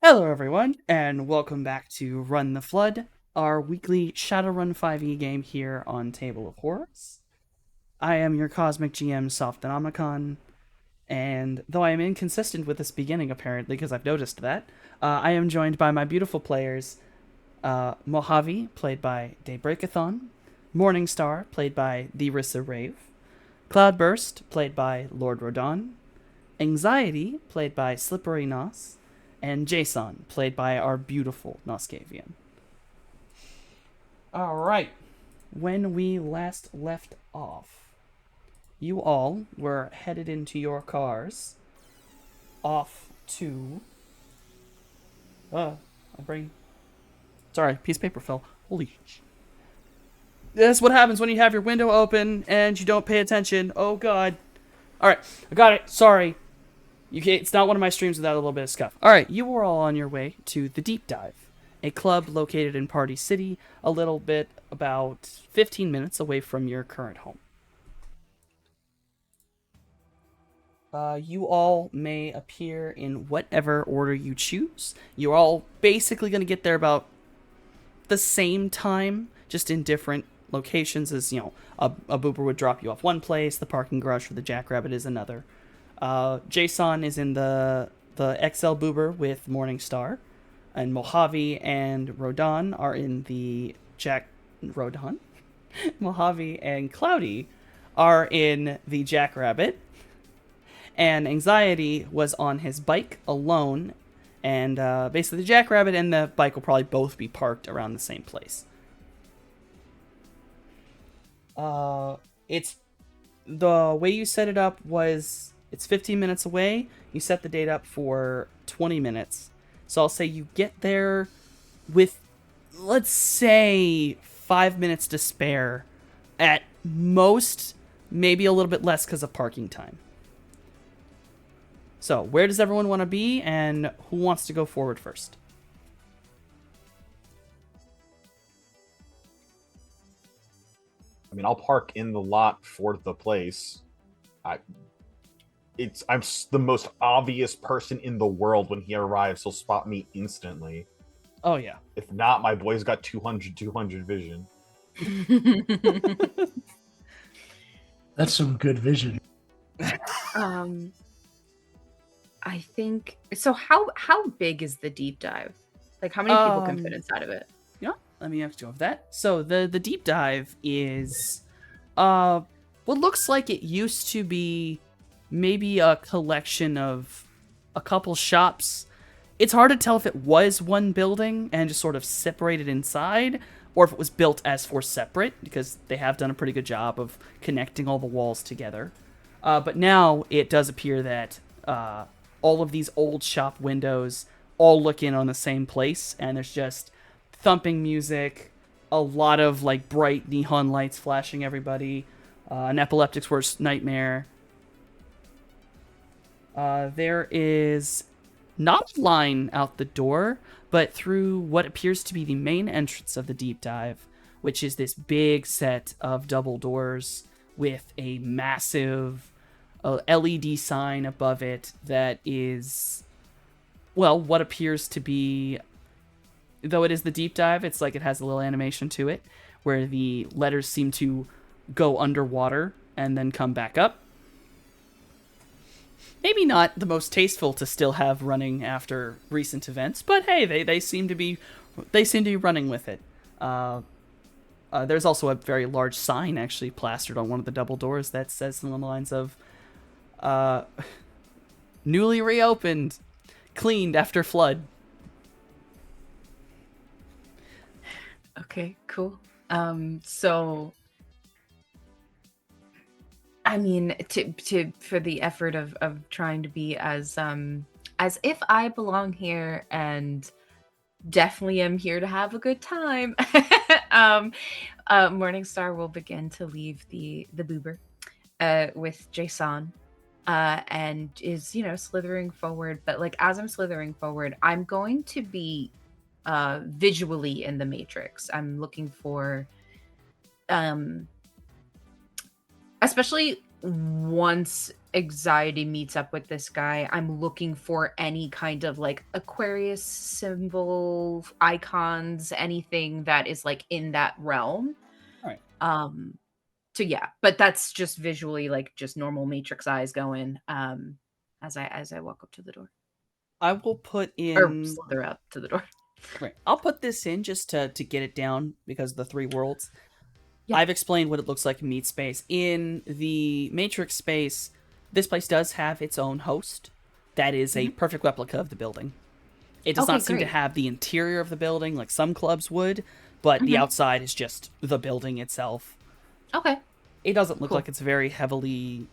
Hello, everyone, and welcome back to Run the Flood, our weekly Shadowrun 5e game here on Table of Horrors. I am your Cosmic GM, Softonomicon, and though I am inconsistent with this beginning, apparently, because I've noticed that, I am joined by my beautiful players, Mojave, played by Daybreakathon, Morningstar, played by the Rissa Rave, Cloudburst, played by Lord Rodon, Anxiety, played by Slippery Nos, and Jason, played by our beautiful Noscavian. Alright, when we last left off, you all were headed into your cars, off to. My brain. Sorry, piece of paper fell. Holy sh. That's what happens when you have your window open and you don't pay attention. Oh god. Alright, I got it. Sorry. It's not one of my streams without a little bit of scuff. Alright, you were all on your way to the Deep Dive, a club located in Party City, a little bit about 15 minutes away from your current home. You all may appear in whatever order you choose. You're all basically going to get there about the same time, just in different locations. As you know, a boober would drop you off one place, the parking garage for the Jackrabbit is another. Jason is in the XL Boober with Morningstar, and Mojave and Rodon are in the Rodon. Mojave and Cloudy are in the Jackrabbit, and Anxiety was on his bike alone, and basically the Jackrabbit and the bike will probably both be parked around the same place. It's the way you set it up was. It's 15 minutes away. You set the date up for 20 minutes. So I'll say you get there with, let's say, 5 minutes to spare. At most, maybe a little bit less because of parking time. So, where does everyone want to be, and who wants to go forward first? I mean, I'll park in the lot for the place. I'm the most obvious person in the world. When he arrives, he'll spot me instantly. Oh, yeah. If not, my boy's got 200 vision. That's some good vision. I think so. How big is the deep dive? Like, how many people can fit inside of it? Yeah, let me have to go with that. So the deep dive is what looks like it used to be maybe a collection of a couple shops. It's hard to tell if it was one building and just sort of separated inside, or if it was built as four separate, because they have done a pretty good job of connecting all the walls together. But now it does appear that all of these old shop windows all look in on the same place, and there's just thumping music, a lot of like bright neon lights flashing everybody, an epileptic's worst nightmare. There is not a line out the door, but through what appears to be the main entrance of the deep dive, which is this big set of double doors with a massive LED sign above it that is, well, what appears to be, though it is the deep dive, it's like it has a little animation to it where the letters seem to go underwater and then come back up. Maybe not the most tasteful to still have running after recent events, but hey, they seem to be running with it. There's also a very large sign actually plastered on one of the double doors that says along the lines of newly reopened, cleaned after flood. Okay, cool. So I mean, to for the effort of trying to be as if I belong here and definitely am here to have a good time. Morningstar will begin to leave the boober with Jason, and is slithering forward. But like as I'm slithering forward, I'm going to be visually in the matrix. I'm looking for especially once anxiety meets up with this guy, I'm looking for any kind of like Aquarius symbol, icons, anything that is like in that realm. All right. So yeah, but that's just visually like just normal matrix eyes going as I walk up to the door. I will put Or in. slither up to the door. Right. I'll put this in just to get it down because of the three worlds. Yeah. I've explained what it looks like in Meat Space. In the Matrix space, this place does have its own host. That is a perfect replica of the building. It does Okay, not seem to great. have the interior of the building like some clubs would, but the outside is just the building itself. Okay. It doesn't look Cool. like it's very heavily...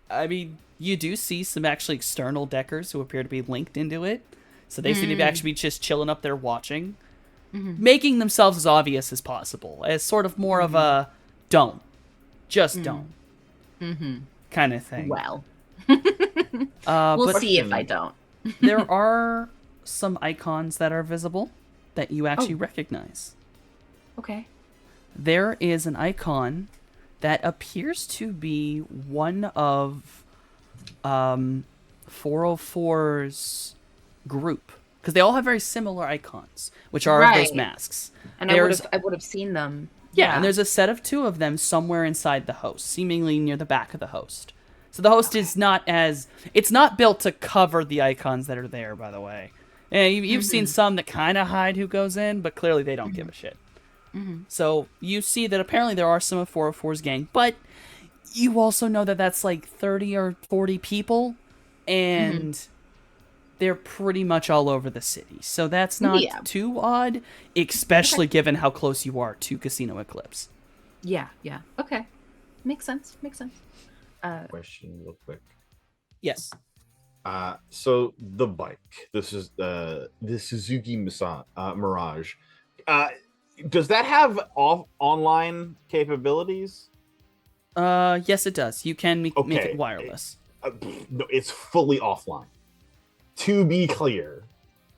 I mean, you do see some actually external deckers who appear to be linked into it. So they seem to actually be just chilling up there watching. Making themselves as obvious as possible. As sort of more of a don't. Just don't. Kind of thing. Well, But we'll see if I don't. there are some icons that are visible that you actually recognize. Okay. There is an icon that appears to be one of 404's group, because they all have very similar icons, which are of those Right. masks. And There's- I would have seen them. Yeah, and there's a set of two of them somewhere inside the host, seemingly near the back of the host. So the host is not as... It's not built to cover the icons that are there, by the way. And you've seen some that kind of hide who goes in, but clearly they don't give a shit. So you see that apparently there are some of 404's gang, but you also know that that's like 30 or 40 people, and they're pretty much all over the city. So that's not Yeah. too odd, especially given how close you are to Casino Eclipse. Yeah. Okay. Makes sense. Question real quick. Yes. So the bike. This is the Suzuki Mirage. Does that have online capabilities? Yes, it does. You can make Okay. it wireless. No, it's fully offline. To be clear,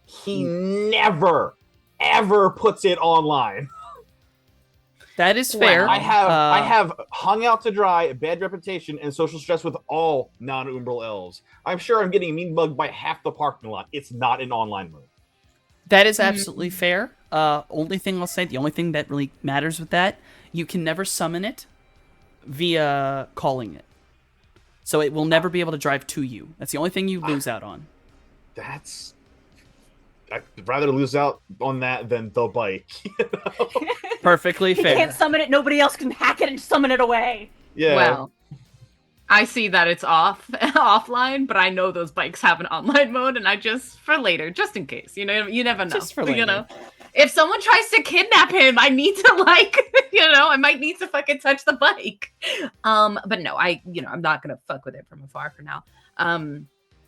he never, ever puts it online. That is fair. Wow. I have hung out to dry, a bad reputation, and social stress with all non-Umbral elves. I'm sure I'm getting mean bugged by half the parking lot. It's not in online mode. That is absolutely fair. Only thing I'll say, the only thing that really matters with that, you can never summon it via calling it. So it will never be able to drive to you. That's the only thing you lose out on. I'd rather lose out on that than the bike. You know? Perfectly He fair. can't summon it. Nobody else can hack it and summon it away. Yeah. Well, I see that it's offline, but I know those bikes have an online mode, and I just for later, just in case. You know, you never know. Just for You later. know, if someone tries to kidnap him, I need to I might need to fucking touch the bike. But no, I'm not gonna fuck with it from afar for now.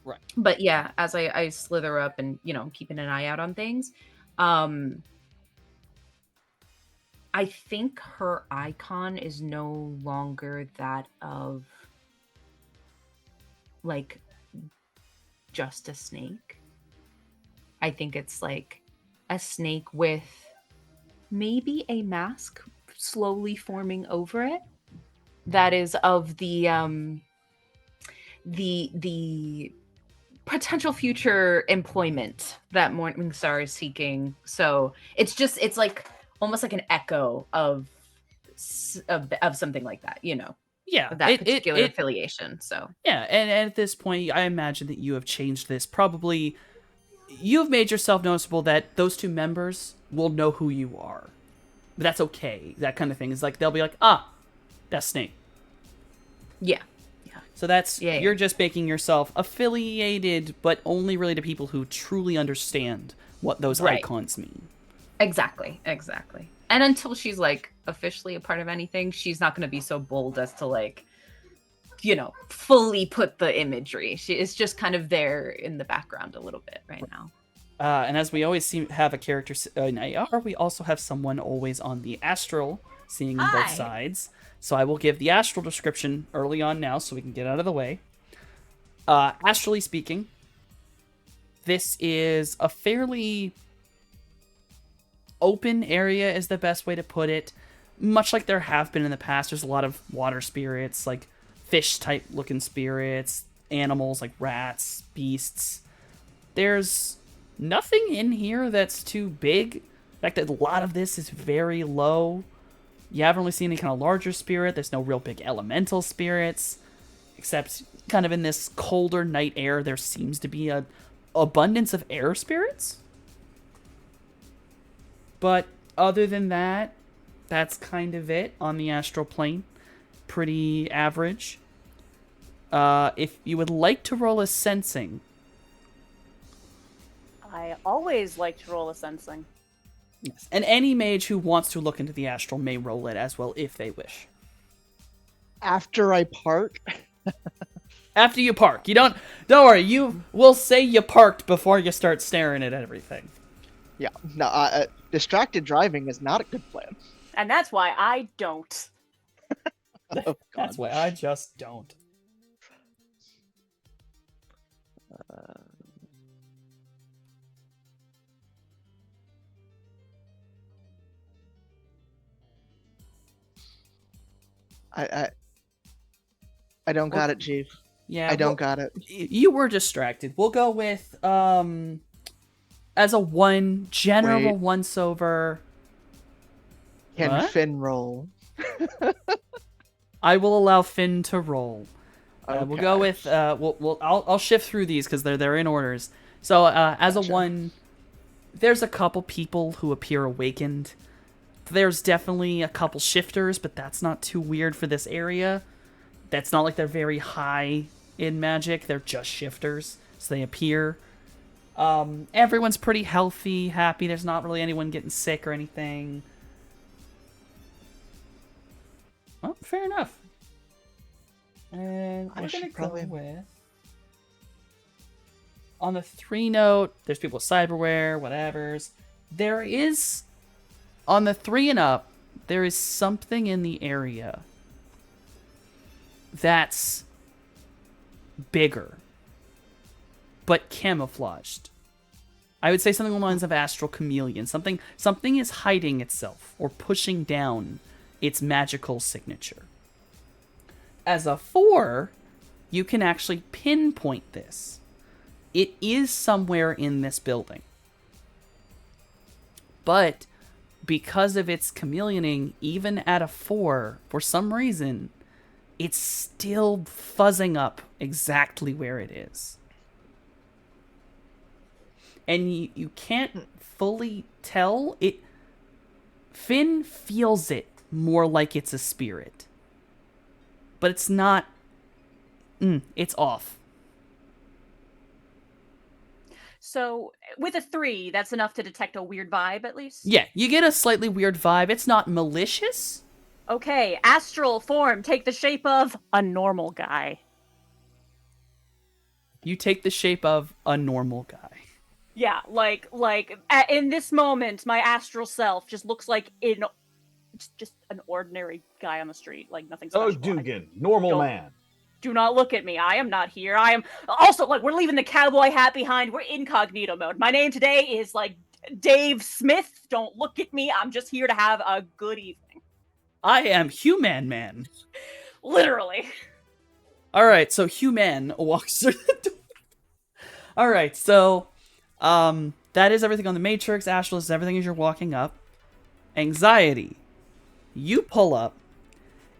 Right. But yeah, as I slither up and I'm keeping an eye out on things. I think her icon is no longer that of like just a snake. I think it's like a snake with maybe a mask slowly forming over it that is of the potential future employment that Morningstar is seeking. So it's like almost like an echo of something like that, Yeah. of that particular affiliation. So Yeah, and at this point, I imagine that you have changed this. Probably, you've made yourself noticeable that those two members will know who you are. But that's okay. That kind of thing is like, they'll be like, that's Snake. yeah. So that's, Yeah. you're just making yourself affiliated, but only really to people who truly understand what those Right. icons mean. Exactly. And until she's like officially a part of anything, she's not going to be so bold as to like, fully put the imagery. She is just kind of there in the background a little bit right now. And as we always have a character in AR, we also have someone always on the astral, seeing both Hi. sides. So I will give the astral description early on now so we can get out of the way. Astrally speaking, this is a fairly open area is the best way to put it. Much like there have been in the past, there's a lot of water spirits, like fish-type looking spirits, animals like rats, beasts. There's nothing in here that's too big. In fact, a lot of this is very low. You haven't really seen any kind of larger spirit. There's no real big elemental spirits. Except kind of in this colder night air, there seems to be a abundance of air spirits. But other than that, that's kind of it on the astral plane. Pretty average. If you would like to roll a sensing. I always like to roll a sensing. Yes. And any mage who wants to look into the astral may roll it as well if they wish. After I park. After you park. Don't worry, you will say you parked before you start staring at everything. Yeah, no, distracted driving is not a good plan. And that's why I don't. Oh, That's why I just don't. I don't got it, Chief. Yeah, I don't got it. You were distracted. We'll go with as a one general Wait. once over. Can What? Finn roll? I will allow Finn to roll. We'll go Okay. with I'll shift through these because they're in orders. So as a Gotcha. one, there's a couple people who appear awakened. There's definitely a couple shifters, but that's not too weird for this area. That's not like they're very high in magic. They're just shifters, so they appear. Everyone's pretty healthy, happy. There's not really anyone getting sick or anything. Well, fair enough. And I we're should gonna probably- go with on the 3 note. There's people with cyberware, whatever's. There is on the 3 and up. There is something in the area that's bigger, but camouflaged. I would say something along the lines of astral chameleon. Something is hiding itself or pushing down its magical signature. As a 4, you can actually pinpoint this. It is somewhere in this building. But because of its chameleoning, even at a 4, for some reason, it's still fuzzing up exactly where it is. And you can't fully tell it. Finn feels it more like it's a spirit. But it's not. It's off. So with a 3, that's enough to detect a weird vibe, at least? Yeah, you get a slightly weird vibe. It's not malicious. Okay, astral form, take the shape of a normal guy. You take the shape of a normal guy. Yeah, in this moment, my astral self just looks like just an ordinary guy on the street, like nothing special. Oh, Dugan, normal Don't- man. Do not look at me. I am not here. I am also we're leaving the cowboy hat behind. We're incognito mode. My name today is Dave Smith. Don't look at me. I'm just here to have a good evening. I am Human Man. Literally. All right, so Human walks through the door. All right, so that is everything on the Matrix. Astral is everything as you're walking up. Anxiety. You pull up,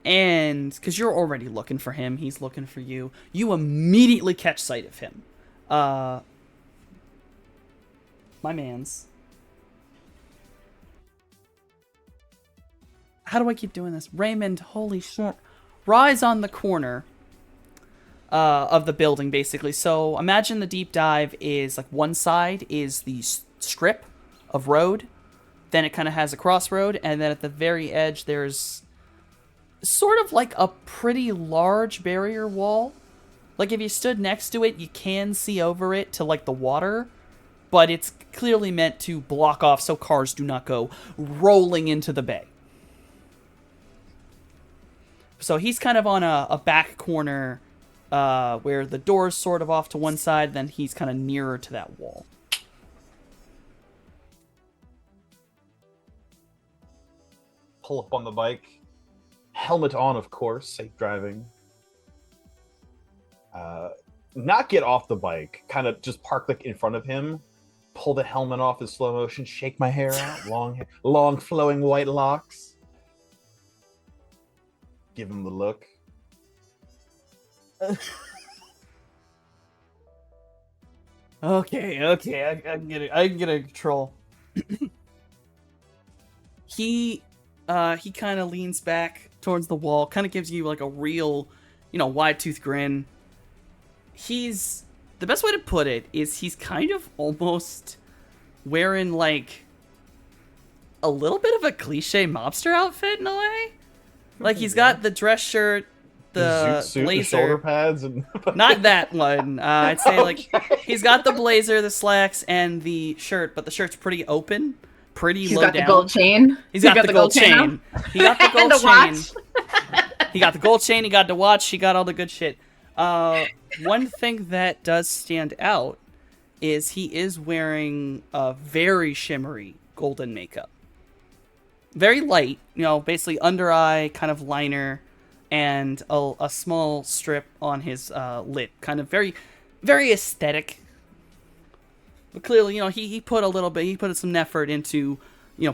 and because you're already looking for him, he's looking for you. You immediately catch sight of him. My man's. How do I keep doing this? Raymond, holy shit. Rise on the corner of the building, basically. So imagine the deep dive is one side is the strip of road. Then it kind of has a crossroad. And then at the very edge, there's sort of a pretty large barrier wall. If you stood next to it, you can see over it to the water. But it's clearly meant to block off so cars do not go rolling into the bay. So he's kind of on a back corner where the door's sort of off to one side, then he's kind of nearer to that wall. Pull up on the bike. Helmet on, of course. Safe driving. not get off the bike, kind of just park like in front of him, pull the helmet off in slow motion, shake my hair out, long flowing white locks. Give him the look. Okay, I can get it. I can get a control. He kind of leans back towards the wall, kind of gives you like a real, wide tooth grin. The best way to put it is he's kind of almost wearing like a little bit of a cliche mobster outfit in a way. Like he's got the dress shirt, the zoot suit, blazer, the shoulder pads, and not that one. I'd say like Okay. he's got the blazer, the slacks, and the shirt, but the shirt's pretty open, pretty He's low got down. the gold chain. He's got the gold chain. He got the And gold the chain. watch. He got the gold chain. He got the watch. He got all the good shit. One thing that does stand out is he is wearing a very shimmery golden makeup. Very light, basically under eye kind of liner, and a small strip on his lip, kind of very, very aesthetic. But clearly, he put some effort into,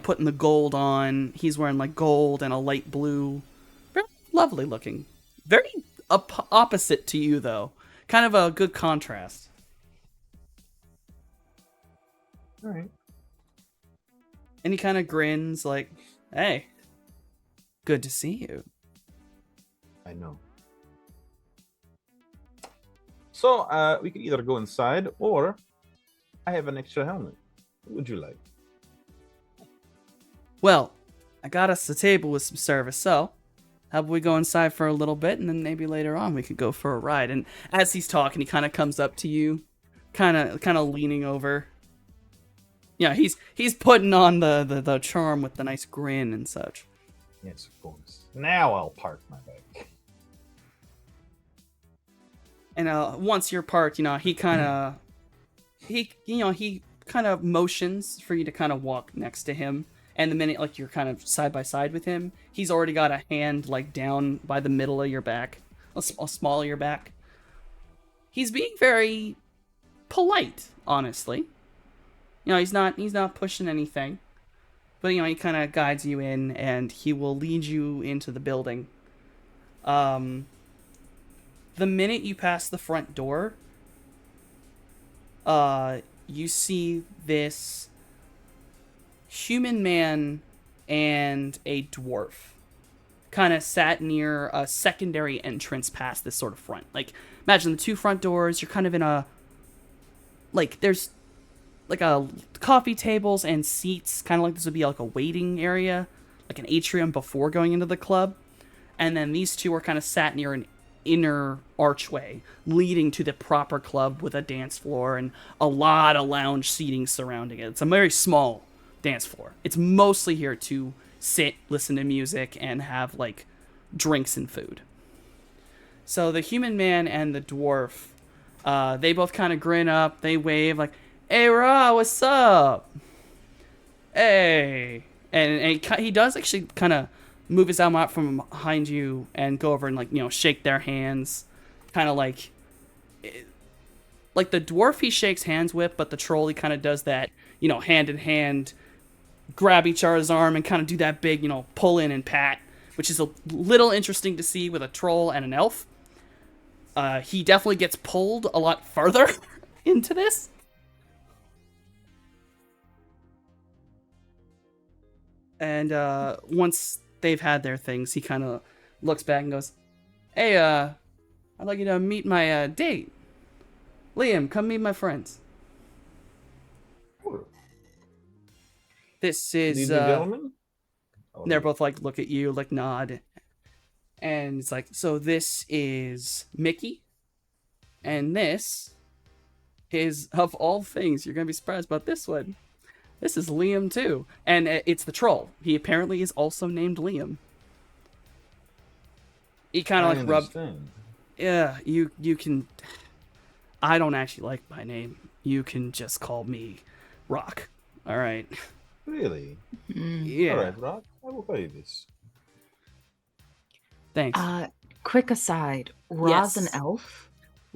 putting the gold on. He's wearing like gold and a light blue, very lovely looking. Very opposite to you though, kind of a good contrast. All right. And he kind of grins like, "Hey, good to see you." I know. So, we could either go inside, or I have an extra helmet. What would you like? Well, I got us a table with some service, so how about we go inside for a little bit, and then maybe later on we could go for a ride. And as he's talking, he kind of comes up to you, kind of leaning over. Yeah, he's putting on the charm with the nice grin and such. Yes, of course. Now I'll park my bike. And once you're parked, he kind of motions for you to kind of walk next to him. And the minute like you're kind of side by side with him, he's already got a hand like down by the middle of your back, a small of your back. He's being very polite, honestly. He's not pushing anything, but he kind of guides you in, and he will lead you into the building. The minute you pass the front door, you see this human man and a dwarf kind of sat near a secondary entrance past this sort of front. Like, imagine the two front doors. You're kind of in there's like a coffee tables and seats, kind of like this would be like a waiting area, like an atrium before going into the club. And then these two are kind of sat near an inner archway leading to the proper club with a dance floor and a lot of lounge seating surrounding it. It's a very small dance floor. It's mostly here to sit, listen to music, and have like drinks and food. So the human man and the dwarf, they both kind of grin up, they wave like, "Hey, Ra, what's up?" Hey. And he does actually kind of move his arm out from behind you and go over and like, shake their hands. Kind of like the dwarf he shakes hands with, but the troll he kind of does that, hand in hand, grab each other's arm and kind of do that big, pull in and pat, which is a little interesting to see with a troll and an elf. He definitely gets pulled a lot further into this. And once they've had their things, he kind of looks back and goes, "Hey, I'd like you to meet my date. Liam, come meet my friends. This is These gentlemen? And they're both like look at you, like nod. And it's like, so this is Mickey. And this is, of all things, you're going to be surprised about this one. This is Liam too. And it's the troll. He apparently is also named Liam. He kind of like rubbed. Yeah, you can. I don't actually like my name. You can just call me Rock. All right. Really? Yeah. All right, Rock. I will call you this. Thanks. Quick aside, Ra's Yes. an elf.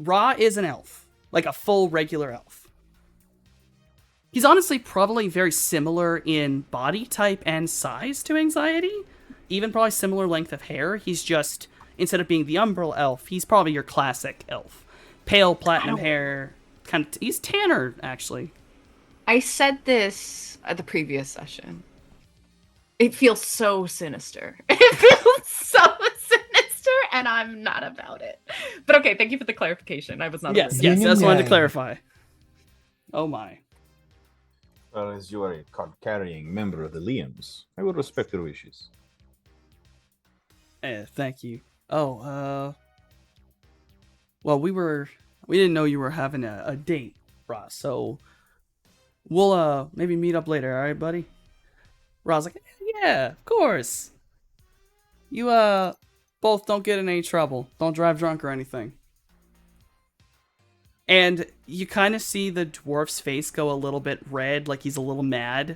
Ra is an elf, like a full regular elf. He's honestly probably very similar in body type and size to Anxiety, even probably similar length of hair. He's just, instead of being the Umbral elf, he's probably your classic elf. Pale platinum hair, he's tanner, actually. I said this at the previous session. It feels so sinister. It feels so sinister, and I'm not about it. But okay, thank you for the clarification. I was not. Yes, Yin yes, and that's wanted to yang. clarify. Oh my. Well, as you are a card-carrying member of the Liams, I will respect your wishes. Thank you. Oh, well, we didn't know you were having a date, Ross, so we'll, maybe meet up later, alright, buddy? Ross like, yeah, of course. You, both don't get in any trouble. Don't drive drunk or anything. And you kind of see the dwarf's face go a little bit red, like he's a little mad.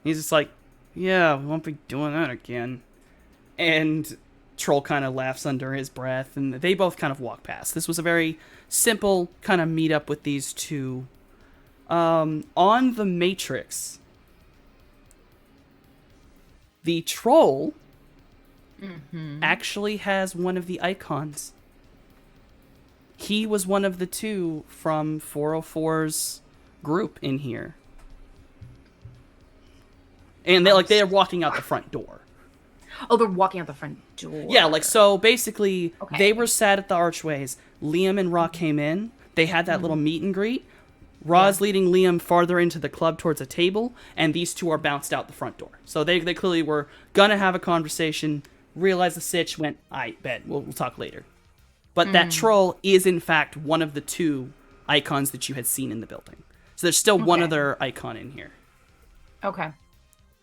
He's just like, yeah, we won't be doing that again. And Troll kind of laughs under his breath, and they both kind of walk past. This was a very simple kind of meetup with these two. On the Matrix, the troll actually has one of the icons. He was one of the two from 404's group in here. And they're walking out the front door. Oh, they're walking out the front door. Yeah, like, so basically, Okay. they were sat at the archways. Liam and Ra came in. They had that little meet and greet. Ra's leading Liam farther into the club towards a table, and these two are bounced out the front door. So they clearly were gonna have a conversation, realized the sitch, went, I bet, we'll talk later. But that troll is, in fact, one of the two icons that you had seen in the building. So there's still one Okay. other icon in here. Okay.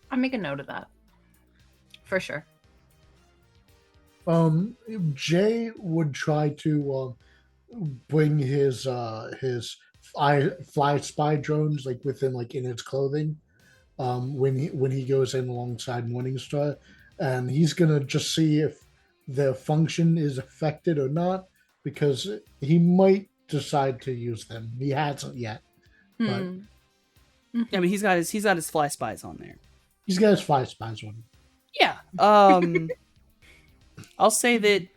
I'll make a note of that. For sure. Jay would try to bring his fly spy drones like within like in his clothing when he goes in alongside Morningstar, and he's gonna just see if the function is affected or not, because he might decide to use them. He hasn't yet, but I mean, he's got his fly spies on there. he's got his fly spies on him. Yeah. I'll say that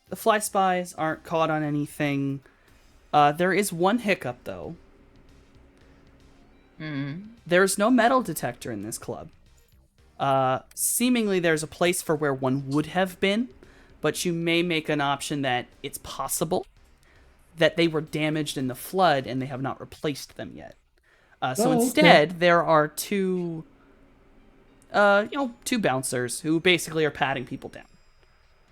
the fly spies aren't caught on anything. There is one hiccup, though. There's no metal detector in this club. Seemingly there's a place for where one would have been, but you may make an option that it's possible that they were damaged in the flood and they have not replaced them yet. So okay. instead, there are two bouncers who basically are patting people down.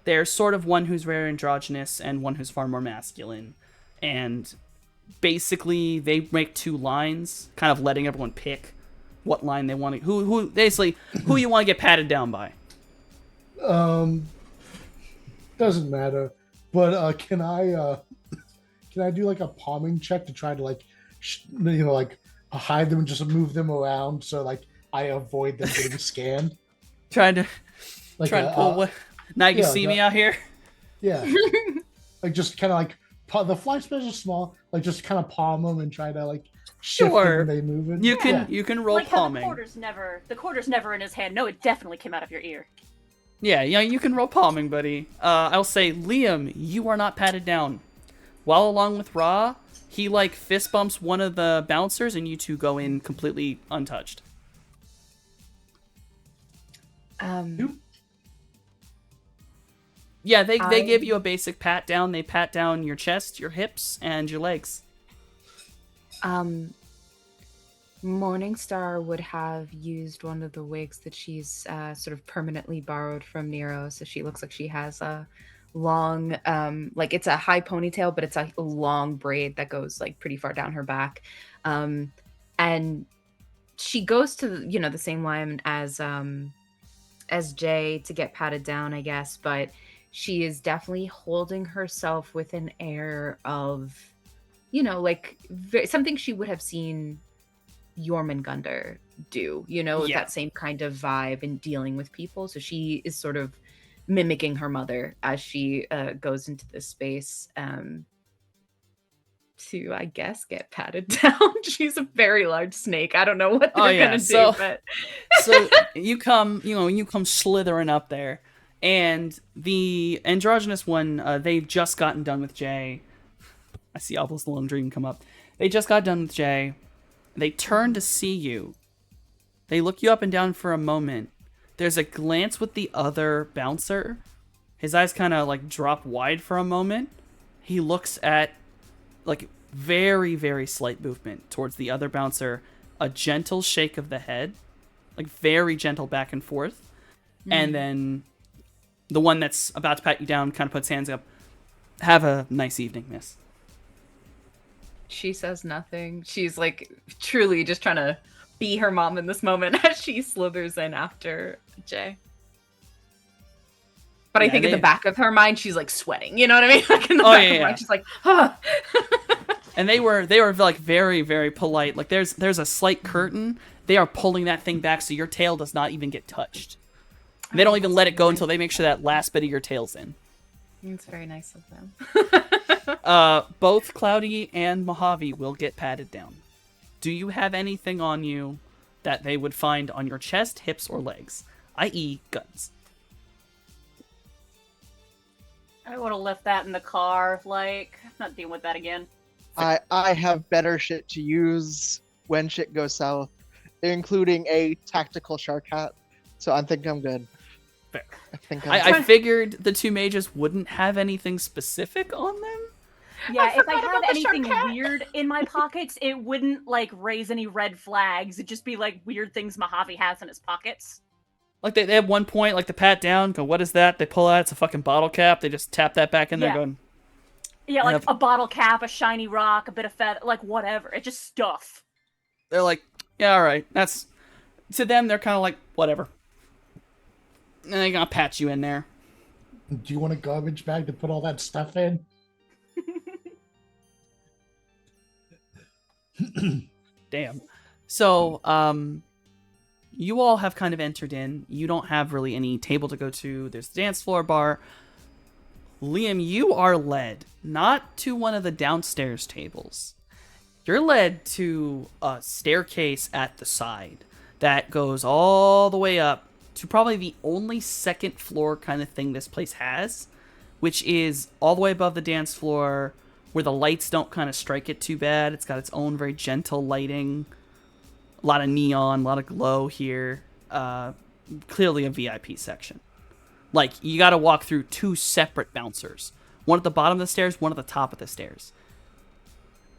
There's sort of one who's very androgynous and one who's far more masculine. And basically, they make two lines, kind of letting everyone pick what line they want to... Who you want to get patted down by. Doesn't matter. But can I do like a palming check to try to like hide them and just move them around so like I avoid them getting scanned? Trying to pull what... Now you yeah, see like me out here? Yeah. Like just kind of like the fly spies are small, like just kind of palm them and try to like shift Sure. them when they move it. You can roll Like how palming. the quarter's never in his hand. No, it definitely came out of your ear. Yeah, you can roll palming, buddy. I'll say, Liam, you are not patted down. While along with Ra, he like fist bumps one of the bouncers, and you two go in completely untouched. Yeah, they give you a basic pat down. They pat down your chest, your hips, and your legs. Morningstar would have used one of the wigs that she's sort of permanently borrowed from Nero, so she looks like she has a long, like it's a high ponytail, but it's a long braid that goes like pretty far down her back, and she goes to the same line as Jay to get patted down, I guess, but she is definitely holding herself with an air of, like something she would have seen Jormungandr do, that same kind of vibe in dealing with people. So she is sort of mimicking her mother as she goes into this space. to, I guess, get patted down. She's a very large snake. I don't know what they're gonna so, do, but so you come slithering up there, and the androgynous one, they've just gotten done with Jay. I see Obelisk the Lone Dream come up. They just got done with Jay. They turn to see you. They look you up and down for a moment. There's a glance with the other bouncer. His eyes kind of like drop wide for a moment. He looks at like very, very slight movement towards the other bouncer. A gentle shake of the head. Like very gentle back and forth. And then the one that's about to pat you down kind of puts hands up. Have a nice evening, miss. she says nothing. She's like truly just trying to be her mom in this moment as she slithers in after Jay. But I think in the back of her mind, she's like sweating. You know what I mean? Like in the back of her mind, she's like, huh. And they were like very, very polite. Like there's a slight curtain. They are pulling that thing back so your tail does not even get touched. They don't even let it go until they make sure that last bit of your tail's in. It's very nice of them. Both Cloudy and Mojave will get patted down. Do you have anything on you that they would find on your chest, hips, or legs? I.e. guns. I would have left that in the car. Like, I'm not dealing with that again. I have better shit to use when shit goes south, including a tactical shark hat. So I think I'm good. Fair. I I figured the two mages wouldn't have anything specific on them. Yeah, if I forgot had about the anything shark hat. weird in my pockets, it wouldn't like raise any red flags. It'd just be like weird things Mojave has in his pockets. Like they have one point, like the pat down, go, what is that? They pull out, it's a fucking bottle cap. They just tap that back in there, Yeah. going, Yeah, like a bottle cap, a shiny rock, a bit of feather, like whatever. It's just stuff. they're like, yeah, all right. That's to them. They're kind of like, whatever. And they're gonna patch you in there. Do you want a garbage bag to put all that stuff in? Damn. So, you all have kind of entered in. You don't have really any table to go to. There's the dance floor bar. Liam, you are led not to one of the downstairs tables. You're led to a staircase at the side that goes all the way up to probably the only second floor kind of thing this place has, which is all the way above the dance floor where the lights don't kind of strike it too bad. It's got its own very gentle lighting. A lot of neon, a lot of glow here. Clearly a VIP section. Like, you got to walk through two separate bouncers. One at the bottom of the stairs, one at the top of the stairs.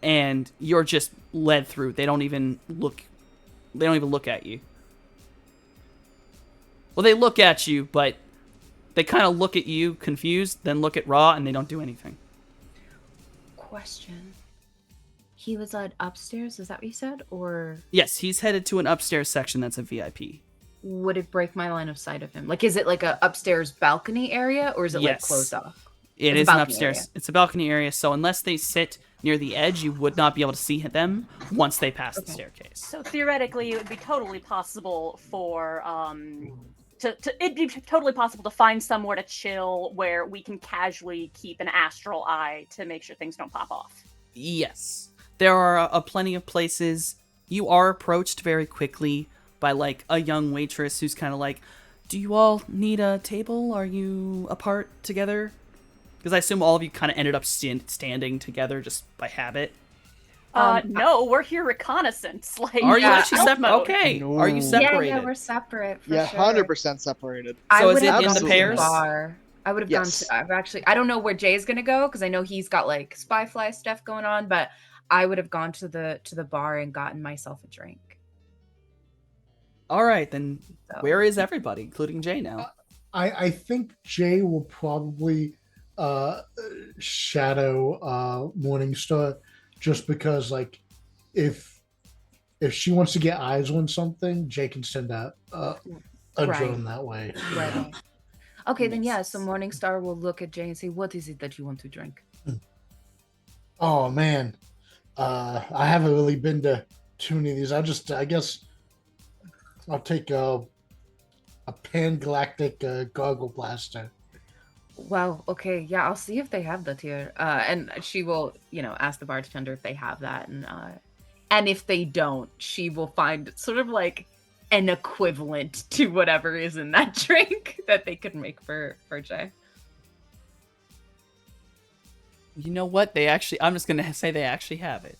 And you're just led through. They don't even look at you. Well, they look at you, but they kind of look at you confused, then look at Raw, and they don't do anything. Question. He was upstairs, is that what you said? Or Yes, he's headed to an upstairs section that's a VIP. would it break my line of sight of him? Like, is it like a upstairs balcony area, or is it like Yes. closed off? It It's a is an balcony upstairs. area. It's a balcony area, so unless they sit near the edge, you would not be able to see them once they pass the Okay. staircase. So theoretically, it would be totally possible for it'd be totally possible to find somewhere to chill where we can casually keep an astral eye to make sure things don't pop off. Yes. There are plenty of places. You are approached very quickly by like a young waitress who's kind of like, do you all need a table? Are you apart together? Because I assume all of you kind of ended up standing together just by habit. No, we're here reconnaissance. Like, Are you Yeah, actually stealth separate? mode. Okay. No. Are you separated? Yeah, we're separate. For Yeah, sure. 100% separated. I So is would it have in gone the to pairs? bar. I would have Yes. gone to. I've actually. I don't know where Jay's gonna go because I know he's got like Spyfly stuff going on. But I would have gone to the bar and gotten myself a drink. All right, then So. where is everybody, including Jay now? I think Jay will probably shadow Morningstar just because, like, if she wants to get eyes on something, Jay can send out a Right. drone that way. Right. Okay, then yeah. Makes So sense. Morningstar will look at Jay and say, "What is it that you want to drink?" Oh man, I haven't really been to too many of these. I guess I'll take a pan galactic gargle blaster. Well, okay, yeah, I'll see if they have that here. And she will, ask the bartender if they have that, and if they don't, she will find sort of like an equivalent to whatever is in that drink that they could make for Jay. You know what? I'm just gonna say they actually have it.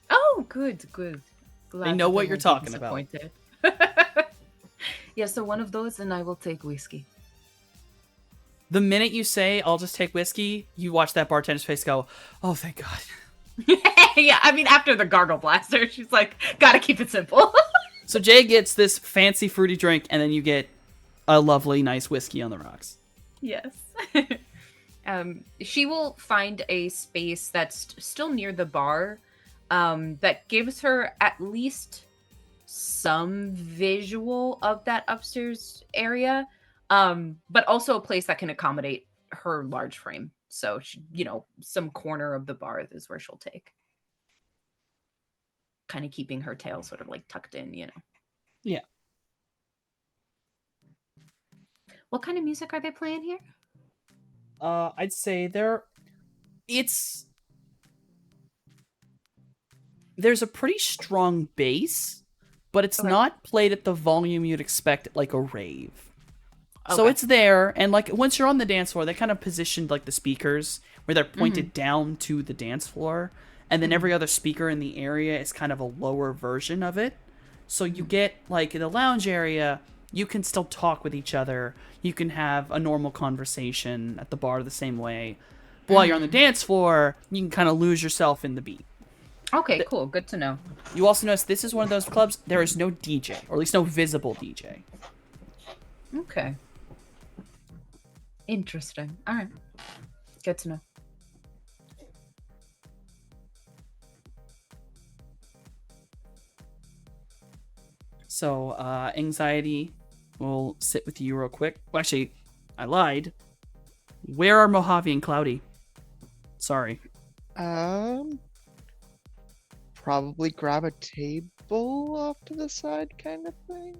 Oh, good, good. Glad They know that what you're won't be talking about. disappointed. Yeah, so one of those, and I will take whiskey. The minute you say, I'll just take whiskey, you watch that bartender's face go, oh, thank God. Yeah, I mean, after the gargle blaster, she's like, gotta keep it simple. So Jay gets this fancy fruity drink, and then you get a lovely, nice whiskey on the rocks. Yes. She will find a space that's still near the bar that gives her at least some visual of that upstairs area, but also a place that can accommodate her large frame. So, some corner of the bar is where she'll take. Kind of keeping her tail sort of like tucked in, Yeah. What kind of music are they playing here? I'd say there's a pretty strong bass, but it's Okay. not played at the volume you'd expect at like a rave. So Okay. it's there, and like once you're on the dance floor, they kind of positioned like the speakers where they're pointed down to the dance floor, and then every other speaker in the area is kind of a lower version of it. So you get like in the lounge area, you can still talk with each other. You can have a normal conversation at the bar the same way. But while you're on the dance floor, you can kind of lose yourself in the beat. Okay, cool. Good to know. You also notice this is one of those clubs, there is no DJ, or at least no visible DJ. Okay. Interesting. All right. Good to know. So, anxiety will sit with you real quick. Well, actually, I lied. Where are Mojave and Cloudy? Sorry. Probably grab a table off to the side kind of thing.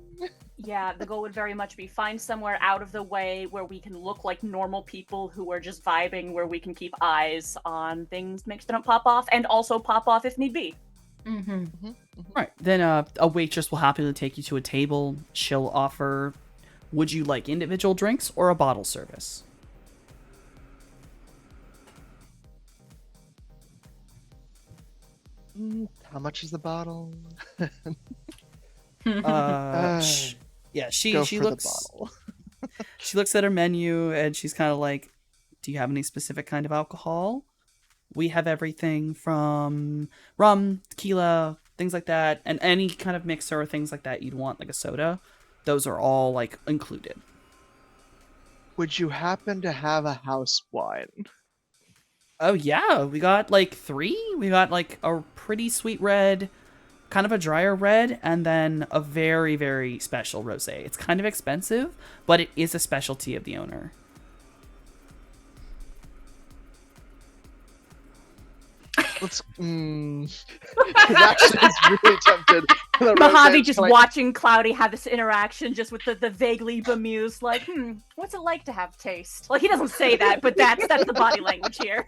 Yeah, the goal would very much be find somewhere out of the way where we can look like normal people who are just vibing, where we can keep eyes on things, make sure they don't pop off, and also pop off if need be. Mm-hmm. Right. Then a waitress will happily take you to a table. She'll offer, would you like individual drinks or a bottle service? How much is the bottle? Yeah, she Go for looks the bottle. she looks at her menu and she's kind of like, do you have any specific kind of alcohol? We have everything from rum, tequila, things like that, and any kind of mixer or things like that you'd want, like a soda. Those are all like included. Would you happen to have a house wine? Oh yeah, we got like 3. We got like a pretty sweet red, kind of a drier red, and then a very, very special rosé. It's kind of expensive, but it is a specialty of the owner. Let's. Actually, is really tempted. for the Mojave rosé, just like, watching Cloudy have this interaction just with the vaguely bemused, like, what's it like to have taste? Like, he doesn't say that, but that's the body language here.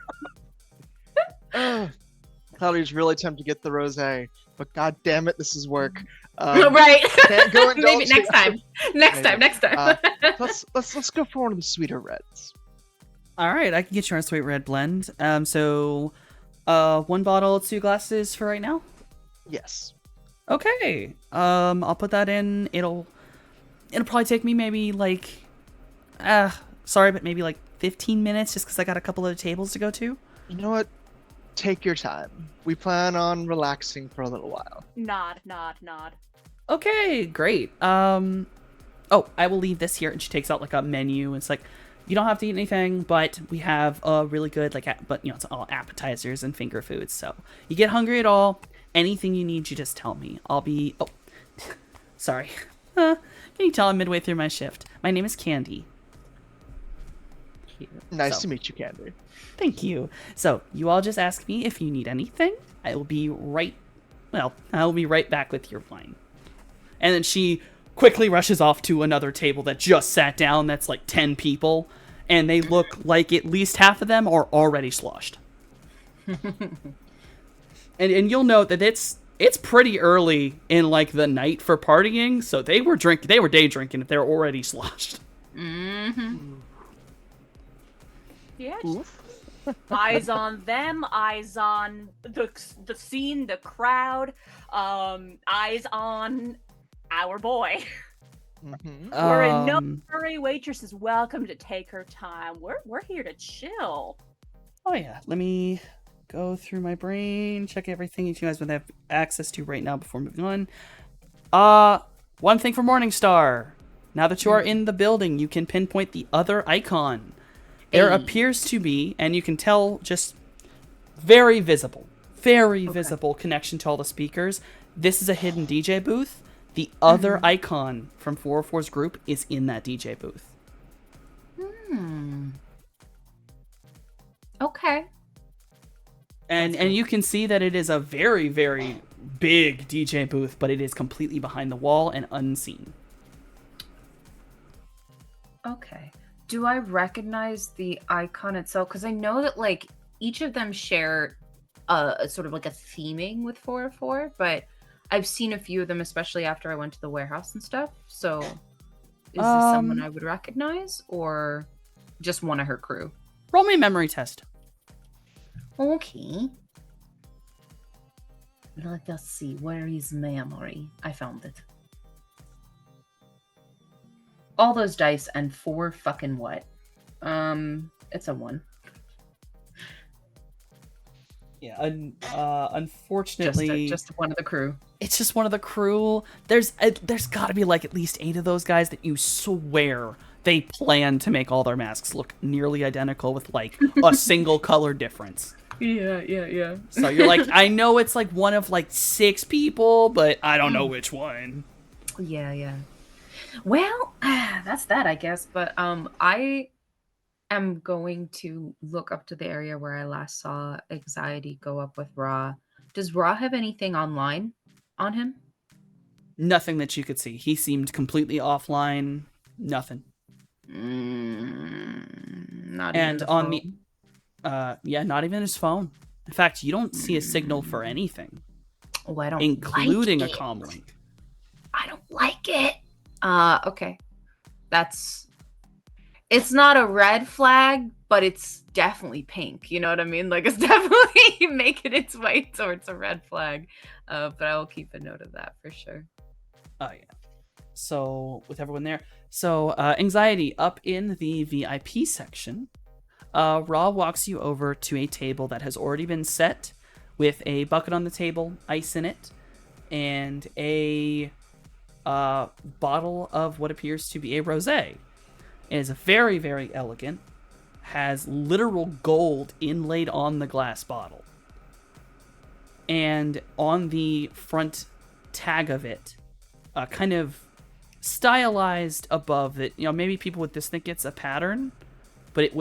Cloudy's really tempted to get the rosé, but god damn it, this is work. Right. Can't go Maybe indulge next the- time. Next Maybe. time. Next time. Let's go for one of the sweeter reds. All right, I can get you our sweet red blend. So, 1 bottle, 2 glasses for right now. Yes. Okay. I'll put that in. It'll probably take me maybe like, sorry, but maybe like 15 minutes, just because I got a couple of tables to go to. You know what? Take your time. We plan on relaxing for a little while. Nod. Okay, great. Oh, I will leave this here, and she takes out like a menu. It's like, you don't have to eat anything, but we have a really good but it's all appetizers and finger foods. So you get hungry at all, anything you need, you just tell me. I'll be. Oh, sorry. Can you tell I'm midway through my shift? My name is Candy. Nice So- to meet you, Candy. Thank you. So you all just ask me if you need anything. I'll be right back with your wine. And then she quickly rushes off to another table that just sat down. That's like 10 people. and they look like at least half of them are already sloshed. and you'll note that it's pretty early in like the night for partying, so they were day drinking if they're already sloshed. Mm-hmm. Yeah. Eyes on them, eyes on the scene, the crowd, eyes on our boy. Mhm. We're in no hurry. Waitress is welcome to take her time. We're here to chill. Oh yeah, let me go through my brain, check everything you guys would have access to right now before moving on. One thing for Morningstar. Now that you are in the building, you can pinpoint the other icon. There appears to be, and you can tell, just very visible connection to all the speakers. This is a hidden DJ booth. The other icon from 404's group is in that DJ booth. Okay. And you can see that it is a very, very big DJ booth, but it is completely behind the wall and unseen. Okay. Do I recognize the icon itself? Because I know that like each of them share a sort of like a theming with 404, but I've seen a few of them, especially after I went to the warehouse and stuff. So is this someone I would recognize or just one of her crew? Roll me a memory test. Okay. Let us see. Where is memory? I found it. All those dice and 4 fucking what? It's a 1. Yeah, unfortunately, Just one of the crew. it's just one of the crew. There's got to be like at least 8 of those guys that you swear they plan to make all their masks look nearly identical with like a single color difference. Yeah. So you're like, I know it's like one of like 6 people, but I don't know which one. Yeah. Well, that's that, I guess. But I am going to look up to the area where I last saw Anxiety go up with Ra. Does Ra have anything online on him? Nothing that you could see. He seemed completely offline. Nothing. Not And even the on phone? not even his phone. In fact, you don't see a signal for anything, Oh, I don't including like a it. comm link. I don't like it. Okay. It's not a red flag, but it's definitely pink. You know what I mean? Like it's definitely making its way towards a red flag. But I will keep a note of that for sure. Oh yeah. So with everyone there, Anxiety up in the VIP section. Ra walks you over to a table that has already been set with a bucket on the table, ice in it, and a bottle of what appears to be a rosé. It is very, very elegant, has literal gold inlaid on the glass bottle. And on the front tag of it, kind of stylized above it, maybe people would just think it's a pattern, but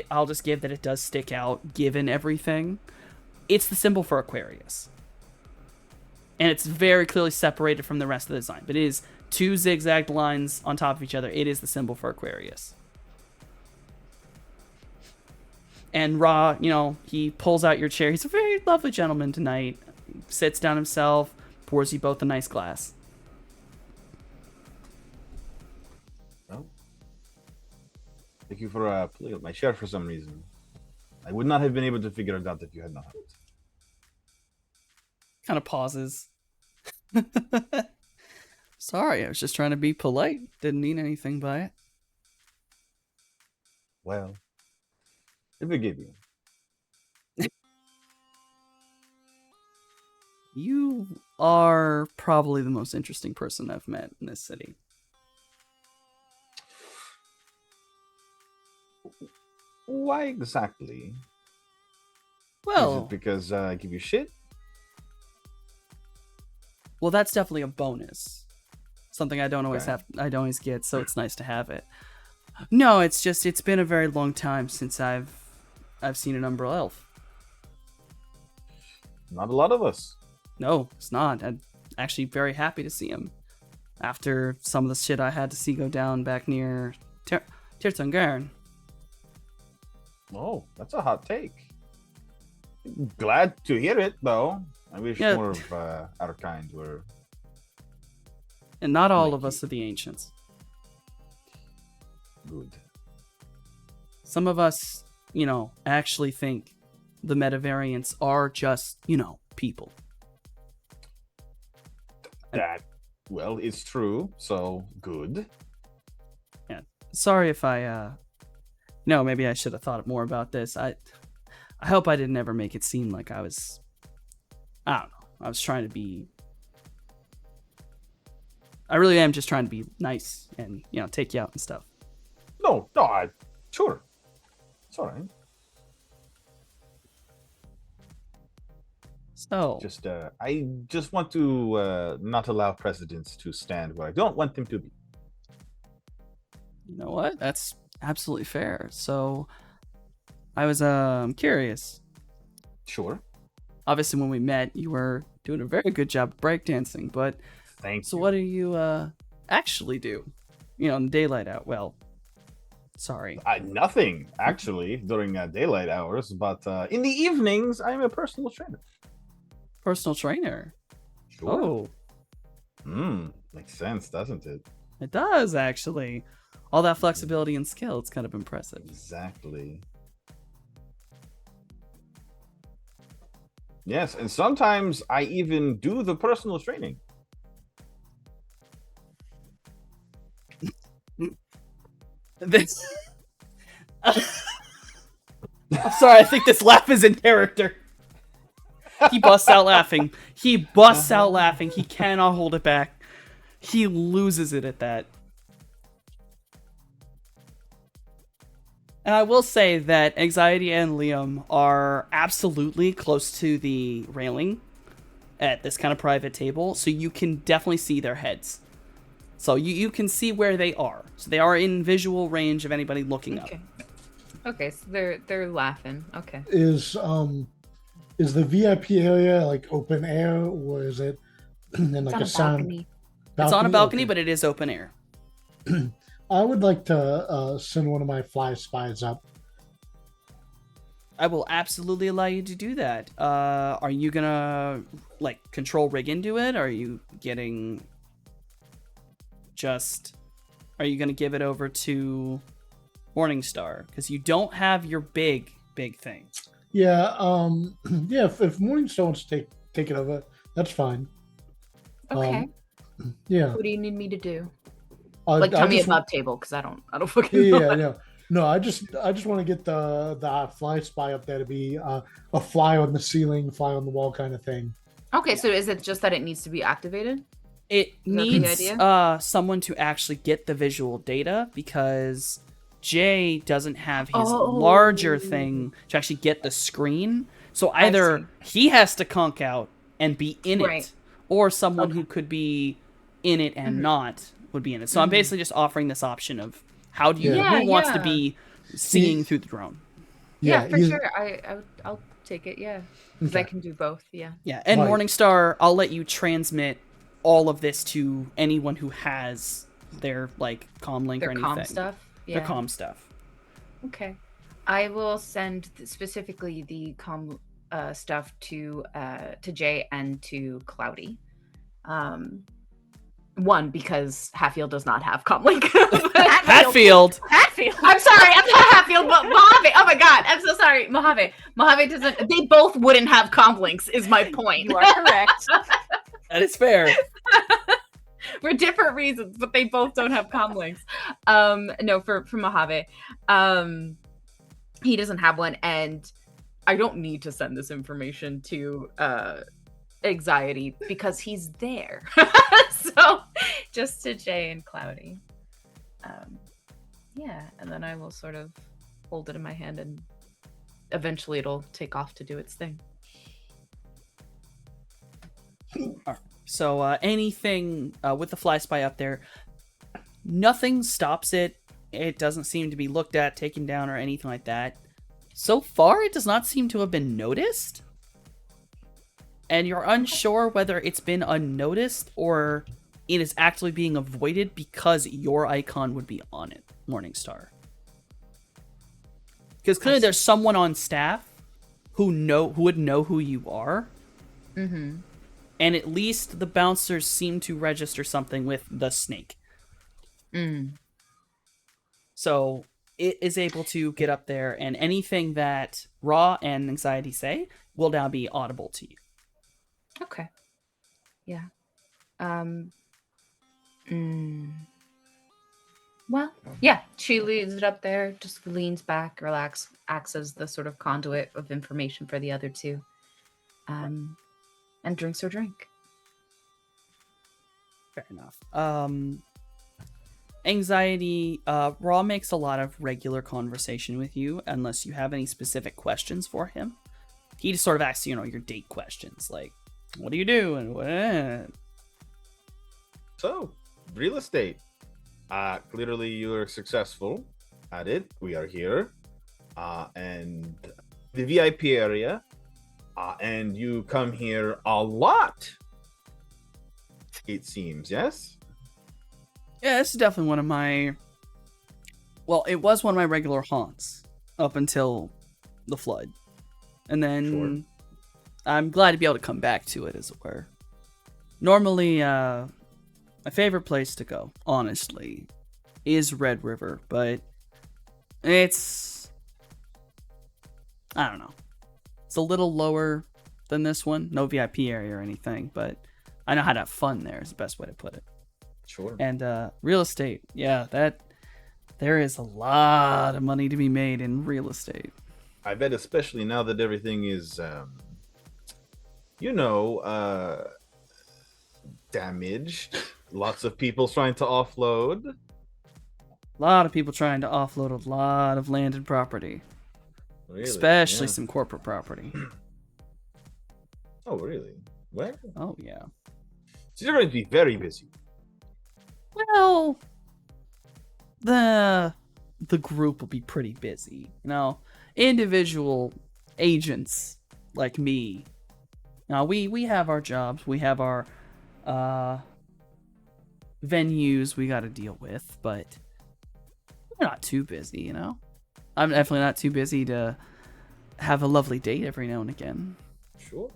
I'll just give that it does stick out given everything. It's the symbol for Aquarius. And it's very clearly separated from the rest of the design, but it is 2 zigzagged lines on top of each other. It is the symbol for Aquarius. And Ra, he pulls out your chair. He's a very lovely gentleman tonight. Sits down himself, pours you both a nice glass. Well, thank you for pulling up my chair for some reason. I would not have been able to figure it out if you had not. Kind of pauses. Sorry, I was just trying to be polite. Didn't mean anything by it. Well, I forgive you. You are probably the most interesting person I've met in this city. Why exactly? Is Well, it because I give you shit? well, that's definitely a bonus. Something I don't always Okay. have. I don't always get, so it's nice to have it. No, it's just it's been a very long time since I've seen an Umbral Elf. Not a lot of us. No, it's not. I'm actually very happy to see him. After some of the shit I had to see go down back near Tirtungern. Oh, that's a hot take. Glad to hear it, though. I wish Yeah. more of our kind were. And not all Like of us are the ancients. Good. Some of us, actually think the metavariants are just, people. That, well, it's true. So good. Sorry if I, no, maybe I should have thought more about this. I hope I didn't ever make it seem like I was, I don't know. I was trying to be, I really am just trying to be nice and, take you out and stuff. No, sure. It's all right. So, I just want to not allow precedents to stand where I don't want them to be. you know what? That's absolutely fair. So, I was curious. Sure. Obviously, when we met, you were doing a very good job of breakdancing, but Thank so you. what do you actually do? In the daylight out. Well, sorry. Nothing, actually, during daylight hours, but in the evenings, I'm a personal trainer. Personal trainer. Sure. Oh, Makes sense, doesn't it? it does actually. All that flexibility and skill. It's kind of impressive. Exactly. Yes, and sometimes I even do the personal training. This. I'm sorry. I think this laugh is in character. He busts out laughing. He cannot hold it back. He loses it at that. And I will say that Anxiety and Liam are absolutely close to the railing at this kind of private table, so you can definitely see their heads. So you can see where they are. So they are in visual range of anybody looking up. Okay, so they're laughing. Okay. Is the VIP area like open air, or is it in like It's a on a sound balcony. It's on a balcony, Okay. but it is open air. I would like to send one of my fly spies up. I will absolutely allow you to do that. Are you gonna control rig into it? Or are you getting are you gonna give it over to Morningstar? Because you don't have your big thing. Yeah, yeah. If Morningstar wants to take it over, that's fine. Okay. Yeah. What do you need me to do? I Tell me just above table, because I don't fucking know. Yeah. No, I just want to get the fly spy up there to be a fly on the ceiling, fly on the wall kind of thing. Okay, so is it just that it needs to be activated? It that the needs idea? someone to actually get the visual data because Jay doesn't have his larger thing to actually get the screen. So either he has to conk out and be in Right. it, or someone who could be in it and not would be in it. So I'm basically just offering this option of how do you Yeah. who wants to be seeing through the drone. Yeah, for he's- sure. I'll take it. Yeah, because I Okay. can do both. Yeah. Yeah, and Right. Morningstar, I'll let you transmit all of this to anyone who has their comm link Their or anything. comm stuff. Yeah. Their comm stuff. Okay. I will send specifically the comm stuff to Jay and to Cloudy. One, because Hatfield does not have comlink. Hatfield. Hatfield. I'm sorry, I'm not Hatfield, but Mojave. Oh my god, I'm so sorry. Mojave doesn't. They both wouldn't have comlinks. Is my point. You are correct. That is fair. For different reasons, but they both don't have comlinks. No, for Mojave, he doesn't have one, and I don't need to send this information to Anxiety because he's there. So just to Jay and Cloudy. Yeah, and then I will sort of hold it in my hand, and eventually it'll take off to do its thing. So anything with the fly spy up there, nothing stops it. It doesn't seem to be looked at, taken down, or anything like that. So far, it does not seem to have been noticed. And you're unsure whether it's been unnoticed or it is actually being avoided because your icon would be on it, Morningstar. Because clearly there's someone on staff who would know who you are. Mm-hmm. And at least the bouncers seem to register something with the snake. Mm. So it is able to get up there, and anything that Raw and Anxiety say will now be audible to you. Okay. Yeah. Mm. Well, yeah, she leaves it up there, just leans back, acts as the sort of conduit of information for the other two, and drinks her drink. Fair enough. Anxiety, Raw makes a lot of regular conversation with you, unless you have any specific questions for him. He just sort of asks, your date questions, like, what do you do, and what? So, real estate. Clearly you're successful at it. We are here. And the VIP area. And you come here a lot. It seems, yes? Yeah, this is definitely one of my... Well, it was one of my regular haunts up until the flood. And then I'm glad to be able to come back to it, as it were. Normally, my favorite place to go, honestly, is Red River, but it's... I don't know. It's a little lower than this one. No VIP area or anything, but I know how to have fun there is the best way to put it. Sure. And real estate, yeah, there is a lot of money to be made in real estate. I bet especially now that everything is, damaged. Lots of people trying to offload. A lot of people trying to offload a lot of landed property. Really? Especially Yeah. some corporate property. Oh, really? What? Oh, yeah. So you're going to be very busy. Well, the group will be pretty busy. Individual agents like me. Now, we have our jobs. We have our venues we got to deal with, but we're not too busy, I'm definitely not too busy to have a lovely date every now and again. Sure.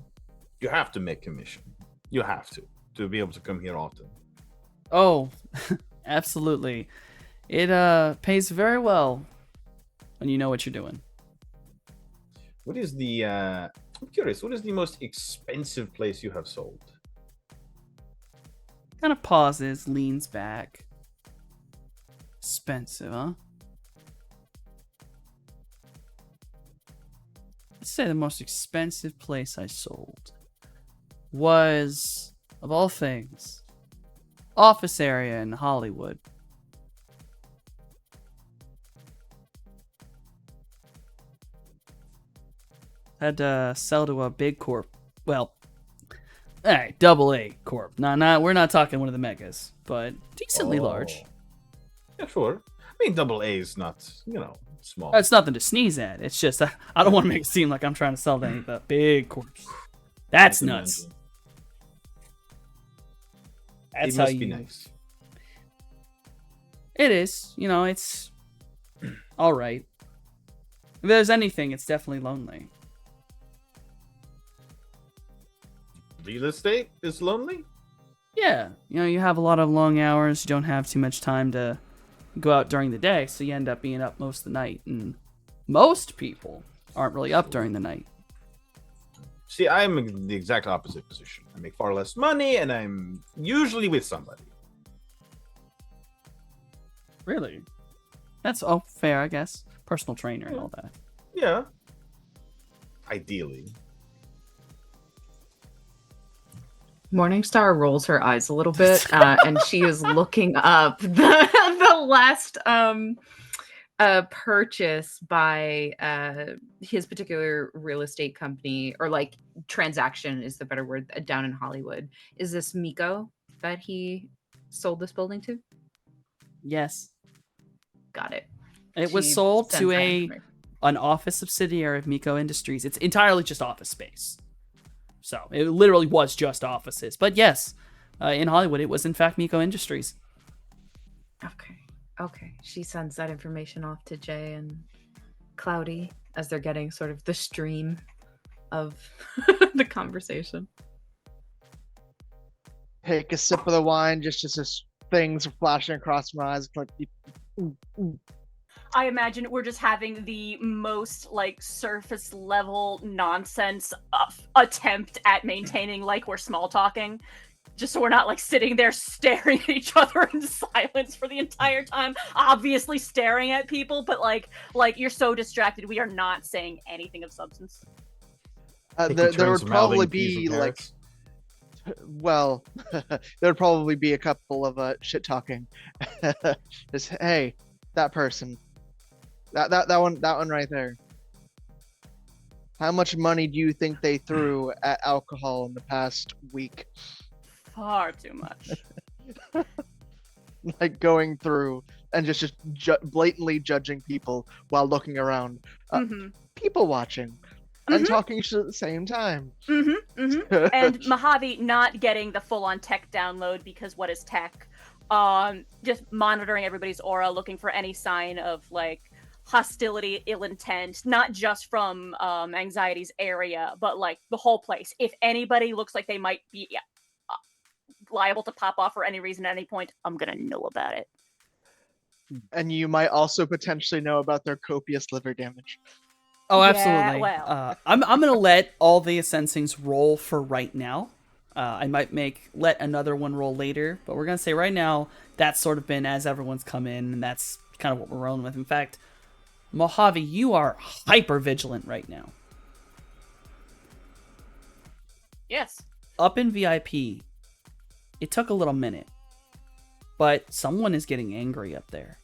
You have to make commission. You have to be able to come here often. Oh, absolutely. It pays very well when you know what you're doing. What is the I'm curious, what is the most expensive place you have sold? Kind of pauses, leans back. Expensive, huh? Let's say the most expensive place I sold was, of all things, office area in Hollywood. Had to sell to a big corp. Well, alright, double A corp. We're not talking one of the megas, but decently large. Yeah, sure. I mean, double A is not, small. It's nothing to sneeze at. It's just I don't want to make it seem like I'm trying to sell to any of the big corps. That's nuts. That's It how must be you. nice. It is. It's all right. If there's anything, it's definitely lonely. Real estate is lonely? Yeah, you have a lot of long hours. You don't have too much time to go out during the day, so you end up being up most of the night. And most people aren't really up during the night. See, I'm in the exact opposite position. I make far less money, and I'm usually with somebody. Really? That's fair, I guess. Personal trainer and all that. Yeah. Ideally. Morningstar rolls her eyes a little bit, and she is looking up the last purchase by his particular real estate company, or like transaction is the better word, down in Hollywood. Is this Miko that he sold this building to? Yes. Got it. It was She sold sends to that information. an office subsidiary of Miko Industries. It's entirely just office space. So it literally was just offices. But yes, in Hollywood, it was in fact Miko Industries. Okay. She sends that information off to Jay, and Cloudy as they're getting sort of the stream of the conversation. Take a sip of the wine, just things flashing across my eyes. Like, I imagine we're just having the most like surface level nonsense attempt at maintaining like we're small talking, just so we're not like sitting there staring at each other in silence for the entire time, obviously staring at people, but like you're so distracted we are not saying anything of substance. There would probably be like, well, there would probably be a couple of shit talking. Just, hey, that person, that one right there. How much money do you think they threw at alcohol in the past week? Far too much. Like going through and just blatantly judging people while looking around. People watching and talking shit at the same time. And Mojave not getting the full-on tech download because what is tech? Just monitoring everybody's aura, looking for any sign of like hostility, ill intent, not just from Anxiety's area, but like the whole place. If anybody looks like they might be liable to pop off for any reason at any point, I'm gonna know about it. And you might also potentially know about their copious liver damage. Oh, absolutely. Yeah, well. I'm gonna let all the sensings roll for right now. I might let another one roll later, but we're gonna say right now that's sort of been as everyone's come in, and that's kind of what we're rolling with. In fact, Mojave, you are hyper vigilant right now. Yes. Up in VIP, it took a little minute, but someone is getting angry up there.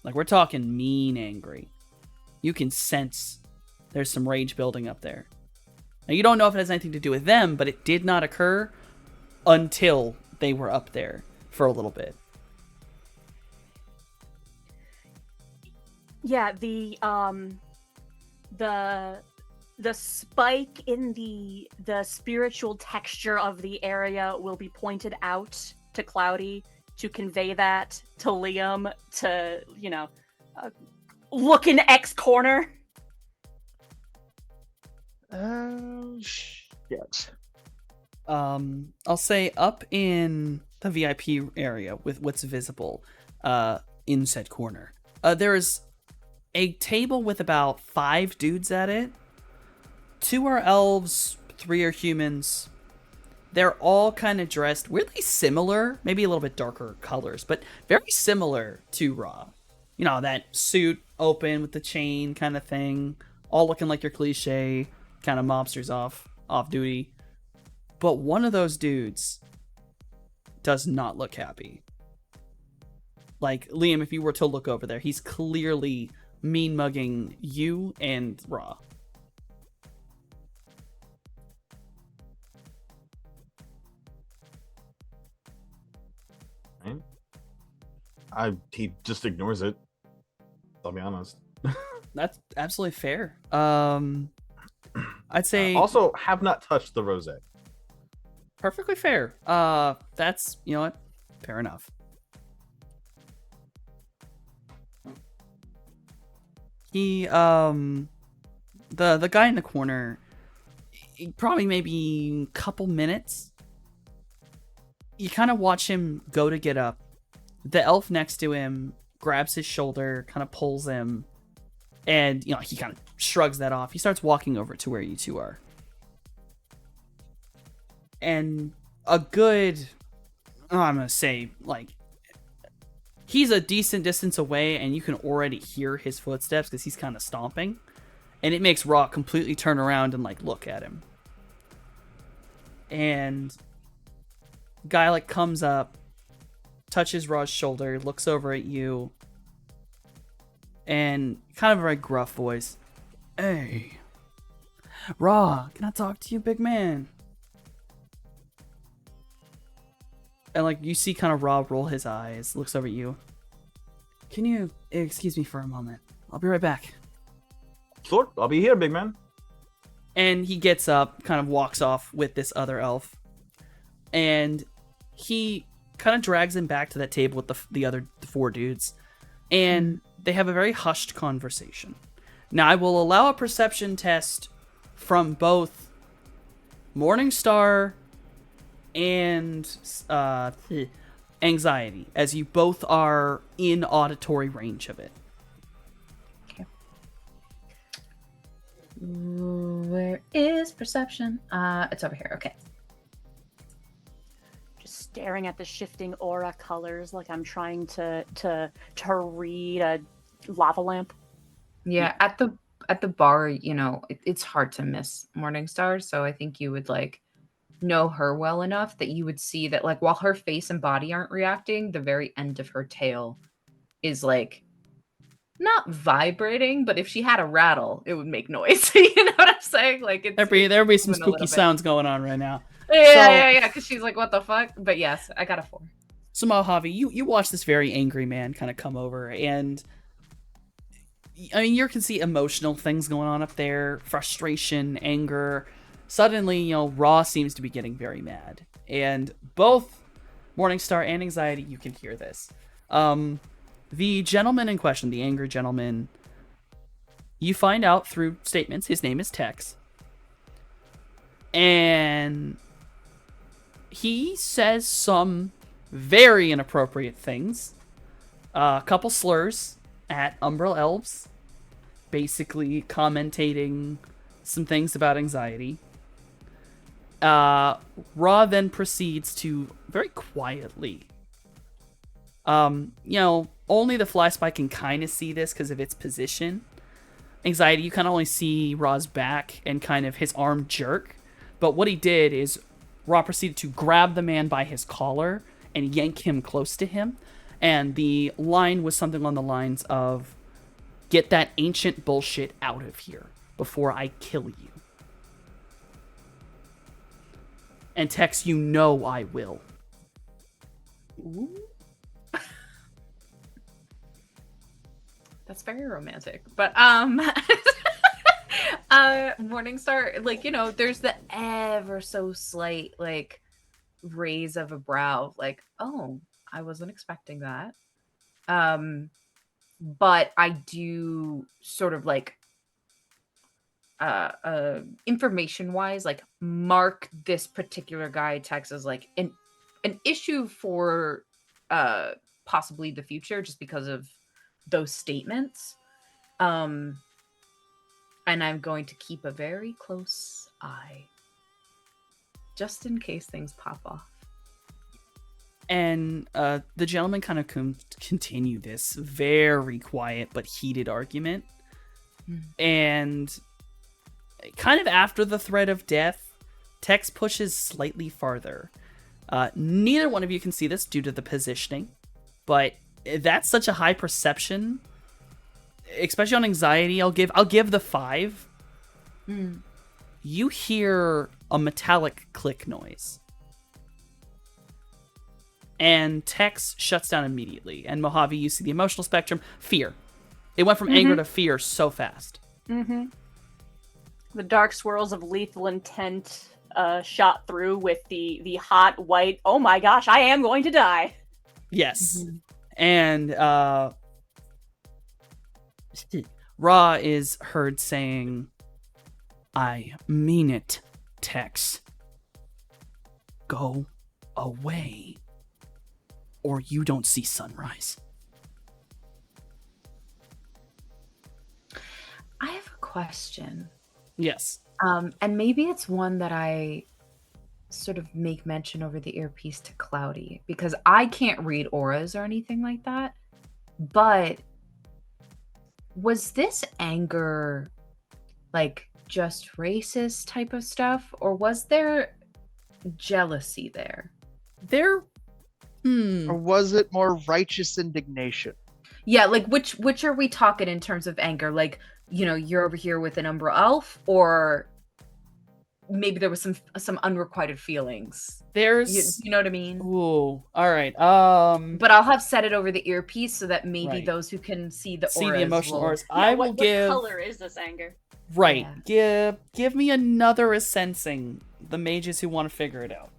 Like, we're talking mean angry. You can sense there's some rage building up there. Now, you don't know if it has anything to do with them, but it did not occur until they were up there for a little bit. Yeah, the spike in the spiritual texture of the area will be pointed out to Cloudy to convey that to Liam to, look in X corner. Shit. I'll say up in the VIP area with what's visible in said corner. There is a table with about 5 dudes at it. 2 are elves, 3 are humans. They're all kind of dressed weirdly similar, maybe a little bit darker colors, but very similar to Ra. You know, that suit open with the chain kind of thing, all looking like your cliche kind of mobsters off duty. But one of those dudes does not look happy. Like, Liam, if you were to look over there, he's clearly mean mugging you and Ra. He just ignores it. I'll be honest. That's absolutely fair. I'd say also have not touched the rosé. Perfectly fair. That's, you know what? Fair enough. He the guy in the corner, probably maybe a couple minutes. You kind of watch him go to get up. The elf next to him grabs his shoulder, kind of pulls him, and he kind of shrugs that off. He starts walking over to where you two are. And a good, I'm going to say, like, he's a decent distance away, and you can already hear his footsteps because he's kind of stomping. And it makes Rock completely turn around and, like, look at him. And guy, like, comes up, touches Ra's shoulder, looks over at you, and kind of a very gruff voice. Hey, Ra, can I talk to you, big man? And, like, you see kind of Ra roll his eyes, looks over at you. Can you excuse me for a moment? I'll be right back. Sure, I'll be here, big man. And he gets up, kind of walks off with this other elf. And he kind of drags him back to that table with the 4 dudes. and they have a very hushed conversation. Now, I will allow a perception test from both Morningstar and Anxiety, as you both are in auditory range of it. Okay. Where is perception? It's over here. Okay. Just staring at the shifting aura colors like I'm trying to read a lava lamp. Yeah, at the bar, it's hard to miss Morningstar, so I think you would like know her well enough that you would see that like while her face and body aren't reacting, the very end of her tail is like not vibrating, but if she had a rattle, it would make noise. You know what I'm saying? Like There'd be some spooky sounds going on right now. Yeah, because she's like, what the fuck? But yes, I got a 4. So Mojave, you watch this very angry man kind of come over, and I mean, you can see emotional things going on up there, frustration, anger. Suddenly, Raw seems to be getting very mad. And both Morningstar and Anxiety, you can hear this. The gentleman in question, the angry gentleman, you find out through statements, his name is Tex. And he says some very inappropriate things. A couple slurs at Umbral Elves, basically commentating some things about Anxiety. Ra then proceeds to very quietly, only the fly spy can kind of see this because of its position. Anxiety, you kind of only see Ra's back and kind of his arm jerk. But what he did is Ra proceeded to grab the man by his collar and yank him close to him. And the line was something on the lines of, "Get that ancient bullshit out of here before I kill you." And Tex, I will. Ooh. That's very romantic. But Morningstar, like, there's the ever so slight like raise of a brow, like, oh, I wasn't expecting that. But I do sort of like information wise, like mark this particular guy Tex as like an issue for possibly the future just because of those statements. And I'm going to keep a very close eye just in case things pop off. And the gentleman kind of continue this very quiet but heated argument. And kind of after the threat of death, Tex pushes slightly farther. Neither one of you can see this due to the positioning, but that's such a high perception, especially on Anxiety. I'll give the 5. You hear a metallic click noise. And Tex shuts down immediately. And Mojave, you see the emotional spectrum. Fear. It went from anger to fear so fast. Mm-hmm. The dark swirls of lethal intent shot through with the hot white, oh my gosh, I am going to die. Yes. And Ra is heard saying, "I mean it, Tex. Go away, or you don't see sunrise." I have a question. Yes. And maybe it's one that I sort of make mention over the earpiece to Cloudy, because I can't read auras or anything like that. But was this anger like just racist type of stuff, or was there jealousy there? Or was it more righteous indignation? Yeah, like which are we talking in terms of anger? Like, you're over here with an Umbra Elf, or maybe there was some unrequited feelings. There's you know what I mean? Ooh, all right. But I'll have said it over the earpiece so that maybe those who can see the emotional auras. What color is this anger? Right. Yeah. Give me another sensing. The mages who want to figure it out.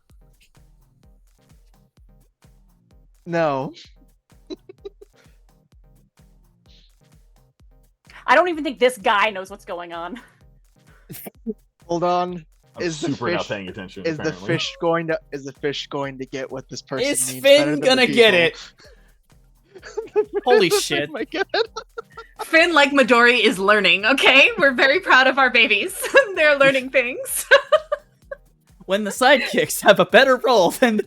No. I don't even think this guy knows what's going on. Hold on. I'm Is the super not fish- paying attention. Is apparently. the fish going to get what this person Is needs better Finn than the gonna get people? it? Holy Oh shit. my God. Finn, like Midori, is learning. Okay, we're very proud of our babies. They're learning things. When the sidekicks have a better role than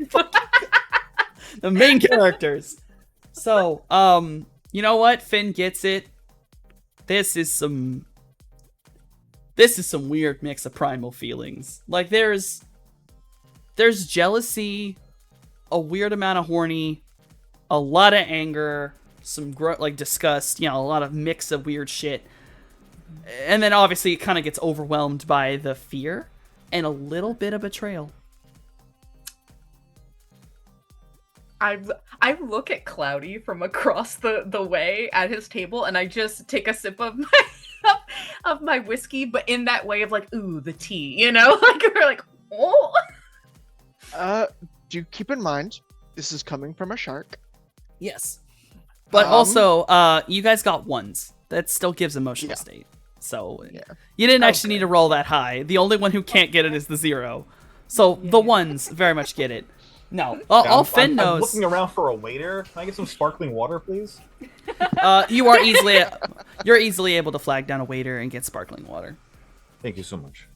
the main characters. So, you know what? Finn gets it. This is some weird mix of primal feelings. Like there's jealousy, a weird amount of horny, a lot of anger, some like disgust, a lot of mix of weird shit. And then obviously it kind of gets overwhelmed by the fear and a little bit of betrayal. I look at Cloudy from across the way at his table, and I just take a sip of my whiskey, but in that way of like, ooh, the tea, like we're like, oh. Do keep in mind this is coming from a shark. Yes. But also, you guys got ones. That still gives emotional state. So you didn't actually need to roll that high. The only one who can't get it is the 0. So the ones very much get it. No, all Finn knows. I'm looking around for a waiter. Can I get some sparkling water, please? You're easily able to flag down a waiter and get sparkling water. Thank you so much.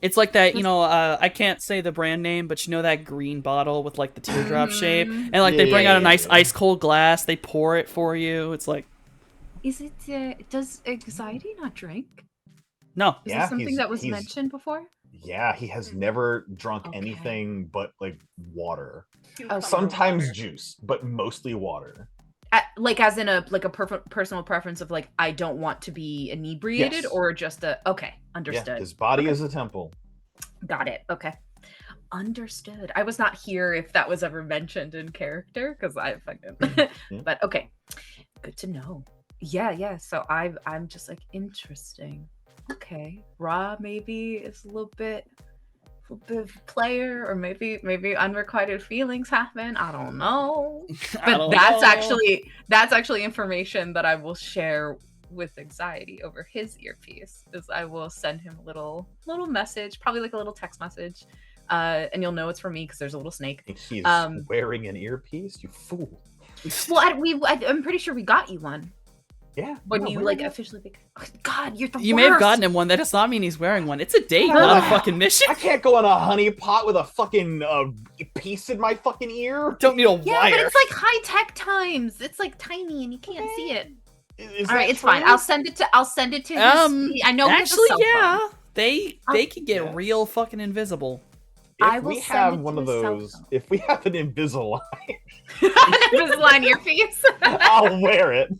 It's like that, I can't say the brand name, but that green bottle with like the teardrop shape, and like they bring out a nice ice cold glass, they pour it for you. It's like, is it? Does anxiety not drink? No. Is this something that was mentioned before? Yeah, he has never drunk anything but like water. Oh, sometimes juice, but mostly water. Like as in a personal preference of like I don't want to be inebriated, or just understood. Yeah, his body is a temple. Got it. Okay. Understood. I was not here if that was ever mentioned in character because I fucking but okay. Good to know. Yeah. So I'm just like interesting. Okay. Ra maybe is a little bit of player, or maybe unrequited feelings happen. I don't know. But that's actually information that I will share with Anxiety over his earpiece. Is I will send him a little message, probably like a little text message. And you'll know it's from me because there's a little snake. He's wearing an earpiece, you fool. Well, I'm pretty sure we got you one. Yeah. When you officially God, you're the You worst. may have gotten him one. That does not mean he's wearing one. It's a date, not a fucking mission. I can't go on a honey pot with a fucking piece in my fucking ear. Don't need a wire. Yeah, but it's like high tech times. It's like tiny and you can't see it. Is all right, it's true? fine. I'll send it to his, I know actually, yeah. They can get real fucking invisible. If we have one of those, if we have an Invisalign, Invisalign earpiece, I'll wear it.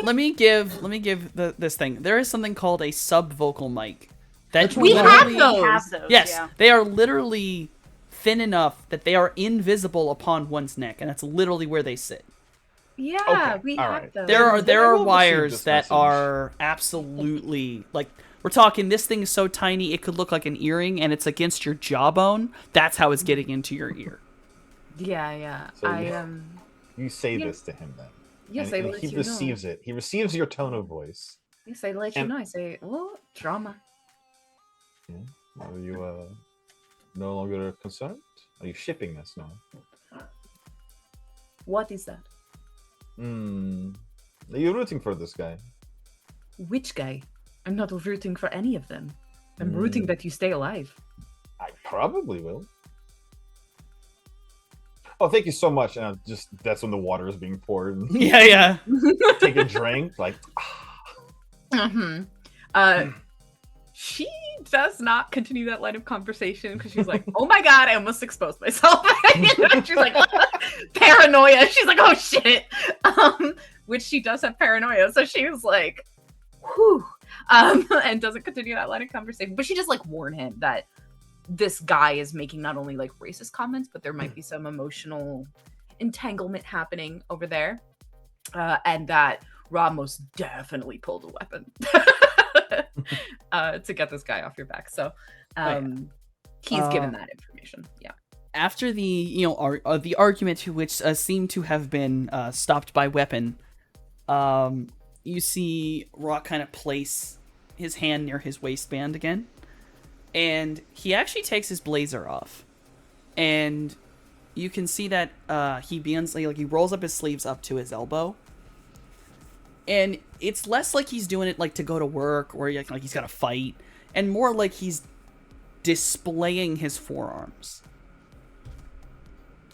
Let me give this thing. There is something called a subvocal mic. We have those. Yes, yeah. They are literally thin enough that they are invisible upon one's neck, and that's literally where they sit. Yeah, Okay, we all have right. those. There are will wires receive this that message. are absolutely like, we're talking, this thing is so tiny it could look like an earring, and it's against your jawbone. That's how it's getting into your ear. Yeah. So you say this to him then. Yes, and I let he you receives know. it. He receives your tone of voice. Yes, I let you know. I say, oh, drama. Yeah. Are you no longer concerned? Are you shipping this now? What is that? Are you rooting for this guy? Which guy? I'm not rooting for any of them. I'm rooting that you stay alive. I probably will. Oh, thank you so much. And that's when the water is being poured. Yeah. Take a drink, like. She does not continue that line of conversation because she's like, "Oh my god, I almost exposed myself." She's like, paranoia. She's like, "Oh shit," which she does have paranoia. So she was like, "Whew," and doesn't continue that line of conversation. But she does like warn him that this guy is making not only like racist comments, but there might be some emotional entanglement happening over there, and that Ra most definitely pulled a weapon to get this guy off your back. So he's given that information. Yeah. after the the argument, which seemed to have been stopped by weapon, you see Rock kind of place his hand near his waistband again, and he actually takes his blazer off, and you can see that he begins he rolls up his sleeves up to his elbow, and it's less like he's doing it like to go to work or like he's got to fight, and more like he's displaying his forearms.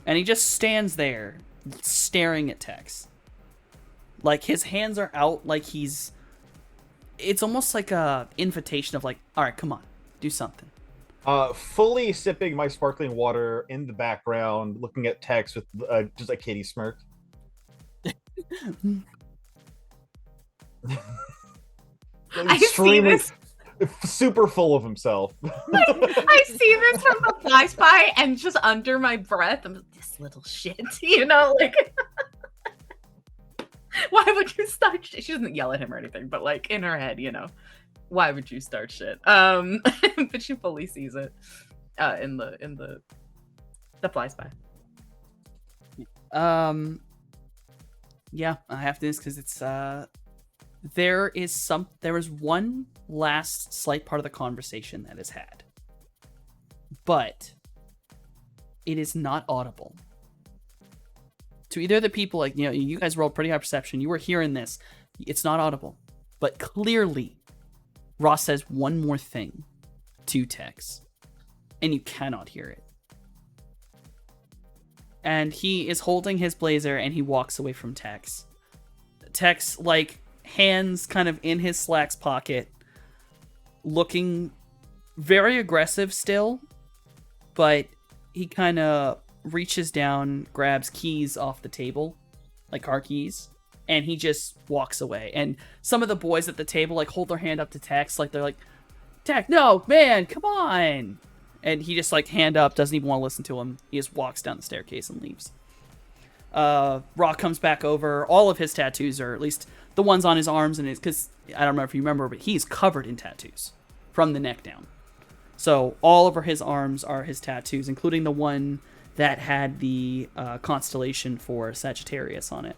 And he just stands there, staring at Tex. Like, his hands are out, like he's... It's almost like a invitation of like, alright, come on, do something. Fully sipping my sparkling water in the background, looking at Tex with just a kitty smirk. I see this. Super full of himself. I see this from the Fly Spy, and just under my breath, I'm like, this little shit, like. Why would you start shit? She doesn't yell at him or anything, but like in her head, why would you start shit? But she fully sees it in the Fly Spy. Yeah, I have to do this because it's there is one last slight part of the conversation that is had, but it is not audible to either of the people. You guys rolled pretty high perception. You were hearing this. It's not audible, but clearly Ross says one more thing to Tex, and you cannot hear it. And he is holding his blazer, and he walks away from Tex. Tex, hands kind of in his slacks pocket, looking very aggressive still, but he kind of reaches down, grabs keys off the table, like car keys, and he just walks away. And some of the boys at the table hold their hand up to Tex, they're like, Tex, no, man, come on. And he just hand up, doesn't even want to listen to him. He just walks down the staircase and leaves. Rock comes back over. All of his tattoos, or at least the ones on his arms and because I don't remember if you remember, but he's covered in tattoos from the neck down. So all over his arms are his tattoos, including the one that had the constellation for Sagittarius on it.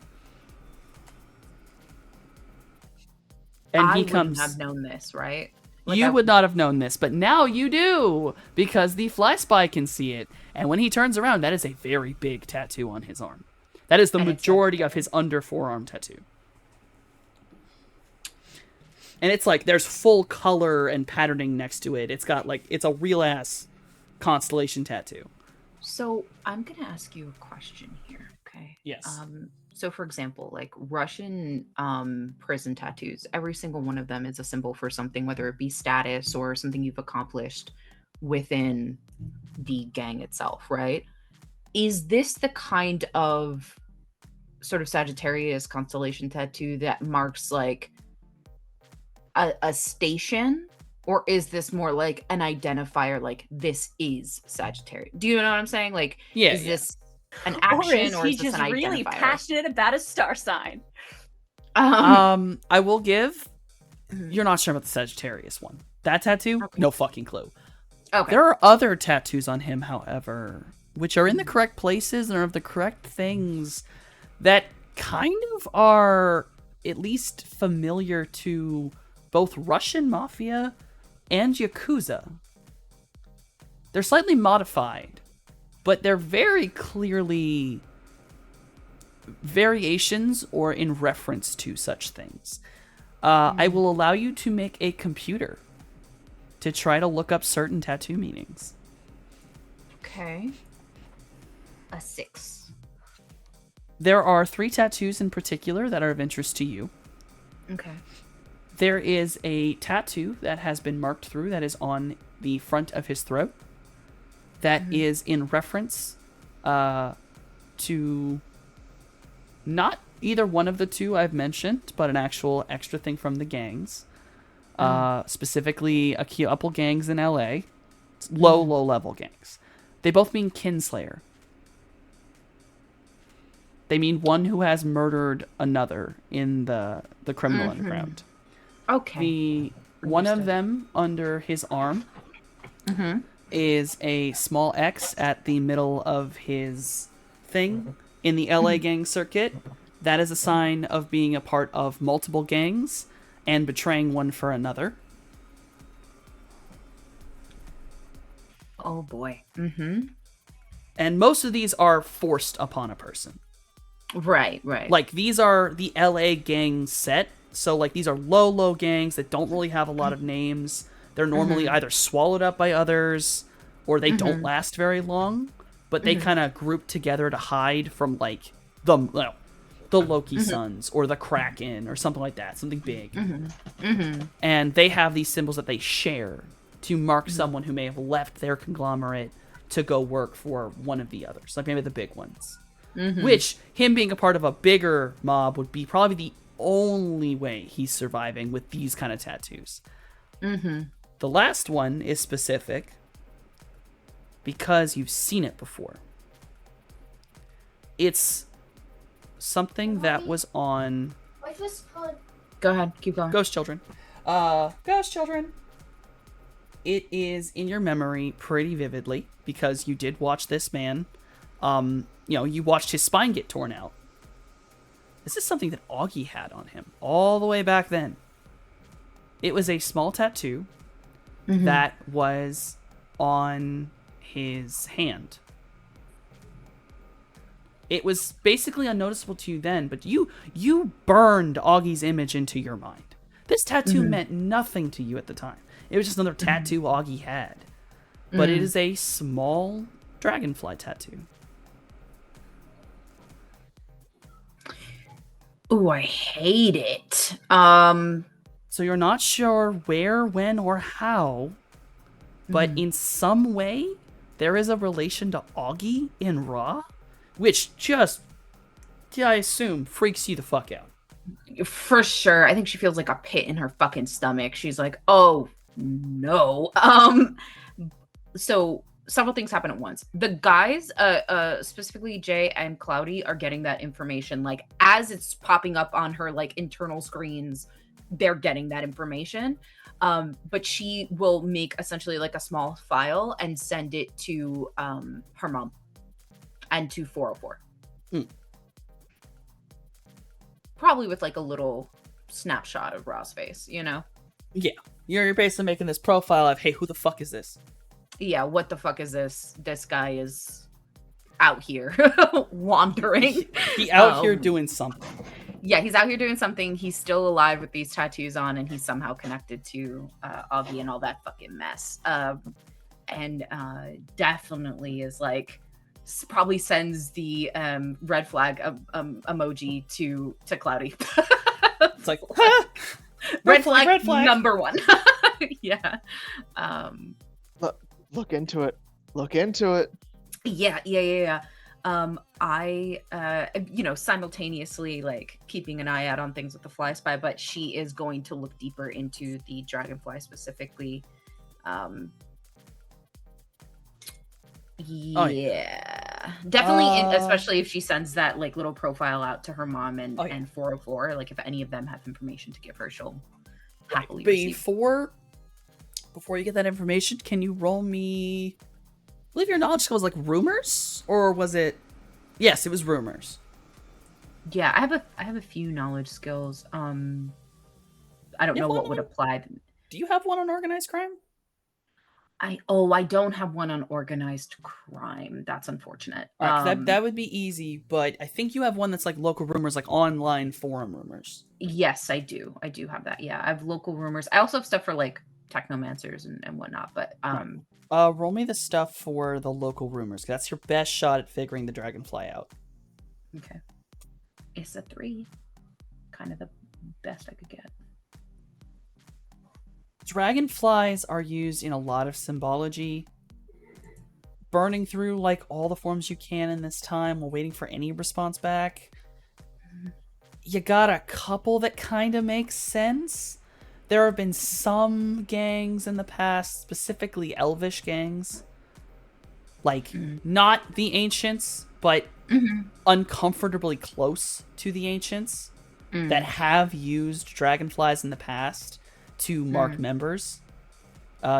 And I wouldn't have known this, right? You would not have known this, but now you do, because the Fly Spy can see it. And when he turns around, that is a very big tattoo on his arm. That is the majority of his under forearm tattoo. And it's there's full color and patterning next to it. It's got it's a real ass constellation tattoo. So I'm going to ask you a question here, okay? Yes. So for example, Russian prison tattoos, every single one of them is a symbol for something, whether it be status or something you've accomplished within the gang itself, right? Is this the kind of sort of Sagittarius constellation tattoo that marks a station? Or is this more like an identifier, this is Sagittarius? Do you know what I'm saying? Is this an action, or is he this just an really identifier? Passionate about his star sign? I will give. You're not sure about the Sagittarius one. That tattoo? Okay. No fucking clue. Okay. There are other tattoos on him, however, which are in the correct places and are of the correct things that kind of are at least familiar to both Russian mafia and Yakuza. They're slightly modified, but they're very clearly variations or in reference to such things. I will allow you to make a computer to try to look up certain tattoo meanings. Okay. A 6. There are 3 tattoos in particular that are of interest to you. Okay. There is a tattoo that has been marked through that is on the front of his throat that is in reference to not either one of the 2 I've mentioned, but an actual extra thing from the gangs. Specifically, a couple gangs in LA. Low-level gangs. They both mean kinslayer. They mean one who has murdered another in the criminal underground. Okay. One of them under his arm is a small X at the middle of his thing in the LA gang circuit. That is a sign of being a part of multiple gangs and betraying one for another. Oh boy. Mm-hmm. And most of these are forced upon a person. Right. Like, these are the LA gang set. So, like, these are low gangs that don't really have a lot of names. They're normally either swallowed up by others or they don't last very long. But they kind of group together to hide from, like, the Loki Sons or the Kraken or something like that. Something big. And they have these symbols that they share to mark someone who may have left their conglomerate to go work for one of the others. Like, maybe the big ones. Which, him being a part of a bigger mob would be probably the only way he's surviving with these kind of tattoos. The last one is specific because you've seen it before. It's something that was on... Go ahead, keep going. Ghost Children. Ghost Children. It is in your memory pretty vividly because you did watch this man. You watched his spine get torn out. This is something that Augie had on him all the way back then. It was a small tattoo that was on his hand. It was basically unnoticeable to you then, but you burned Augie's image into your mind. This tattoo meant nothing to you at the time. It was just another tattoo Augie had. But it is a small dragonfly tattoo. Ooh, I hate it. So you're not sure where, when, or how, but in some way, there is a relation to Augie in Raw, which just, I assume, freaks you the fuck out. For sure. I think she feels like a pit in her fucking stomach. She's like, oh, no. So several things happen at once. The guys, specifically Jay and Cloudy, are getting that information. Like, as it's popping up on her, like, internal screens, they're getting that information. But she will make essentially like a small file and send it to her mom and to 404. Probably with like a little snapshot of Ra's face, you know? Yeah. You're basically making this profile of, hey, who the fuck is this? Yeah, what the fuck is this? This guy is out here wandering. He out here doing something. Yeah, he's out here doing something. He's still alive with these tattoos on, and he's somehow connected to Augie and all that fucking mess. And definitely is like, probably sends the red flag emoji to Cloudy. It's like, red flag number one. Yeah. Look into it. Look into it. Yeah. I simultaneously like keeping an eye out on things with the Fly Spy, but she is going to look deeper into the Dragonfly specifically. Definitely, especially if she sends that like little profile out to her mom and 404. Like, if any of them have information to give her, she'll happily receive. Before you get that information, can you roll me? I believe your knowledge skill was like rumors, or was it? Yes, it was rumors. Yeah, I have a few knowledge skills. I don't know what would apply. Do you have one on organized crime? I don't have one on organized crime. That's unfortunate. That would be easy, but I think you have one that's like local rumors, like online forum rumors. Yes, I do. I do have that. Yeah, I have local rumors. I also have stuff for like technomancers and whatnot. But roll me the stuff for the local rumors. That's your best shot at figuring the dragonfly out. Okay, it's a 3. Kind of the best I could get. Dragonflies are used in a lot of symbology. Burning through like all the forms you can in this time while waiting for any response back. You got a couple that kind of make sense. There have been some gangs in the past, specifically elvish gangs. Like, not the ancients, but uncomfortably close to the ancients that have used dragonflies in the past to mark members.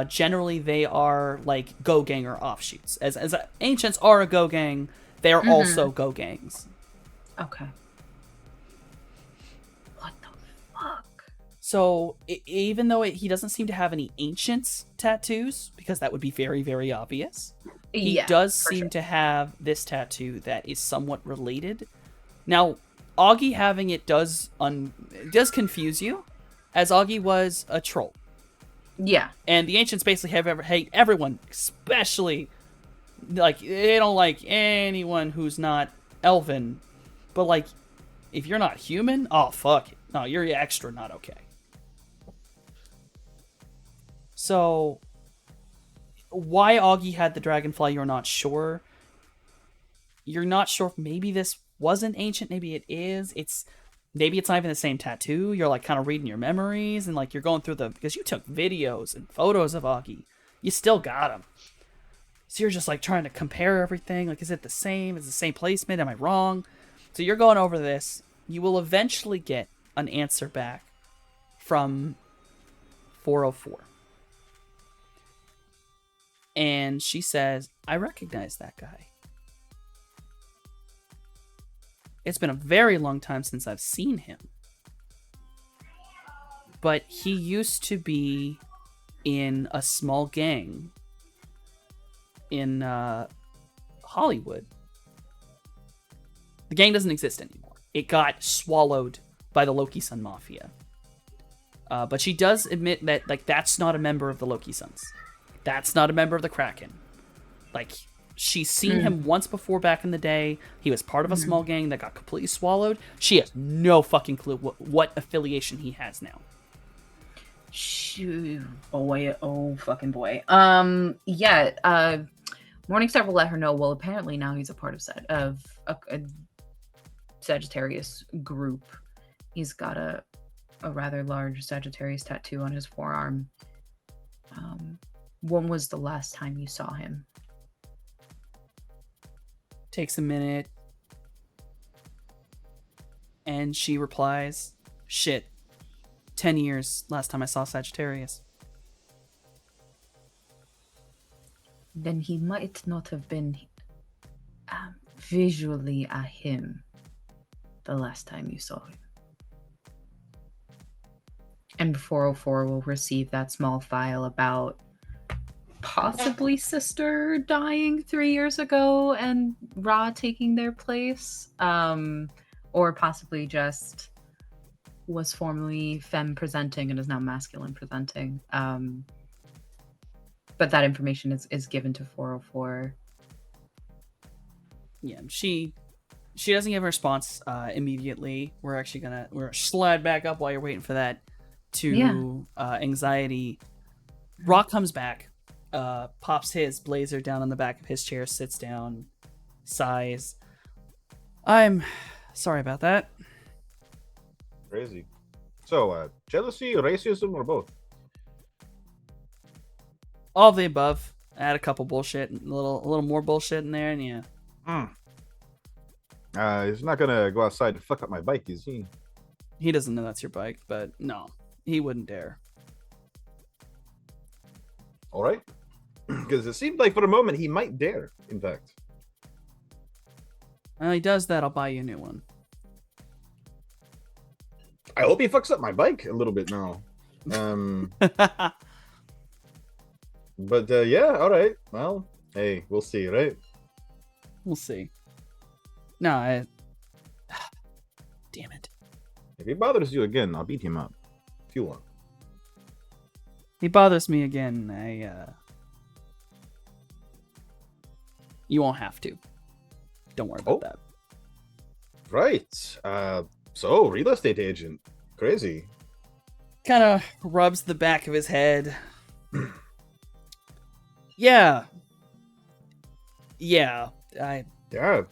generally they are like go gang or offshoots. As ancients are a go gang, they are also go gangs. Okay. What the fuck? So even though he doesn't seem to have any ancients tattoos, because that would be very, very obvious, he does seem to have this tattoo that is somewhat related. Now, Augie having it does confuse you, as Augie was a troll. Yeah. And the ancients basically hate everyone, especially, like, they don't like anyone who's not elven. But, like, if you're not human, oh, fuck it. No, you're extra not okay. So, why Augie had the dragonfly, you're not sure. You're not sure if maybe this wasn't ancient, maybe it is. Maybe it's not even the same tattoo. You're like kind of reading your memories and like you're going through because you took videos and photos of Augie. You still got him. So you're just like trying to compare everything. Like, is it the same? Is it the same placement? Am I wrong? So you're going over this. You will eventually get an answer back from 404. And she says, I recognize that guy. It's been a very long time since I've seen him. But he used to be in a small gang in Hollywood. The gang doesn't exist anymore. It got swallowed by the Loki Sun Mafia. But she does admit that, like, that's not a member of the Loki Suns. That's not a member of the Kraken. Like, she's seen him once before back in the day. He was part of a small gang that got completely swallowed. She has no fucking clue what affiliation he has now. Boy, oh fucking boy. Morningstar will let her know. Well, apparently now he's a part of a Sagittarius group. He's got a rather large Sagittarius tattoo on his forearm. When was the last time you saw him? Takes a minute. And she replies, shit, 10 years last time I saw Sagittarius. Then he might not have been visually a him the last time you saw him. And 404 will receive that small file about possibly sister dying 3 years ago and Ra taking their place, or possibly just was formerly femme presenting and is now masculine presenting. But that information is given to 404. Yeah, she doesn't give a response immediately. We're slide back up while you're waiting for that to anxiety. Rock comes back, pops his blazer down on the back of his chair, sits down, sighs. I'm sorry about that. Crazy. So, jealousy, racism, or both? All of the above. Add a couple bullshit, a little more bullshit in there, and yeah. He's not gonna go outside and fuck up my bike, is he? He doesn't know that's your bike, but no, he wouldn't dare. All right. Because it seemed like for a moment he might dare, in fact. Well, he does that, I'll buy you a new one. I hope he fucks up my bike a little bit now. But yeah, all right. Well, hey, we'll see, right? We'll see. No, damn it. If he bothers you again, I'll beat him up. If you want. He bothers me again, you won't have to. Don't worry about that. Right. So, real estate agent. Crazy. Kind of rubs the back of his head. Yeah,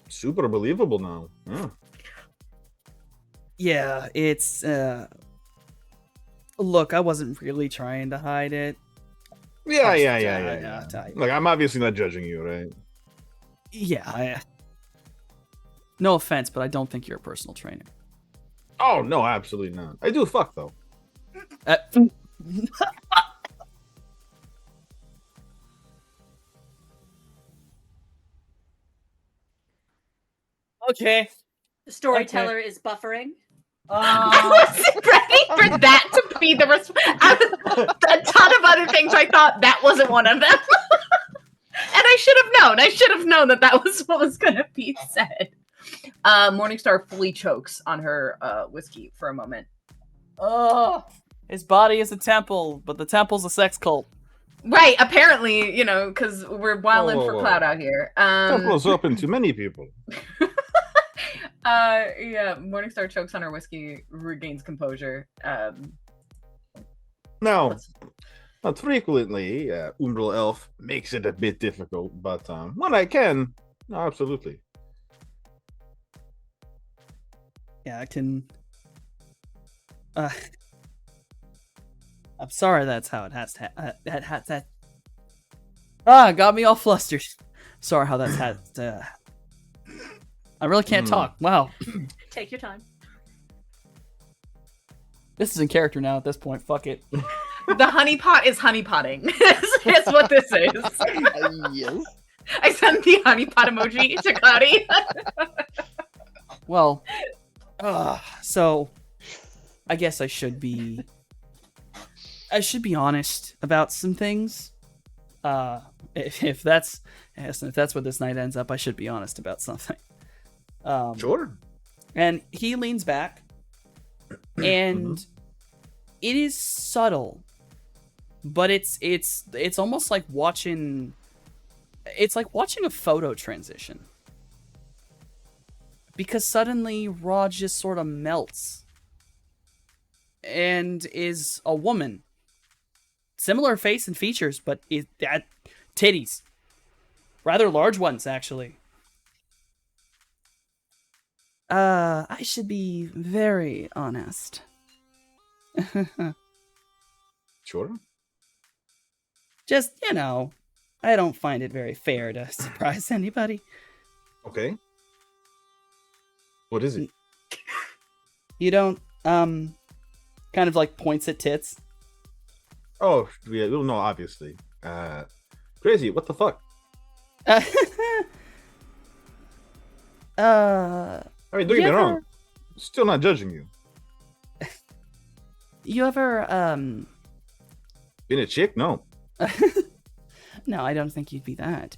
super believable now. Yeah, it's look, I wasn't really trying to hide it. Yeah. Like, I'm obviously not judging you, right? Yeah, no offense, but I don't think you're a personal trainer. Oh, no, absolutely not. I do fuck, though. Okay. The storyteller is buffering. I wasn't ready for that to be the a ton of other things. I thought that wasn't one of them. And I should have known. I should have known that was what was going to be said. Morningstar fully chokes on her whiskey for a moment. Oh, his body is a temple, but the temple's a sex cult. Right, apparently, because we're wilding for clout out here. Temple's open to many people. Yeah, Morningstar chokes on her whiskey, regains composure. Now, not frequently, Umbral Elf makes it a bit difficult, but when I can, no, absolutely. Yeah, I can. I'm sorry. That's how it has to. Got me all flustered. Sorry how that's had. I really can't talk. Wow. Take your time. This is in character now at this point. Fuck it. The honeypot is honeypotting. Is what this is. Yes. I sent the honeypot emoji to Cloudy. Well, so I guess I should be honest about some things. If that's what this night ends up, I should be honest about something. Sure. And he leans back, and it is subtle, but it's almost like watching. It's like watching a photo transition. Because suddenly Raw just sort of melts and is a woman. Similar face and features, but titties. Rather large ones, actually. I should be very honest. Sure. Just, I don't find it very fair to surprise anybody. Okay. What is it? You don't, kind of like points at tits. Oh, yeah, well, no, obviously. Crazy, what the fuck? I mean, don't get me wrong. Still not judging you. You ever, Been a chick? No. No, I don't think you'd be that.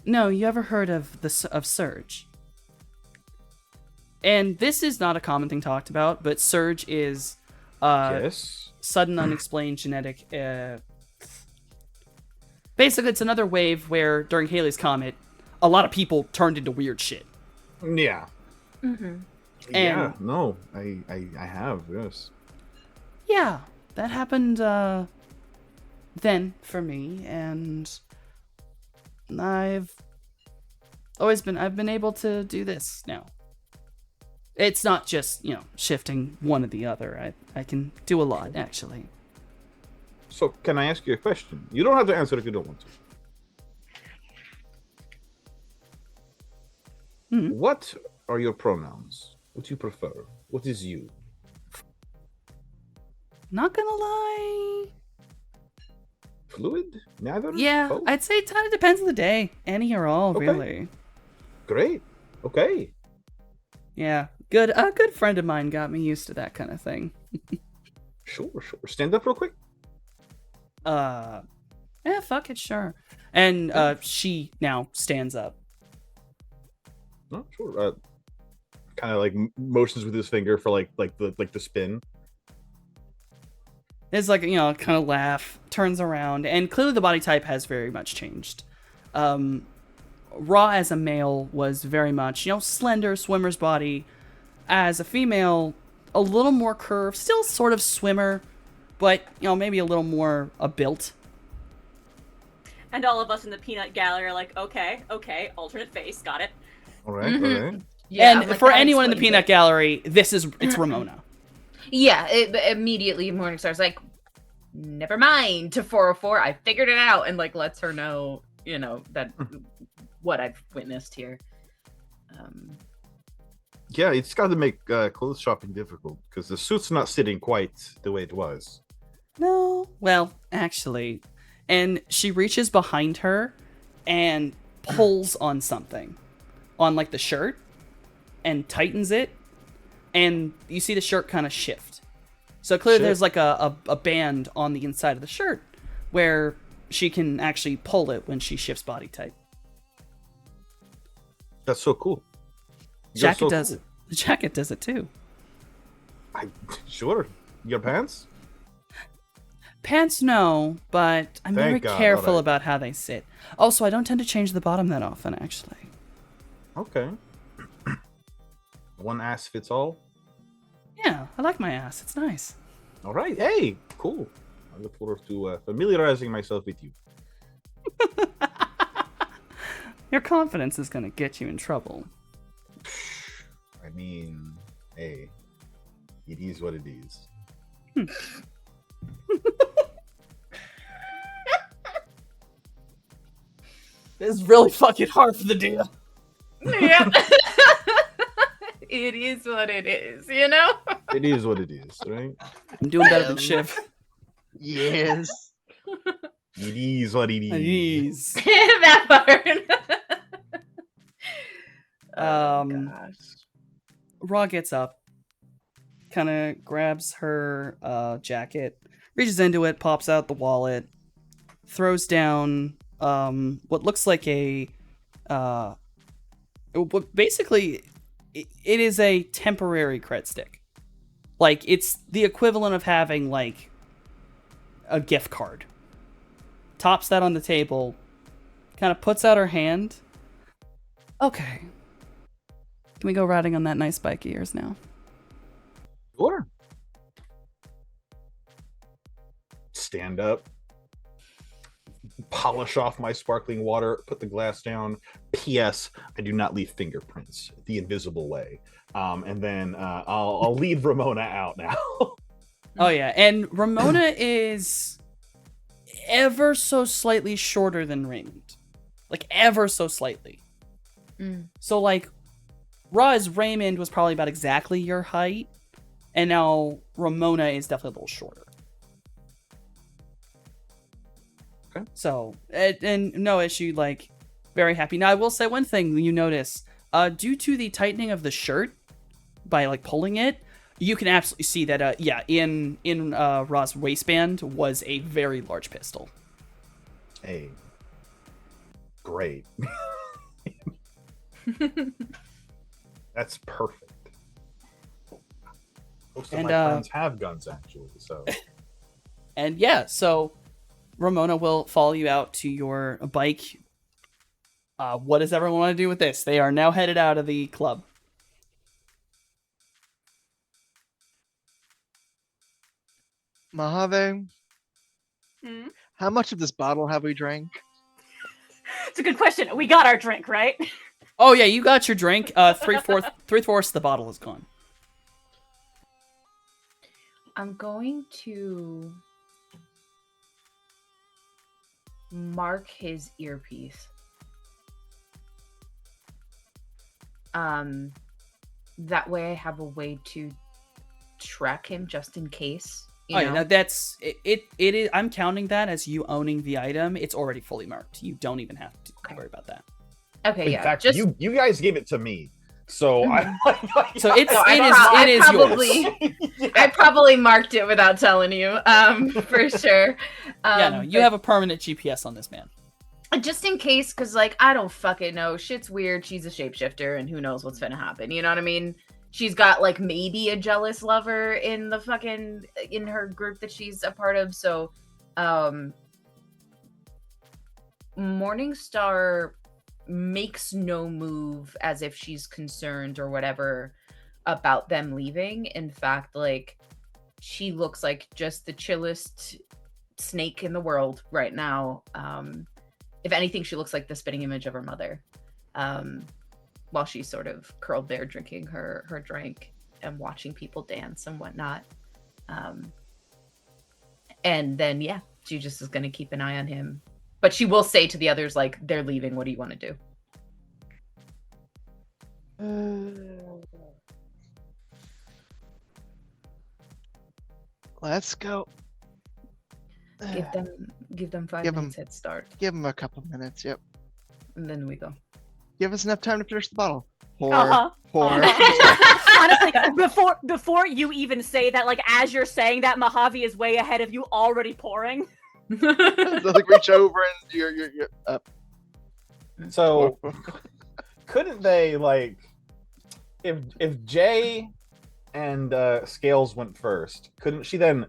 No, you ever heard of Surge? And this is not a common thing talked about, but Surge is Yes. sudden unexplained genetic. Basically, it's another wave where during Halley's Comet, a lot of people turned into weird shit. Yeah. Mm-hmm. Yeah, no, I have, yes. Yeah, that happened then for me, and I've been able to do this now. It's not just, shifting one or the other. I can do a lot, actually. So, can I ask you a question? You don't have to answer if you don't want to. Mm-hmm. What are your pronouns? What do you prefer? What is you? Not gonna lie. Fluid? Neither? Yeah, Both? I'd say it kind of depends on the day. Any or all, Okay. really. Great. Okay. Yeah, a good friend of mine got me used to that kind of thing. Sure. Stand up real quick. Yeah, fuck it, sure. And she now stands up. No, sure. Kind of like motions with his finger for like the spin. It's like, kind of laugh, turns around, and clearly the body type has very much changed. Raw as a male was very much, slender, swimmer's body. As a female, a little more curved, still sort of swimmer, but, maybe a little more built. And all of us in the peanut gallery are like, okay, alternate face, got it. All right, Mm-hmm. all right. Yeah, and like, for that anyone in the explains peanut it. gallery, it's Ramona. Yeah, immediately Morningstar's like, never mind, to 404. I figured it out, and lets her know, that what I've witnessed here. Yeah, it's got to make clothes shopping difficult because the suit's not sitting quite the way it was. No, well, actually. And she reaches behind her and pulls on something. On, the shirt. and tightens it, and you see the shirt kind of shift. So clearly there's like a band on the inside of the shirt where she can actually pull it when she shifts body type. That's so cool. Jacket does it. The jacket does it too. Sure. Your pants? Pants, no, but I'm very God, careful alright. about how they sit. Also, I don't tend to change the bottom that often, actually. Okay. One ass fits all? Yeah, I like my ass. It's nice. All right. Hey, cool. I look forward to familiarizing myself with you. Your confidence is going to get you in trouble. I mean, hey, it is what it is. This is really fucking hard for the deal. Yeah. It is what it is, you know? It is what it is, right? I'm doing better than Shiv. Yes. It is what it is. Jeez. That part. Gosh. Raw gets up, kind of grabs her jacket, reaches into it, pops out the wallet, throws down what looks like a basically it is a temporary cred stick. Like, it's the equivalent of having like a gift card. Tops that on the table, kind of puts out her hand. Okay. Can we go riding on that nice bike of yours now? Sure. Stand up. Polish off my sparkling water. Put the glass down. P.S. I do not leave fingerprints. The invisible way. And then I'll lead Ramona out now. Oh yeah, and Ramona is ever so slightly shorter than Raymond. Like, ever so slightly. So, like, Raymond was probably about exactly your height, and now Ramona is definitely a little shorter. Okay. So, and no issue, like, very happy. Now, I will say one thing you notice, due to the tightening of the shirt, by, like, pulling it, you can absolutely see that, in Ra's waistband was a very large pistol. Hey. Great. That's perfect. Most of my friends have guns, actually, so. And yeah, so Ramona will follow you out to your bike. What does everyone want to do with this? They are now headed out of the club. Mojave, how much of this bottle have we drank? It's a good question. We got our drink, right? Oh yeah, you got your drink. Three-fourths of the bottle is gone. I'm going to mark his earpiece. That way I have a way to track him just in case. You know? Yeah, now that's it is. I'm counting that as you owning the item. It's already fully marked. You don't even have to worry about that. Okay, In yeah. fact, just you guys gave it to me, so So it is yours. I probably marked it without telling you, for sure. Yeah, no, you have a permanent GPS on this man. Just in case, because, like, I don't fucking know. Shit's weird. She's a shapeshifter, and who knows what's gonna happen. You know what I mean? She's got, like, maybe a jealous lover in her group that she's a part of. So, Morningstar makes no move as if she's concerned or whatever about them leaving. In fact, like, she looks like just the chillest snake in the world right now. If anything, she looks like the spitting image of her mother, while she's sort of curled there drinking her drink and watching people dance and whatnot. And then, yeah, she just is going to keep an eye on him. But she will say to the others, like, they're leaving. What do you want to do? Let's go. Give them 5 Give minutes head start. Give him a couple minutes, yep. And then we go. Give us enough time to finish the bottle. Poor. Honestly, before you even say that, like as you're saying that, Mojave is way ahead of you, already pouring. Like reach over and you're up. So couldn't they, like, if Jay and Scales went first, couldn't she then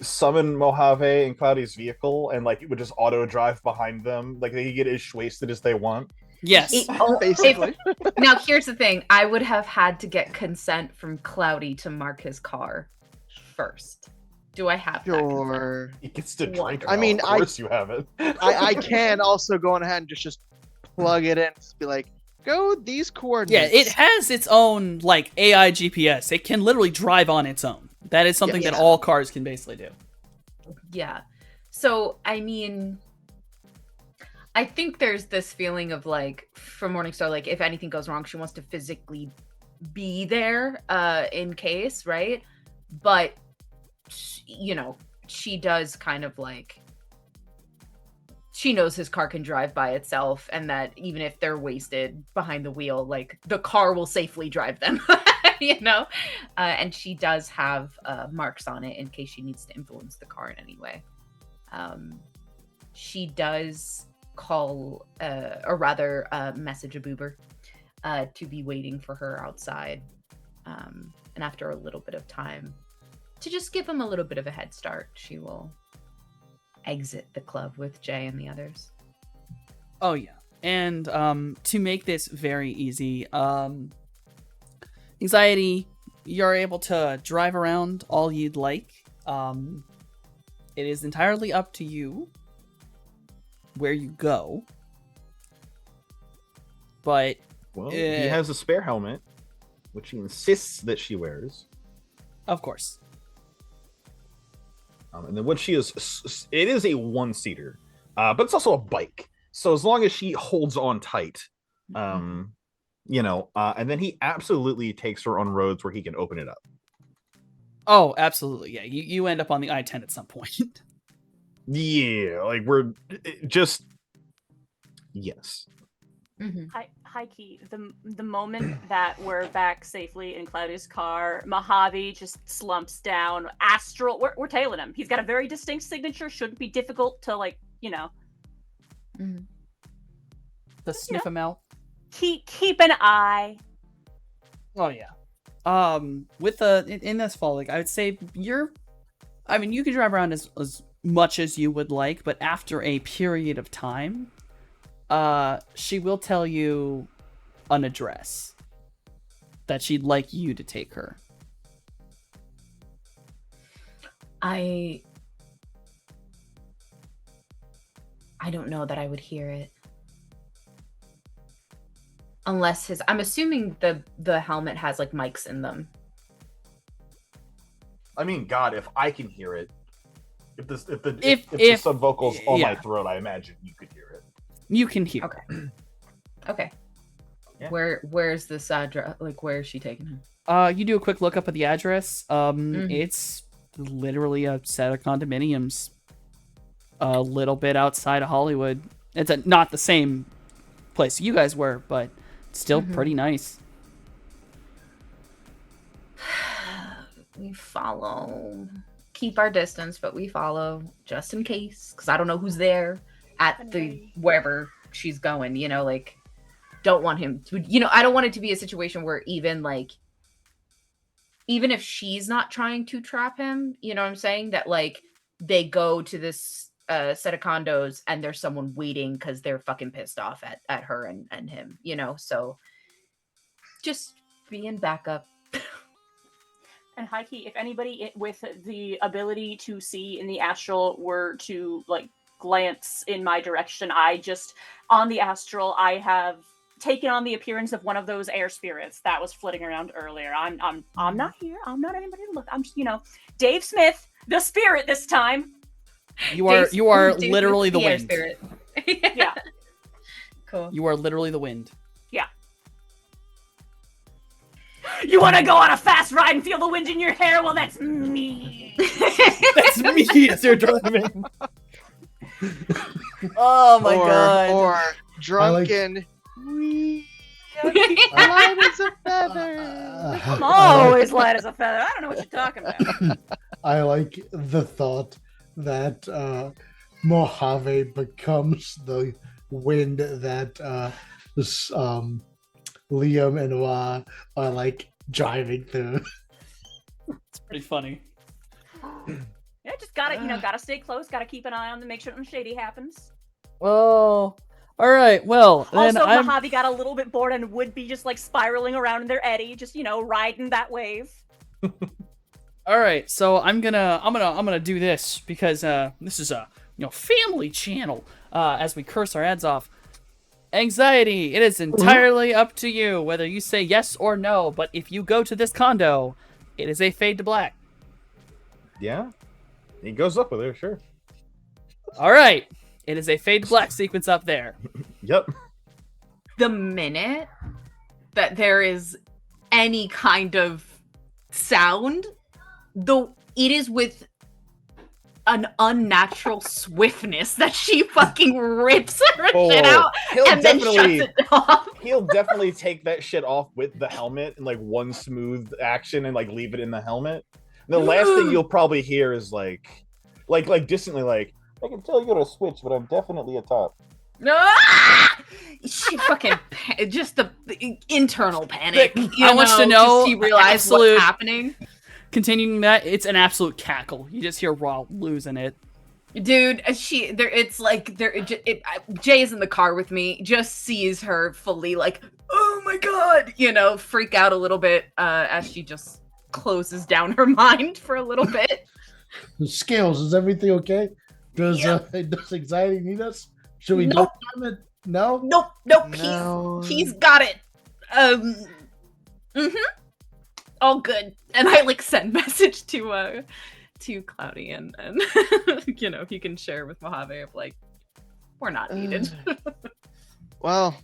summon Mojave in Cloudy's vehicle and like it would just auto drive behind them? Like they could get as wasted as they want. Yes. Basically. Now, here's the thing. I would have had to get consent from Cloudy to mark his car first. Do I have that consent? Sure. He gets to drink. I mean, of course you have it. I can also go on ahead and just plug it in and just be like, go these Yeah, coordinates. it has its own like AI GPS. It can literally drive on its own. That is something that all cars can basically do. Yeah. So, I mean, I think there's this feeling of like, for Morningstar, like if anything goes wrong, she wants to physically be there in case, right? But, you know, she does kind of like, she knows his car can drive by itself and that even if they're wasted behind the wheel, like the car will safely drive them, you know? And she does have marks on it in case she needs to influence the car in any way. She does call, or rather message a boober to be waiting for her outside. And after a little bit of time, to just give him a little bit of a head start, she will exit the club with Jay and the others. Oh yeah. And to make this very easy, Anxiety, you're able to drive around all you'd like. It is entirely up to you where you go. But Well, he has a spare helmet, which he insists that she wears. Of course. And then what she is, it is a one-seater, but it's also a bike. So as long as she holds on tight, you know, and then he absolutely takes her on roads where he can open it up. Oh, absolutely. Yeah, you end up on the I-10 at some point. Yeah, like we're just, yes. Hi, Key. The moment that we're back safely in Cloudy's car, Mojave just slumps down. Astral, we're tailing him. He's got a very distinct signature. Shouldn't be difficult to, like, you know. To sniff him out. Keep an eye. Oh yeah. With in this fall, like I would say you can drive around as much as you would like, but after a period of time, she will tell you an address that she'd like you to take her. I don't know that I would hear it. Unless I'm assuming the helmet has like mics in them. I mean, God, if I can hear it, if the sub vocals on my throat, I imagine you could hear it. You can hear. Okay. Yeah. Where's this address? Like, where is she taking him? You do a quick look up of the address. It's literally a set of condominiums, a little bit outside of Hollywood. It's not the same place you guys were, but still pretty nice. We follow. Keep our distance, but we follow just in case, because I don't know who's there at the wherever she's going. You know, like, don't want him to. You know, I don't want it to be a situation where even if she's not trying to trap him, you know what I'm saying? That like they go to this set of condos and there's someone waiting because they're fucking pissed off at her and him, you know? So just be in backup. And Heike, if anybody with the ability to see in the astral were to like glance in my direction, on the astral, I have taken on the appearance of one of those air spirits that was flitting around earlier. I'm not here. I'm not anybody to look. I'm just, you know, Dave Smith, the spirit this time. You are literally the wind. Spirit. Yeah. Cool. You are literally the wind. Yeah. You want to go on a fast ride and feel the wind in your hair? Well, that's me. That's me as you're driving. Oh my god. Or drunken. Light as a feather. I'm always light as a feather. I don't know what you're talking about. I like the thought that Mojave becomes the wind that this, Liam and Ra are like driving through. It's pretty funny. Yeah, just gotta stay close. Gotta keep an eye on them, make sure nothing shady happens. Well, all right. Well, then Also, Mojave got a little bit bored and would be just like spiraling around in their eddy, just riding that wave. All right. So I'm gonna do this because this is a family channel. As we curse our ads off. Anxiety. It is entirely up to you whether you say yes or no. But if you go to this condo, it is a fade to black. Yeah, he goes up with her, sure. All right. It is a fade to black sequence up there. Yep. The minute that there is any kind of sound, though, it is with an unnatural swiftness that she fucking rips her shit out and then shuts it off. He'll definitely take that shit off with the helmet in like one smooth action and like leave it in the helmet. The last thing you'll probably hear is like distantly like, I can tell you're a switch, but I'm definitely a top. She fucking just the internal panic. I want you to know, she realized what's happening. Continuing that, it's an absolute cackle. You just hear Raw losing it. Dude, it's like Jay is in the car with me, just sees her fully like, oh my god, freak out a little bit as she just closes down her mind for a little bit. Scales, is everything okay? Does anxiety need us? Should we Nope. do it? No? Nope. No. He's got it. All good. And I like send message to Cloudy and if you can share with Mojave of like, we're not needed. Well,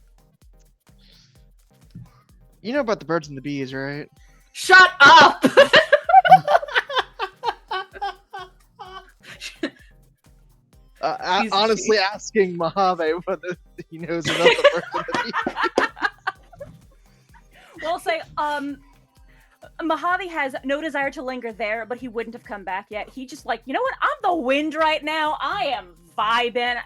you know about the birds and the bees, right? Shut up! Honestly, asking Mojave whether he knows about the birds and the bees. Well, say, Mojave has no desire to linger there, but he wouldn't have come back yet. He just like, you know what? I'm the wind right now. I am vibing.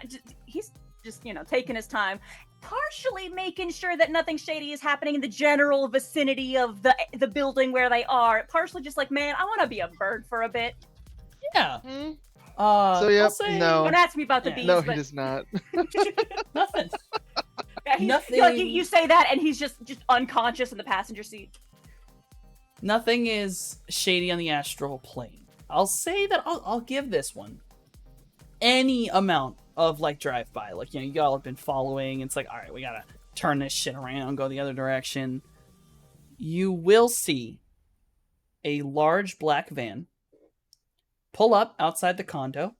He's just, taking his time. Partially making sure that nothing shady is happening in the general vicinity of the building where they are. Partially just like, man, I want to be a bird for a bit. Yeah. So yep, no. Don't ask me about the bees. No, but... he does not. Nothing. Yeah, Nothing. You say that, and he's just unconscious in the passenger seat. Nothing is shady on the astral plane. I'll say that I'll give this one any amount of like drive by. Like, you all have been following. It's like, all right, we gotta turn this shit around, go the other direction. You will see a large black van pull up outside the condo.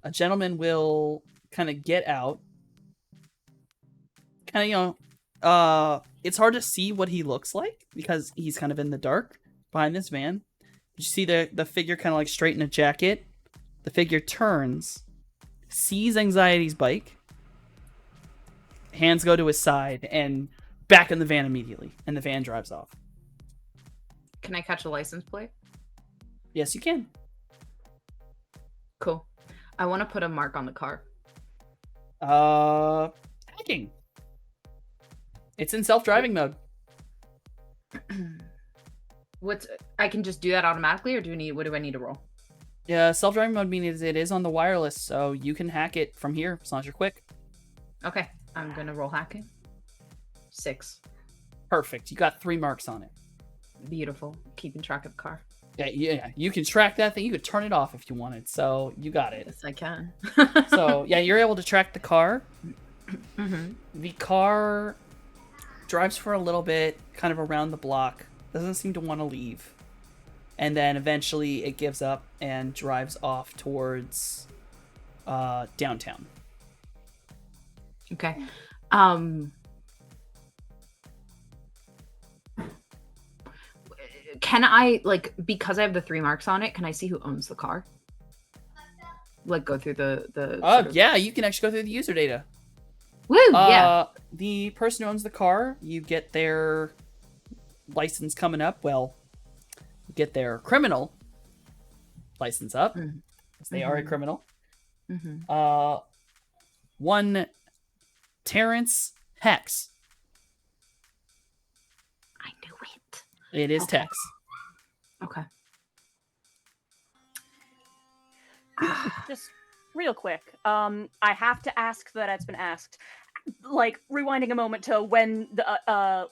A gentleman will kind of get out. It's hard to see what he looks like because he's kind of in the dark behind this van. You see the figure kind of like straight in a jacket. The figure turns, sees Anxiety's bike, hands go to his side, and back in the van immediately. And the van drives off. Can I catch a license plate? Yes, you can. Cool. I want to put a mark on the car. Hacking. It's in self-driving mode. I can just do that automatically, or what do I need to roll? Yeah, self-driving mode means it is on the wireless, so you can hack it from here as long as you're quick. Okay, I'm gonna roll hacking. 6. Perfect. You got 3 marks on it. Beautiful. Keeping track of the car. Yeah. You can track that thing. You could turn it off if you wanted. So you got it. Yes, I can. So yeah, you're able to track the car. Mm-hmm. The car drives for a little bit, kind of around the block. Doesn't seem to want to leave. And then eventually it gives up and drives off towards downtown. Okay. Can I, because I have the 3 marks on it, can I see who owns the car? Like, go through the Yeah, you can actually go through the user data. Woo! Yeah. The person who owns the car, you get their license coming up. Well, you get their criminal license up, because they are a criminal. Mm-hmm. One Terrence Hex. I knew it. It is Okay. Tex. Okay. Just real quick, I have to ask that it's been asked. Like, rewinding a moment to when the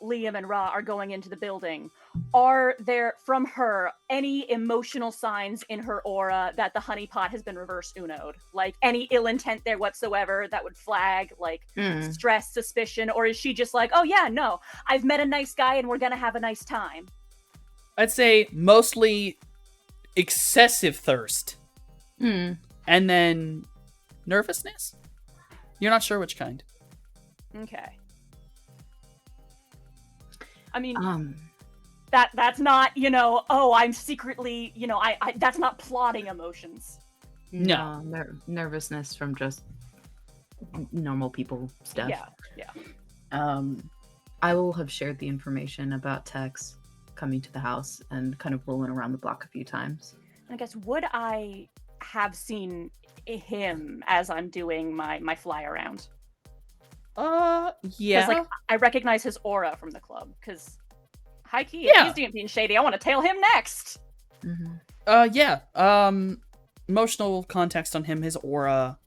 Liam and Ra are going into the building, are there, from her, any emotional signs in her aura that the honeypot has been reverse uno'd? Like, any ill intent there whatsoever that would flag, like, stress, suspicion? Or is she just like, oh yeah, no, I've met a nice guy and we're gonna have a nice time? I'd say mostly excessive thirst. And then nervousness? You're not sure which kind. Okay. I mean, that's not, oh, I'm secretly, I that's not plotting emotions. No. Nervousness from just normal people stuff. Yeah. I will have shared the information about Tex coming to the house and kind of rolling around the block a few times. I guess, would I have seen him as I'm doing my fly around? Yeah. Like, I recognize his aura from the club, because high key, if he's doing being shady, I want to tail him next. Yeah. Emotional context on him, his aura.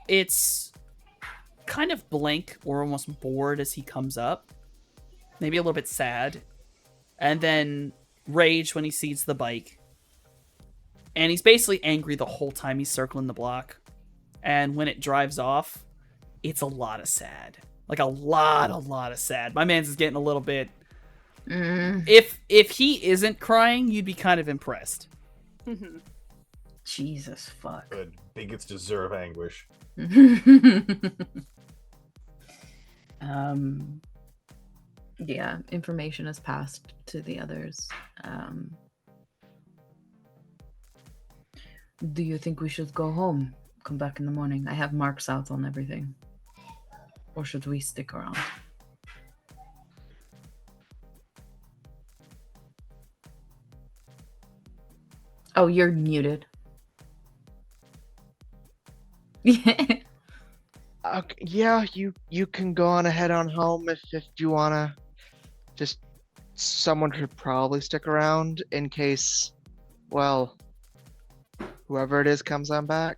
It's kind of blank or almost bored as he comes up. Maybe a little bit sad. And then rage when he sees the bike. And he's basically angry the whole time he's circling the block. And when it drives off, it's a lot of sad. Like a lot of sad. My man's is getting a little bit... If he isn't crying, you'd be kind of impressed. Jesus fuck. Good. Bigots deserve anguish. Yeah, information is passed to the others. Do you think we should go home? Come back in the morning. I have marks out on everything. Or should we stick around? Oh, you're muted. Okay, yeah, you can go on ahead on home if you wanna. Just someone should probably stick around in case, well, whoever it is comes on back.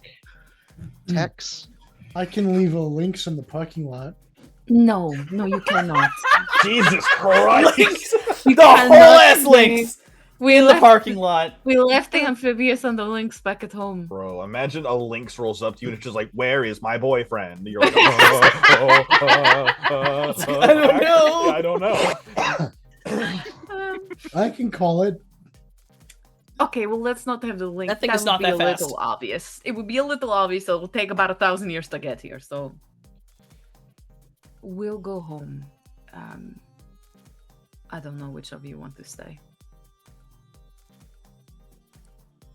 Tex? I can leave a links in the parking lot. No, you cannot. Jesus Christ! The whole ass links! We in left the parking lot. We left the amphibious and the lynx back at home. Bro, imagine a lynx rolls up to you and it's just like, "Where is my boyfriend?" And you're like, I don't know. I can call it. Okay, well, let's not have the link. That thing would is not be that a fast. little obvious. It would be a little obvious. So it will take about 1,000 years to get here. So we'll go home. I don't know which of you want to stay.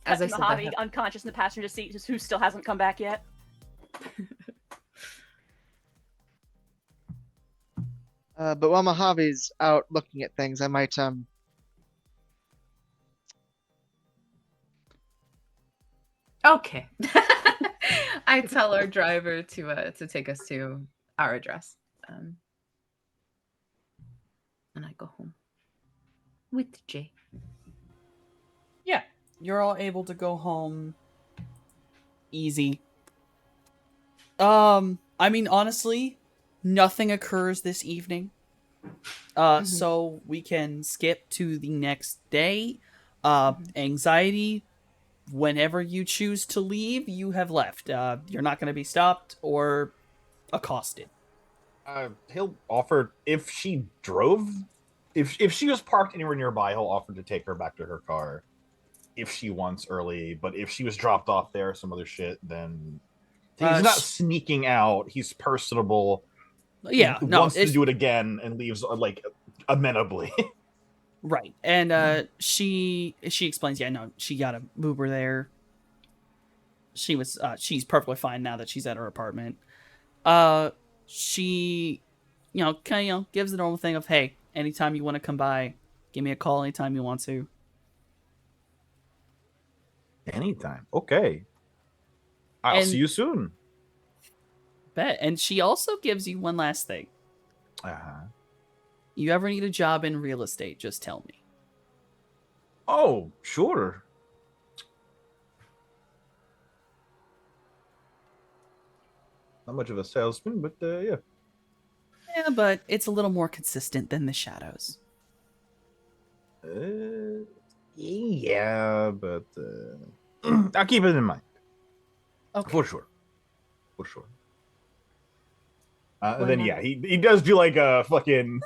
As I said, Mojave unconscious in the passenger seat, who still hasn't come back yet. But while Mojave's out looking at things, I might Okay. I tell our driver to take us to our address. And I go home with Jay. Yeah, you're all able to go home easy. I mean, honestly, nothing occurs this evening. So we can skip to the next day. Anxiety, whenever you choose to leave, you have left. You're not going to be stopped or accosted. He'll offer, if she drove, if she was parked anywhere nearby, he'll offer to take her back to her car if she wants early. But if she was dropped off there or some other shit, then he's not sneaking out. He's personable. Yeah, wants to do it again and leaves like amenably. Right. And she explains, yeah, no, she got a Uber there. She's perfectly fine now that she's at her apartment. she, gives the normal thing of, hey, anytime you want to come by, give me a call anytime you want to. Anytime. Okay. I'll see you soon. Bet. And she also gives you one last thing. Uh-huh. You ever need a job in real estate, just tell me. Oh, sure. Not much of a salesman, but yeah. Yeah, but it's a little more consistent than the shadows. Yeah, but I'll keep it in mind. Okay. For sure. And then yeah, he does do like a fucking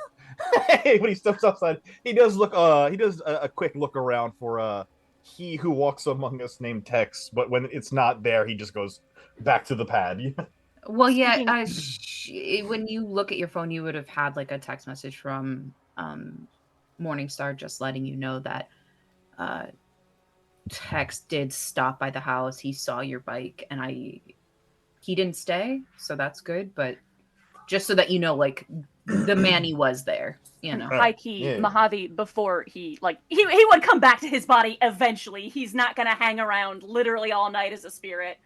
when he steps outside, he does look he does a quick look around for he who walks among us named Tex, but when it's not there, he just goes back to the pad. Well, yeah, when you look at your phone, you would have had like a text message from Morningstar just letting you know that Tex did stop by the house. He saw your bike, and he didn't stay, so that's good. But just so that you know, like the Manny was there, High key, Mojave, before he would come back to his body eventually. He's not gonna hang around literally all night as a spirit.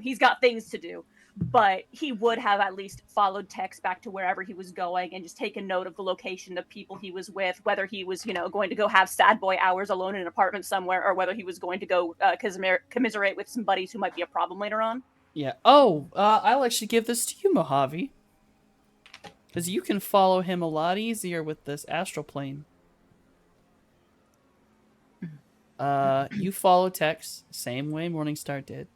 He's got things to do, but he would have at least followed Tex back to wherever he was going and just taken note of the location of people he was with, whether he was, going to go have sad boy hours alone in an apartment somewhere, or whether he was going to go commiserate with some buddies who might be a problem later on. Yeah. Oh, I'll actually give this to you, Mojave. Because you can follow him a lot easier with this astral plane. You follow Tex, same way Morningstar did.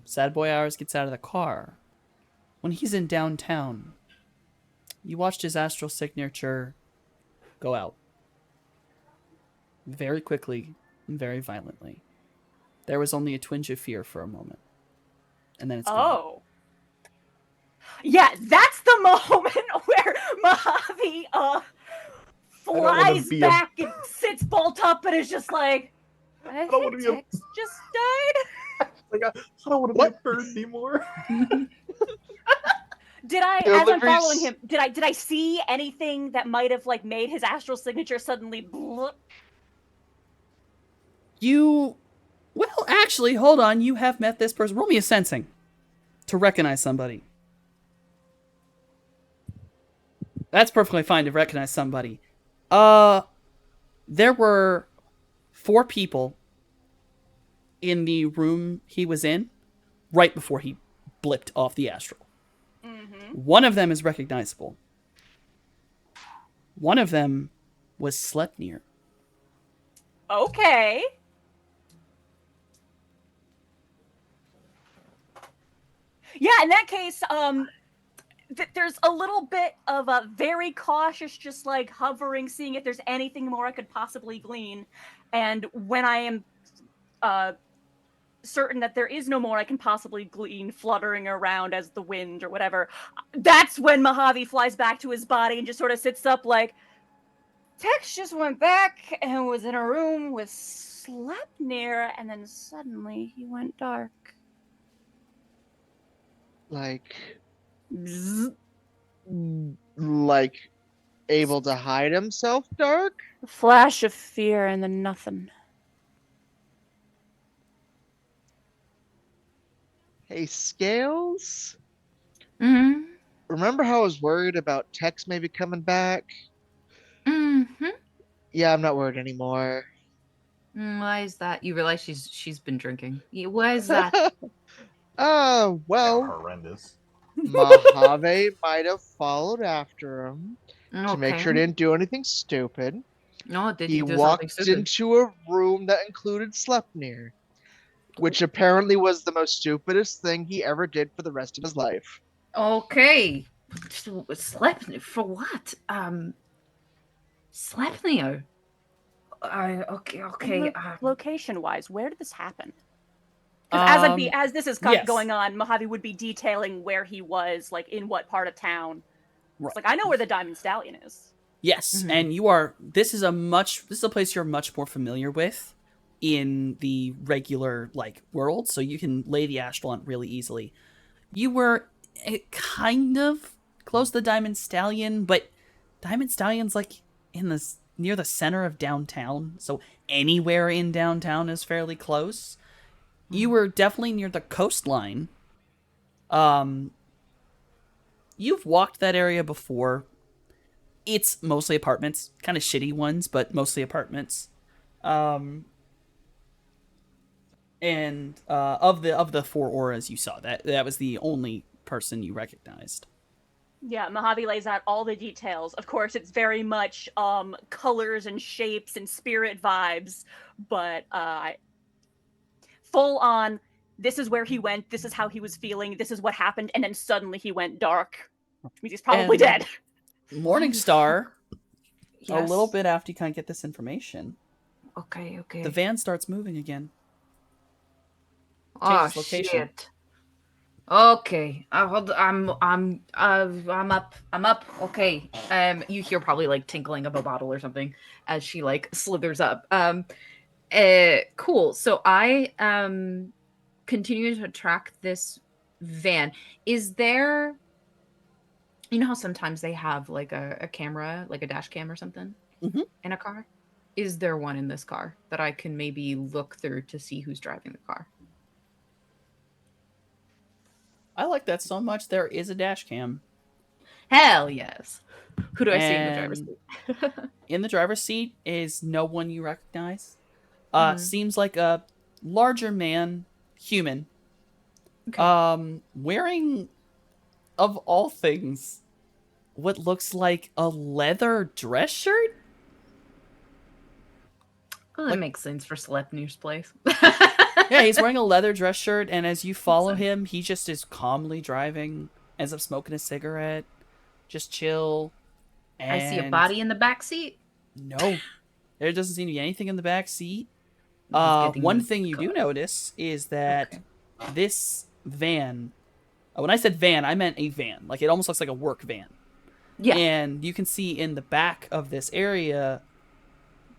Sad Boy Hours gets out of the car. When he's in downtown, you watched his astral signature go out. Very quickly and very violently. There was only a twinge of fear for a moment. And then it's gone. Oh. Yeah, that's the moment where Mojave flies back and sits bolt up and is just like, I think Tex just died. Like, I don't want to be a bird anymore. Did I, as I'm following him, did I see anything that might have like made his astral signature suddenly blip? Well, actually, hold on. You have met this person. Roll me a sensing to recognize somebody. That's perfectly fine to recognize somebody. There were 4 people in the room he was in right before he blipped off the astral. Mm-hmm. One of them is recognizable. One of them was Sleipnir. Okay. Yeah, in that case, there's a little bit of a very cautious, just like hovering, seeing if there's anything more I could possibly glean. And when I am certain that there is no more I can possibly glean fluttering around as the wind or whatever, that's when Mojave flies back to his body and just sort of sits up like, Tex just went back and was in a room with Sleipnir, and then suddenly he went dark. Like, Bzz. like able to hide himself dark? A flash of fear and then nothing. Hey, Scales? Mm-hmm. Remember how I was worried about Tex maybe coming back? Mm-hmm. Yeah, I'm not worried anymore. Why is that? You realize she's been drinking. Why is that? Well, horrendous. Mojave might have followed after him to make sure he didn't do anything stupid. No, did he do walked something stupid? into a room that included Sleipnir, which apparently was the most stupidest thing he ever did for the rest of his life. Okay. Sleipnir for what? Sleipnir. Okay. Location-wise, where did this happen? Because as this is going on, Mojave would be detailing where he was, like in what part of town. Right. It's like, I know where the Diamond Stallion is. Yes, mm-hmm. And this is a place you're much more familiar with in the regular world, so you can lay the astral on really easily. You were kind of close to the Diamond Stallion, but Diamond Stallion's like near the center of downtown, so anywhere in downtown is fairly close. You were definitely near the coastline. You've walked that area before. It's mostly apartments, kind of shitty ones, but mostly apartments. And of the four auras you saw, that was the only person you recognized. Yeah, Mojave lays out all the details. Of course, it's very much colors and shapes and spirit vibes, but full on, this is where he went, this is how he was feeling, this is what happened, and then suddenly he went dark. Which means he's probably dead. Morningstar, Yes. a little bit after you kind of get this information, Okay. the van starts moving again. Oh Changes location. shit. Okay. I'm up. I'm up. Okay. You hear probably like tinkling of a bottle or something as she like slithers up. Cool. So I continue to track this van. Is there, you know how sometimes they have like a camera, like a dash cam or something in a car? Is there one in this car that I can maybe look through to see who's driving the car? I like that so much. There is a dash cam. Hell yes. Who do I see in the driver's seat? In the driver's seat is no one you recognize. Mhm. Seems like a larger man, human. Okay. Wearing, of all things, what looks like a leather dress shirt? Well, that makes sense for Sleipnir's place. Yeah, he's wearing a leather dress shirt, and as you follow him, he just is calmly driving, ends up smoking a cigarette, just chill. And I see a body in the back seat. No, there doesn't seem to be anything in the back seat. He's getting One in thing you do car. notice is that this van, when I said van, I meant a van. Like, it almost looks like a work van. Yeah. And you can see in the back of this area,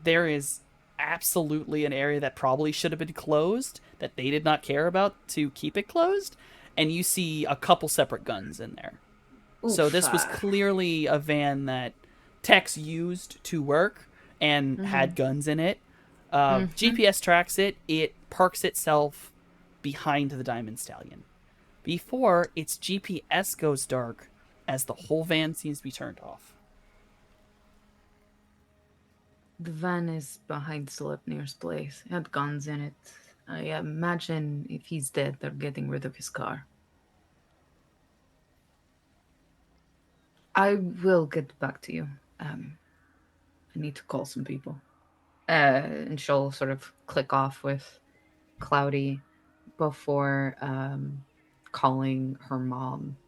there is absolutely an area that probably should have been closed that they did not care about to keep it closed. And you see a couple separate guns in there. So this was clearly a van that techs used to work and had guns in it. GPS tracks it. It parks itself behind the Diamond Stallion. Before its GPS goes dark as the whole van seems to be turned off. The van is behind Sleipnir's place. It had guns in it. I imagine if he's dead, they're getting rid of his car. I will get back to you. I need to call some people. And she'll sort of click off with Cloudy before calling her mom.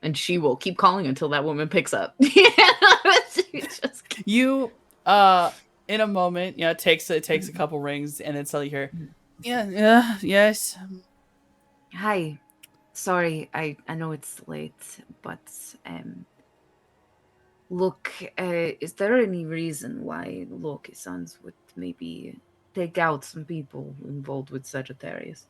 And she will keep calling until that woman picks up. You, in a moment, it takes a couple rings, and then suddenly you hear, yes. Hi. Sorry, I know it's late, but look, is there any reason why Loki-sans would maybe take out some people involved with Sagittarius?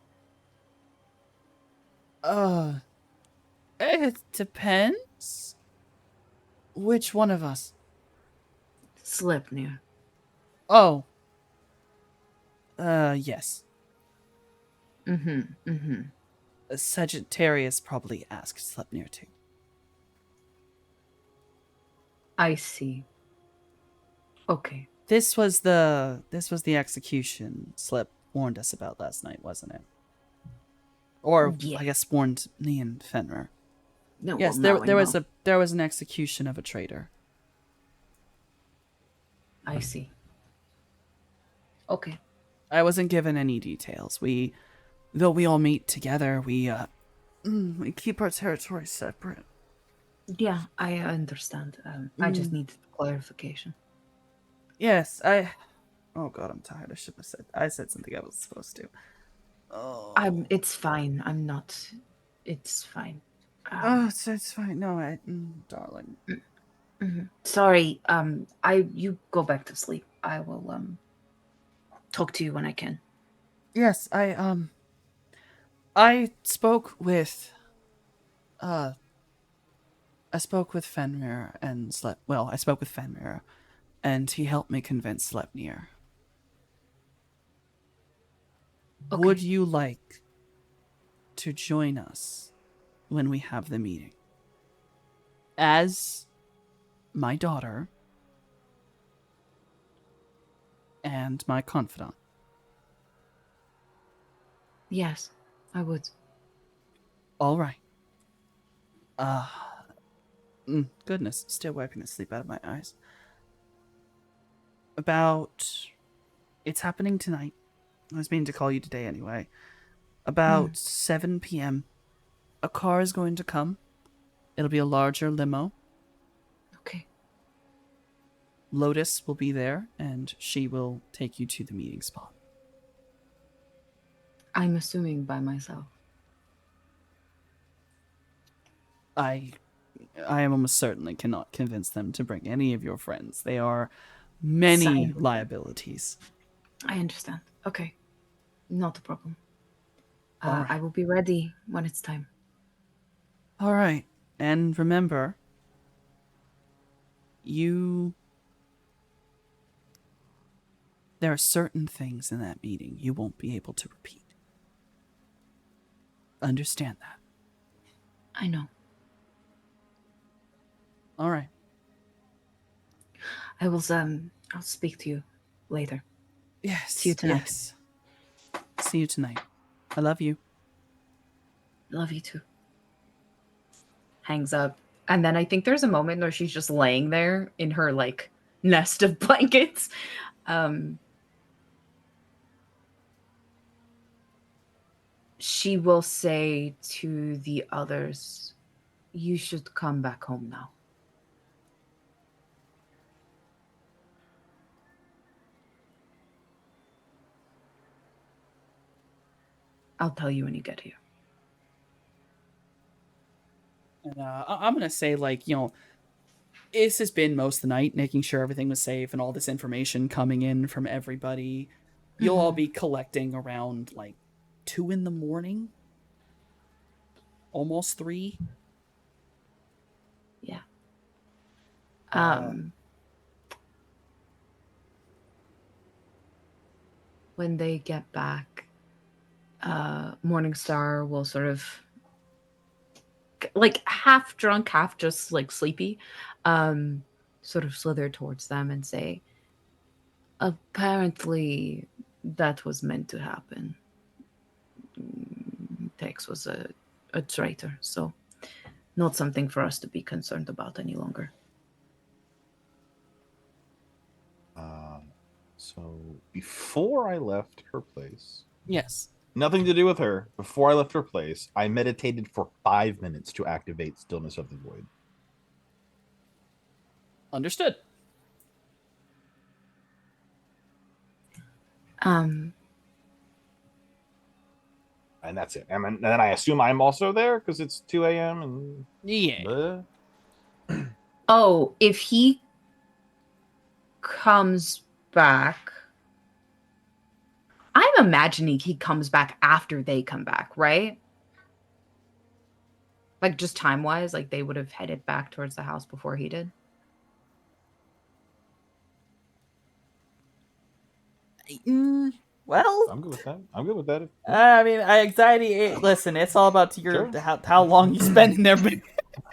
It depends. Which one of us? Sleipnir. Oh. Yes. Sagittarius probably asked Sleipnir too. I see. Okay. This was the execution Slip warned us about last night, wasn't it? Or I guess warned me and Fenrir. No, yes, well, there was an execution of a traitor. I see. Okay. I wasn't given any details. Though we all meet together, we keep our territory separate. Yeah, I understand. I just need clarification. Yes, oh god, I'm tired. I said something I wasn't supposed to. Oh. It's fine. I'm not. It's fine. It's fine. No, darling. Sorry. You go back to sleep. I will talk to you when I can. Yes, I spoke with I spoke with Fenrir and I spoke with Fenrir, and he helped me convince Sleipnir. Okay. Would you like to join us when we have the meeting? As my daughter and my confidant. Yes, I would. All right. Goodness, still wiping the sleep out of my eyes. It's happening tonight. I was meaning to call you today anyway. About 7 p.m. A car is going to come. It'll be a larger limo. Okay. Lotus will be there, and she will take you to the meeting spot. I'm assuming by myself. I am almost certainly cannot convince them to bring any of your friends. They are many Same. liabilities. I understand. Okay. Not a problem. All right. I will be ready when it's time. All right. And remember, there are certain things in that meeting you won't be able to repeat. Understand that. I know. All right. I'll speak to you later. Yes. See you tonight. Yes. See you tonight. I love you. Love you too. Hangs up. And then I think there's a moment where she's just laying there in her like nest of blankets. She will say to the others, you should come back home now. I'll tell you when you get here. And I'm going to say, this has been most of the night, making sure everything was safe and all this information coming in from everybody. You'll all be collecting around, 2 in the morning? Almost 3? Yeah. When they get back, Morningstar will sort of half drunk, half just sleepy, sort of slither towards them and say, apparently that was meant to happen. Tex was a traitor, so not something for us to be concerned about any longer. So before I left her place, Yes. nothing to do with her. Before I left her place, I meditated for 5 minutes to activate Stillness of the Void. Understood. And that's it. And then I assume I'm also there because it's 2 a.m. and yeah. Oh, if he comes back, I'm imagining he comes back after they come back, right? Just time-wise, they would have headed back towards the house before he did. Well, I'm good with that. I'm good with that. I mean, anxiety. Listen, it's all about Sure. how long you spend in there. I mean,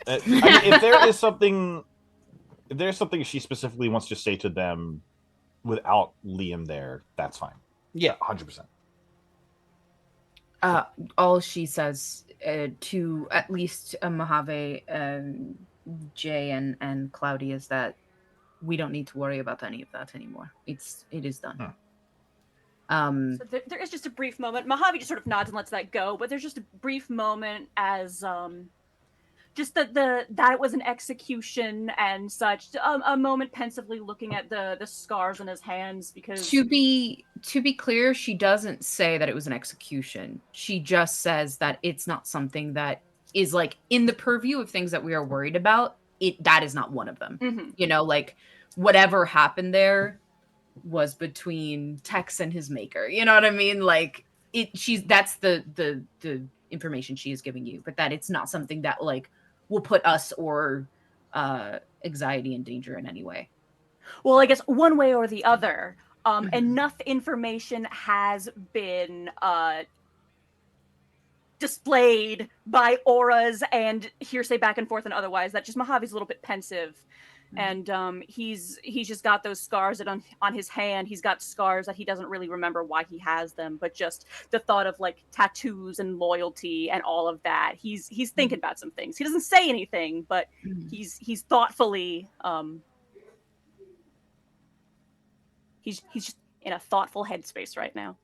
if there's something she specifically wants to say to them without Liam there, that's fine. Yeah, 100%. All she says to at least Mojave, Jay, and Cloudy is that we don't need to worry about any of that anymore. It is done. So there is just a brief moment. Mojave just sort of nods and lets that go, but there's just a brief moment as just that it was an execution and such. A moment pensively looking at the scars on his hands, because to be clear, she doesn't say that it was an execution. She just says that it's not something that is in the purview of things that we are worried about. That is not one of them. Mm-hmm. Whatever happened there was between Tex and his maker. You know what I mean? That's the information she is giving you, but that it's not something that like will put us or anxiety in danger in any way. Well, I guess one way or the other, enough information has been displayed by auras and hearsay back and forth and otherwise that just Mojave's a little bit pensive. And he's just got those scars that on his hand. He's got scars that he doesn't really remember why he has them, but just the thought of like tattoos and loyalty and all of that. He's thinking about some things. He doesn't say anything, but he's thoughtfully he's just in a thoughtful headspace right now.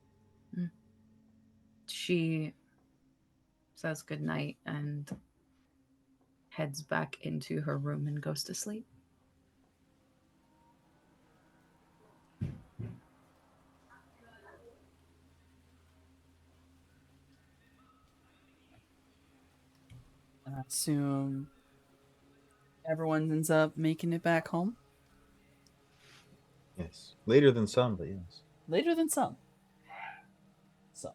She says goodnight and heads back into her room and goes to sleep. I assume everyone ends up making it back home. Yes. Later than some, but yes. Later than some. So,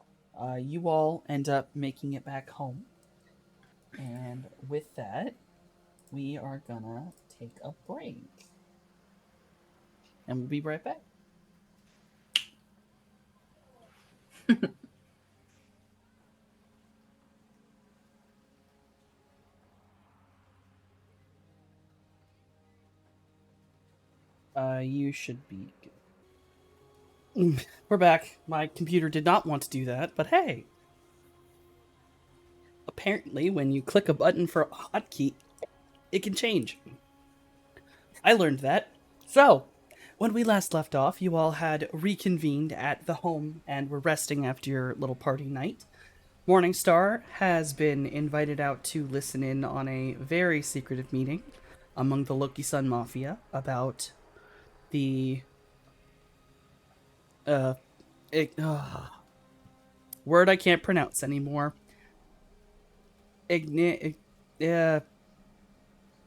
you all end up making it back home. And with that, we are gonna take a break. And we'll be right back. You should be good. We're back. My computer did not want to do that, but hey. Apparently, when you click a button for a hotkey, it can change. I learned that. So, when we last left off, you all had reconvened at the home and were resting after your little party night. Morningstar has been invited out to listen in on a very secretive meeting among the Loki Sun Mafia about the word I can't pronounce anymore.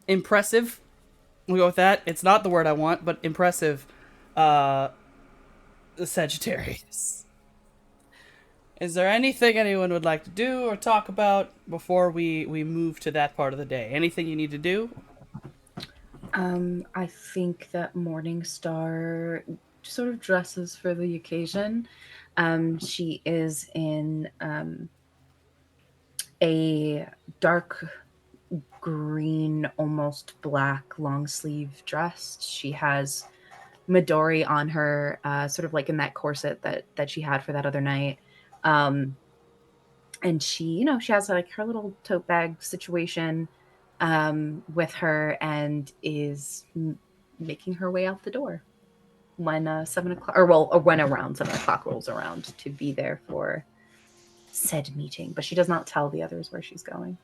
Impressive. We'll go with that. It's not the word I want, but impressive. Sagittarius. Is there anything anyone would like to do or talk about before we move to that part of the day? Anything you need to do? I think that Morningstar sort of dresses for the occasion. She is in a dark green, almost black long sleeve dress. She has Midori on her, sort of like in that corset that she had for that other night. And she, she has like her little tote bag situation with her and is making her way out the door when 7 o'clock, or when around 7 o'clock rolls around to be there for said meeting. But she does not tell the others where she's going.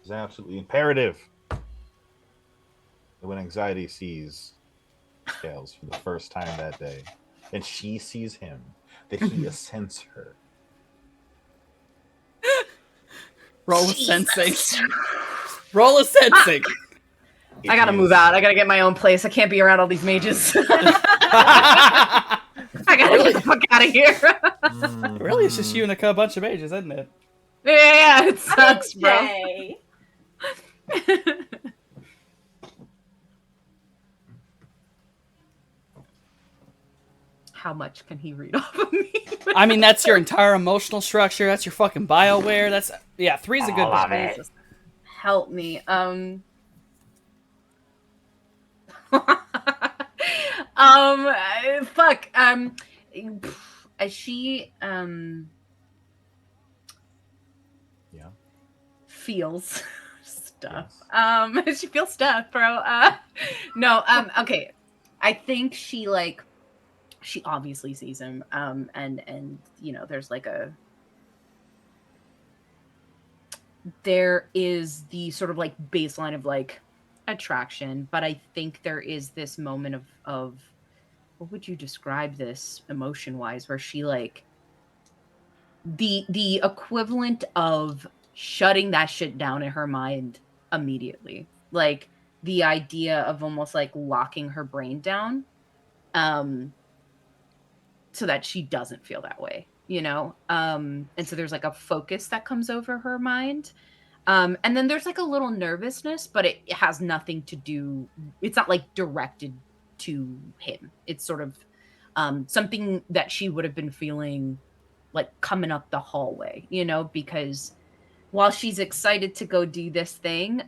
It's absolutely imperative that when anxiety sees Scales for the first time that day, and she sees him, that he ascends her. Roll a sensing. Roll a sensing. I gotta move out. I gotta get my own place. I can't be around all these mages. I gotta get the fuck out of here. Really, it's just you and a bunch of mages, isn't it? Yeah, it sucks, bro. How much can he read off of me? I mean, that's your entire emotional structure. That's your fucking BioWare. That's 3's a good one. Help me. Fuck. She feels stuff. Yes. She feels stuff, bro. No. Okay. I think she obviously sees him. And there's there is the sort of baseline of attraction, but I think there is this moment of what would you describe this emotion wise, where she the equivalent of shutting that shit down in her mind immediately, the idea of almost locking her brain down so that she doesn't feel that way. And so there's like a focus that comes over her mind. And then there's like a little nervousness, but it has nothing to do, it's not like directed to him. It's sort of something that she would have been feeling like coming up the hallway, because while she's excited to go do this thing,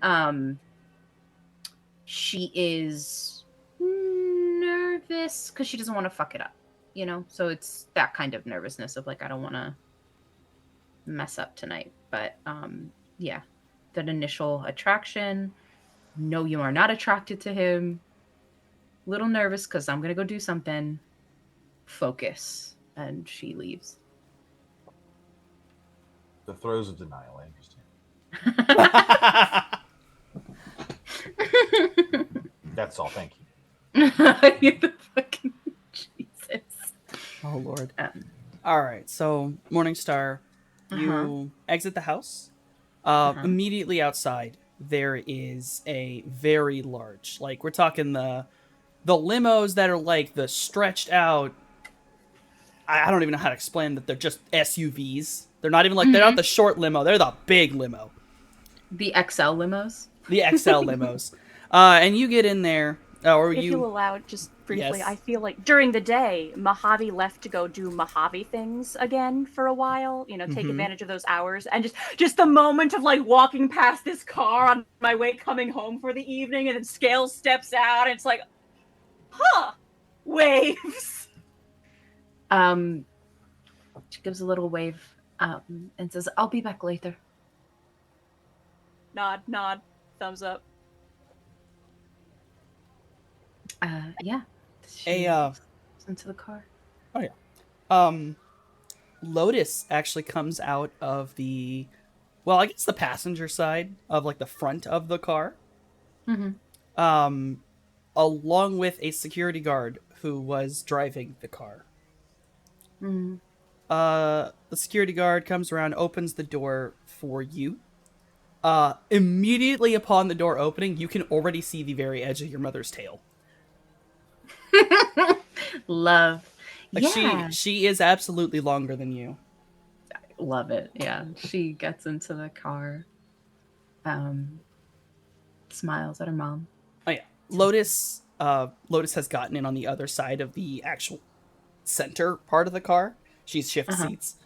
she is nervous because she doesn't want to fuck it up, So it's that kind of nervousness of like, I don't want to mess up tonight. But yeah, that initial attraction. No, you are not attracted to him. Little nervous because I'm gonna go do something. Focus, and she leaves. The throes of denial. I understand. That's all. Thank you. The fucking Jesus. Oh Lord. All right. So Morningstar, you exit the house. Immediately outside, there is a very large, like we're talking the limos that are like the stretched out. I don't even know how to explain that. They're just SUVs. They're not even like they're not the short limo. They're the big limo. The XL limos. The XL limos. And you get in there, if you'll allow, just briefly, Yes. I feel like during the day, Mojave left to go do Mojave things again for a while, take advantage of those hours. And just the moment of like walking past this car on my way coming home for the evening, and then Scales steps out, and it's like, waves. She gives a little wave and says, I'll be back later. Nod, thumbs up. Yeah. She into the car. Oh yeah. Lotus actually comes out of the, well, I guess the passenger side of like the front of the car. Along with a security guard who was driving the car. The security guard comes around, opens the door for you. Immediately upon the door opening, you can already see the very edge of your mother's tail. Love. Like yeah. she is absolutely longer than you. Love it. Yeah. She gets into the car. Smiles at her mom. Oh yeah. Lotus has gotten in on the other side of the actual center part of the car. She's shift seats.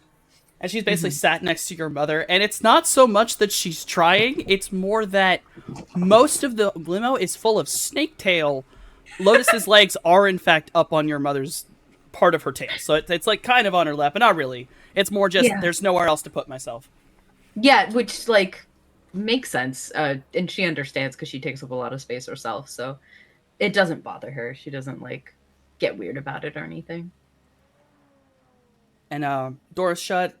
And she's basically sat next to your mother. And it's not so much that she's trying. It's more that most of the limo is full of snake tail. Lotus's legs are, in fact, up on your mother's part of her tail. So it's like kind of on her lap. But not really. It's more just there's nowhere else to put myself. Yeah, which, like, makes sense. And she understands because she takes up a lot of space herself. So it doesn't bother her. She doesn't, like, get weird about it or anything. And door's shut.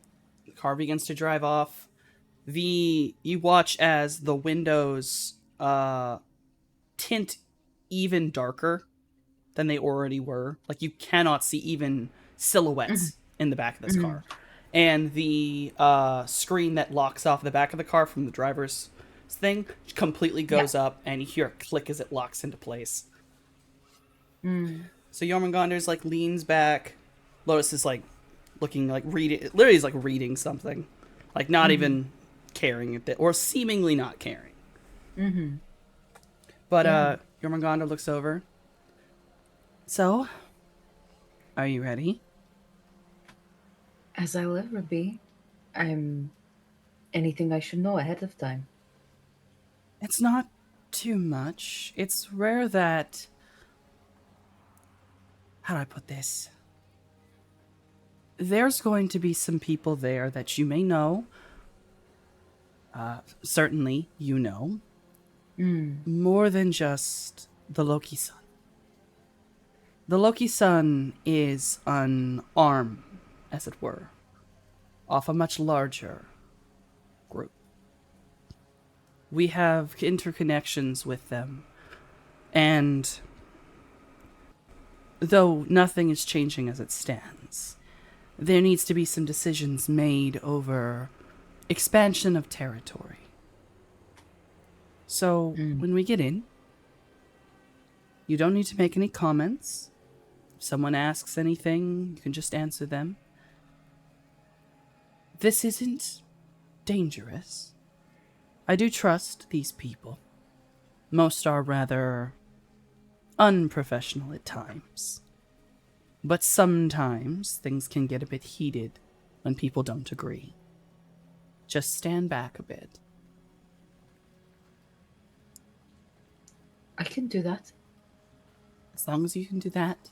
The car begins to drive off. You watch as the windows tint even darker than they already were. Like you cannot see even silhouettes in the back of this car. And the screen that locks off the back of the car from the driver's thing completely goes up, and you hear a click as it locks into place. So Jormungandr's like leans back. Lotus is like looking like reading, literally is like reading something, like not even caring at that, or seemingly not caring. But Jormungandr looks over. So, are you ready? As I'll ever be. I'm anything I should know ahead of time. It's not too much. It's rare that, how do I put this? There's going to be some people there that you may know. Certainly, you know. More than just the Loki-san. The Loki-san is an arm, as it were, of a much larger group. We have interconnections with them, and though nothing is changing as it stands, there needs to be some decisions made over expansion of territory. So, when we get in, you don't need to make any comments. If someone asks anything, you can just answer them. This isn't dangerous. I do trust these people. Most are rather unprofessional at times. But sometimes things can get a bit heated when people don't agree. Just stand back a bit. I can do that. As long as you can do that,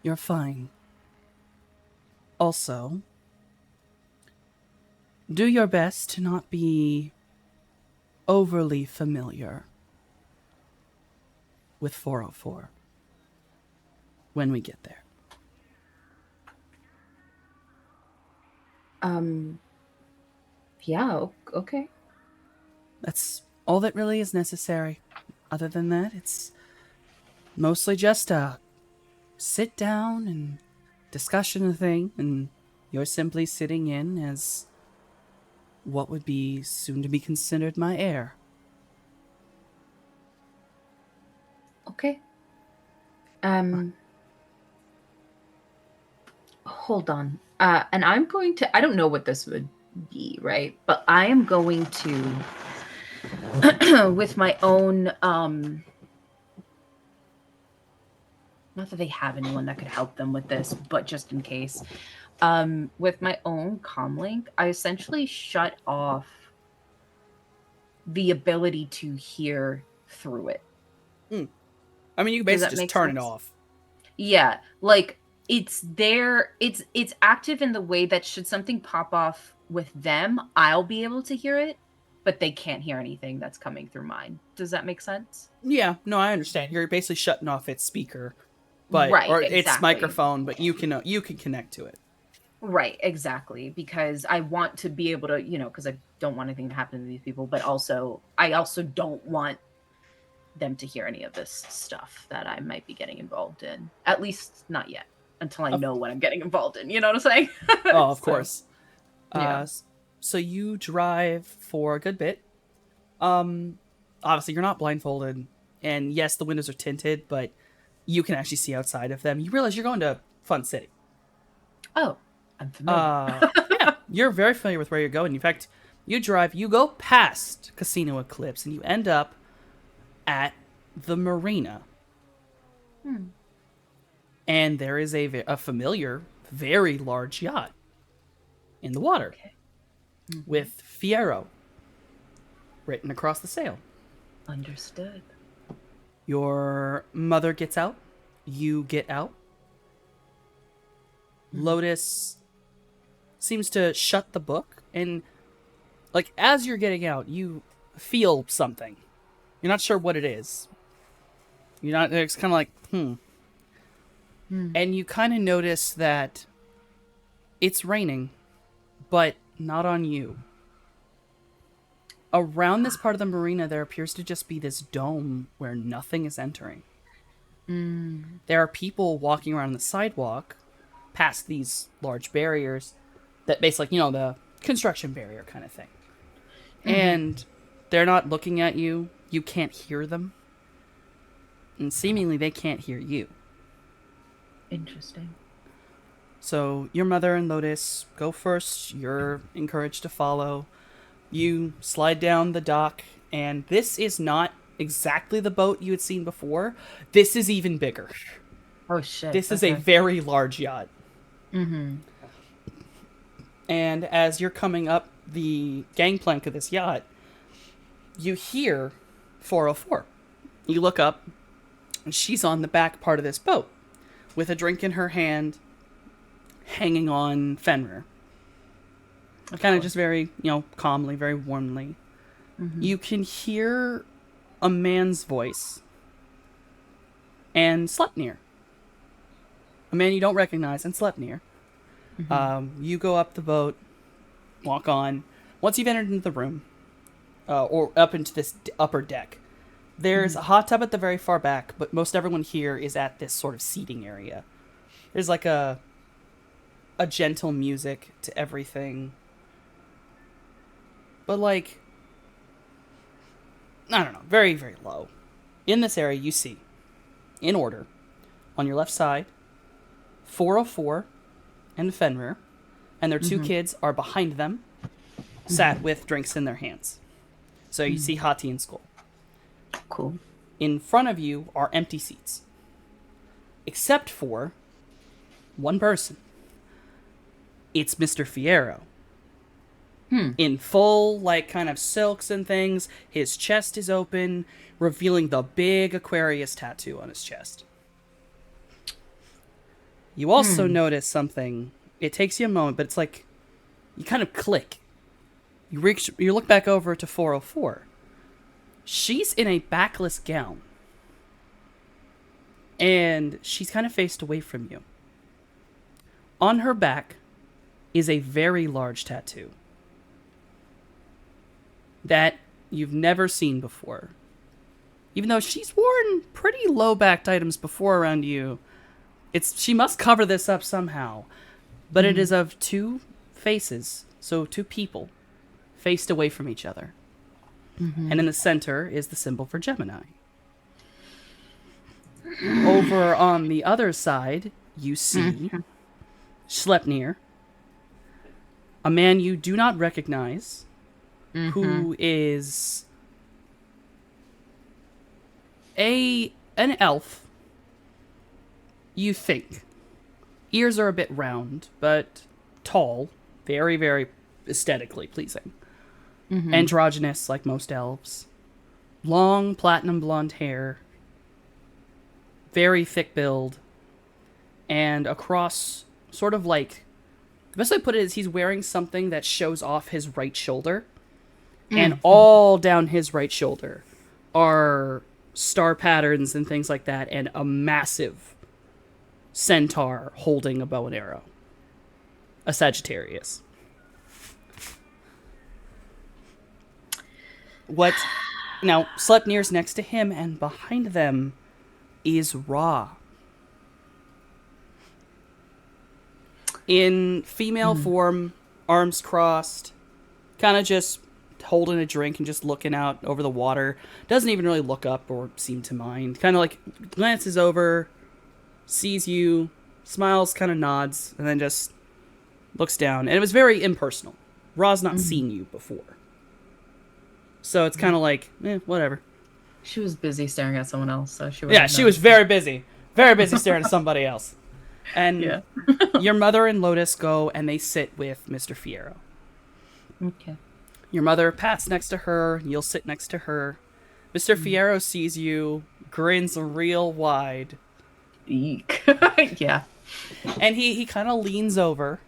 you're fine. Also, do your best to not be overly familiar with 404 when we get there. Yeah, okay. That's all that really is necessary. Other than that, it's mostly just a sit down and discussion thing, and you're simply sitting in as what would be soon to be considered my heir. Okay. Hold on. And I'm going to, I don't know what this would be, right? But I am going to, with my own, not that they have anyone that could help them with this, but just in case, with my own comlink, I essentially shut off the ability to hear through it. I mean, you can basically just turn it off. Yeah, like it's there. It's active in the way that should something pop off with them, I'll be able to hear it, but they can't hear anything that's coming through mine. Does that make sense? Yeah, no, I understand. You're basically shutting off its speaker, but right, or exactly. its microphone, but you can connect to it. Right, exactly. Because I want to be able to, because I don't want anything to happen to these people, but also I also don't want them to hear any of this stuff that I might be getting involved in. At least not yet, until I know what I'm getting involved in. You know what I'm saying? Oh, of course. Yeah. So you drive for a good bit. Obviously you're not blindfolded, and yes, the windows are tinted, but you can actually see outside of them. You realize you're going to Fun City. Oh, I'm familiar. Yeah, you're very familiar with where you're going. In fact, you go past Casino Eclipse, and you end up at the marina. And there is a familiar, very large yacht in the water with Fiero written across the sail. Understood. Your mother gets out. You get out. Lotus seems to shut the book, and like as you're getting out, you feel something. You're not sure what it is. You're not. It's kind of like and you kind of notice that it's raining, but not on you. Around this part of the marina, there appears to just be this dome where nothing is entering. There are people walking around the sidewalk past these large barriers that basically, the construction barrier kind of thing. And they're not looking at you. You can't hear them. And seemingly they can't hear you. Interesting. So your mother and Lotus go first. You're encouraged to follow. You slide down the dock, and this is not exactly the boat you had seen before. This is even bigger. Oh, shit. This is a very large yacht. And as you're coming up the gangplank of this yacht, you hear 404. You look up, and she's on the back part of this boat with a drink in her hand, hanging on Fenrir. Kind of just very, calmly, very warmly. You can hear a man's voice and Sleipnir. A man you don't recognize and Sleipnir. You go up the boat, walk on. Once you've entered into the room, or up into this upper deck, there's a hot tub at the very far back, but most everyone here is at this sort of seating area. There's like a gentle music to everything. But like, I don't know, very, very low. In this area, you see, in order, on your left side, 404 and Fenrir, and their two kids are behind them, sat with drinks in their hands. So you see Hati and Skull. Cool. In front of you are empty seats, except for one person. It's Mr. Fierro. In full, like, kind of silks and things. His chest is open, revealing the big Aquarius tattoo on his chest. You also notice something. It takes you a moment, but it's like you kind of click. You look back over to 404. She's in a backless gown. And she's kind of faced away from you. On her back is a very large tattoo that you've never seen before. Even though she's worn pretty low-backed items before around you, she must cover this up somehow. But it is of two faces, so two people, faced away from each other. And in the center is the symbol for Gemini. Over on the other side, you see Sleipnir, a man you do not recognize, who is an elf, you think. Ears are a bit round, but tall, very, very aesthetically pleasing. Androgynous, like most elves. Long, platinum blonde hair. Very thick build. And across, sort of like... The best way to put it is he's wearing something that shows off his right shoulder. And all down his right shoulder are star patterns and things like that, and a massive centaur holding a bow and arrow. A Sagittarius. Now, Sleipnir's next to him, and behind them is Ra. In female form, arms crossed, kind of just holding a drink and just looking out over the water. Doesn't even really look up or seem to mind. Kind of like glances over, sees you, smiles, kind of nods, and then just looks down. And it was very impersonal. Ra's not seen you before. So it's kind of like, whatever. She was busy staring at someone else, so she she was very busy. Very busy staring at somebody else. And your mother and Lotus go and they sit with Mr. Fierro. Okay. Your mother passed next to her, you'll sit next to her. Mr. Fierro sees you, grins real wide. Eek. Yeah. And he kind of leans over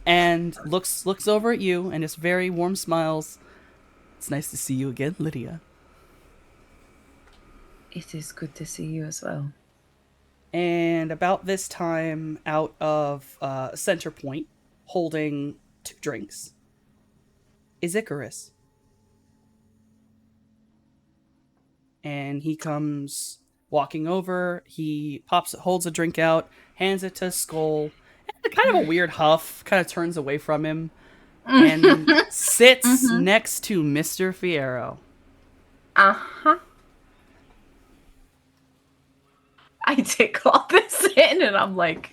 and looks over at you and just very warm smiles. It's nice to see you again, Lydia. It is good to see you as well. And about this time, out of Center Point, holding 2 drinks, is Icarus. And he comes walking over, he holds a drink out, hands it to Skull, and kind of a weird huff, kind of turns away from him, and sits next to Mr. Fierro. I take all this in and I'm like,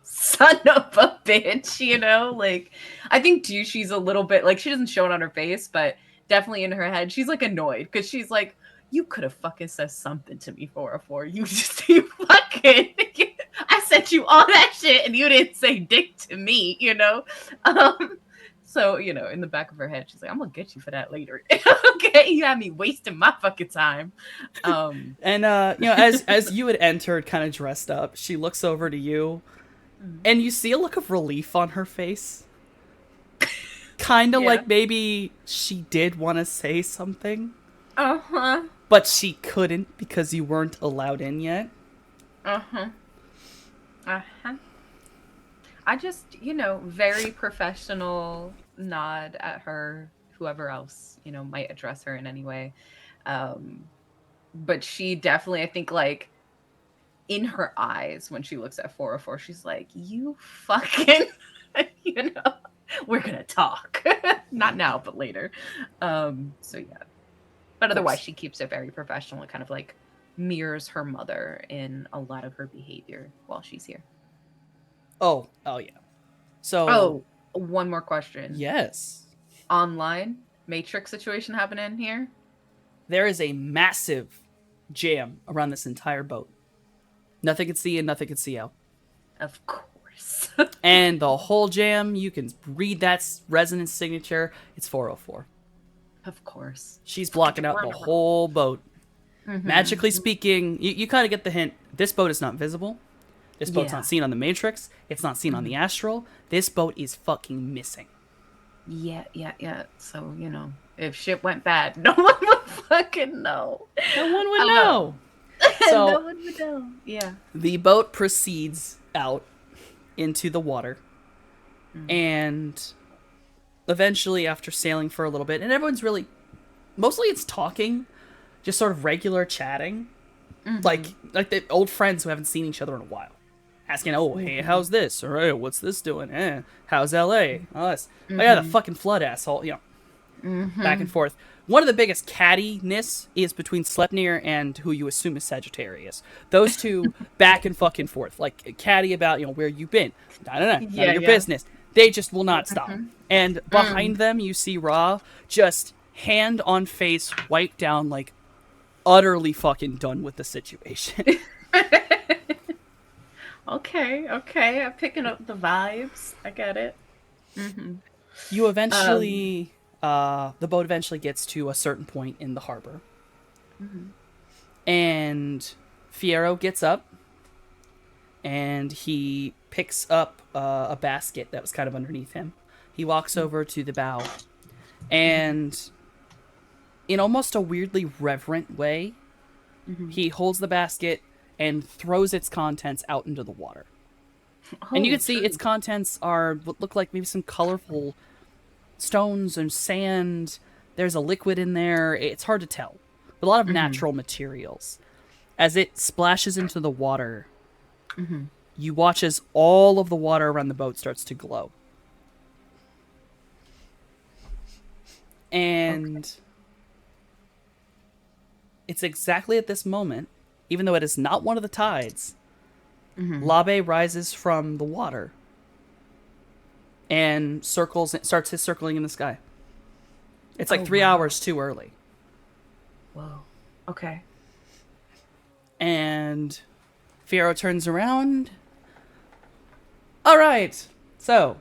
son of a bitch, you know? Like, I think too, she's a little bit, like, she doesn't show it on her face, but definitely in her head, she's like annoyed because she's like, you could have fucking said something to me, 404. You fucking, I sent you all that shit and you didn't say dick to me, you know? So, you know, in the back of her head, she's like, I'm gonna get you for that later. Okay, you had me wasting my fucking time. And, you know, as you had entered kind of dressed up, she looks over to you, and you see a look of relief on her face. Kind of like maybe she did want to say something. But she couldn't because you weren't allowed in yet. I just, you know, very professional nod at her, whoever else, you know, might address her in any way. But she definitely, I think, like, in her eyes, when she looks at 404, she's like, you fucking, you know, we're going to talk. Not now, but later. So, yeah. But otherwise, she keeps it very professional and kind of, like, mirrors her mother in a lot of her behavior while she's here. Oh yeah. So Oh, one more question. yes, Online Matrix situation happening here? there is a massive jam around this entire boat. Nothing can see in, nothing can see out. Of course. And the whole jam, you can read that resonance signature. It's 404. Of course. She's blocking out the whole boat. Magically speaking, you kind of get the hint. This boat is not visible. This boat's not seen on the Matrix. It's not seen on the Astral. This boat is fucking missing. Yeah. So, if shit went bad, no one would fucking know. No one would know. So, no one would know. Yeah. the boat proceeds out into the water. And eventually, after sailing for a little bit, and everyone's really, mostly it's talking, just sort of regular chatting. Like the old friends who haven't seen each other in a while. Asking, oh, hey, how's this? Or, hey, what's this doing? How's LA? Oh, this. Oh, yeah, the fucking flood, asshole. Back and forth. One of the biggest cattiness is between Sleipnir and who you assume is Sagittarius. Those two back and fucking forth. Like, catty about, where you been. None of your business. They just will not stop. And behind them, you see Ra just hand on face, wiped down, like, utterly fucking done with the situation. Okay. I'm picking up the vibes. I get it. You eventually, the boat eventually gets to a certain point in the harbor. And Fierro gets up and he picks up a basket that was kind of underneath him. He walks over to the bow and in almost a weirdly reverent way, he holds the basket and throws its contents out into the water. And you can see its contents are what look like maybe some colorful stones and sand. There's a liquid in there. It's hard to tell. But a lot of natural materials. As it splashes into the water, you watch as all of the water around the boat starts to glow. And it's exactly at this moment, even though it is not one of the tides, Labe rises from the water and starts his circling in the sky. It's like 3 hours too early. Whoa. Okay. And Fierro turns around. All right. So,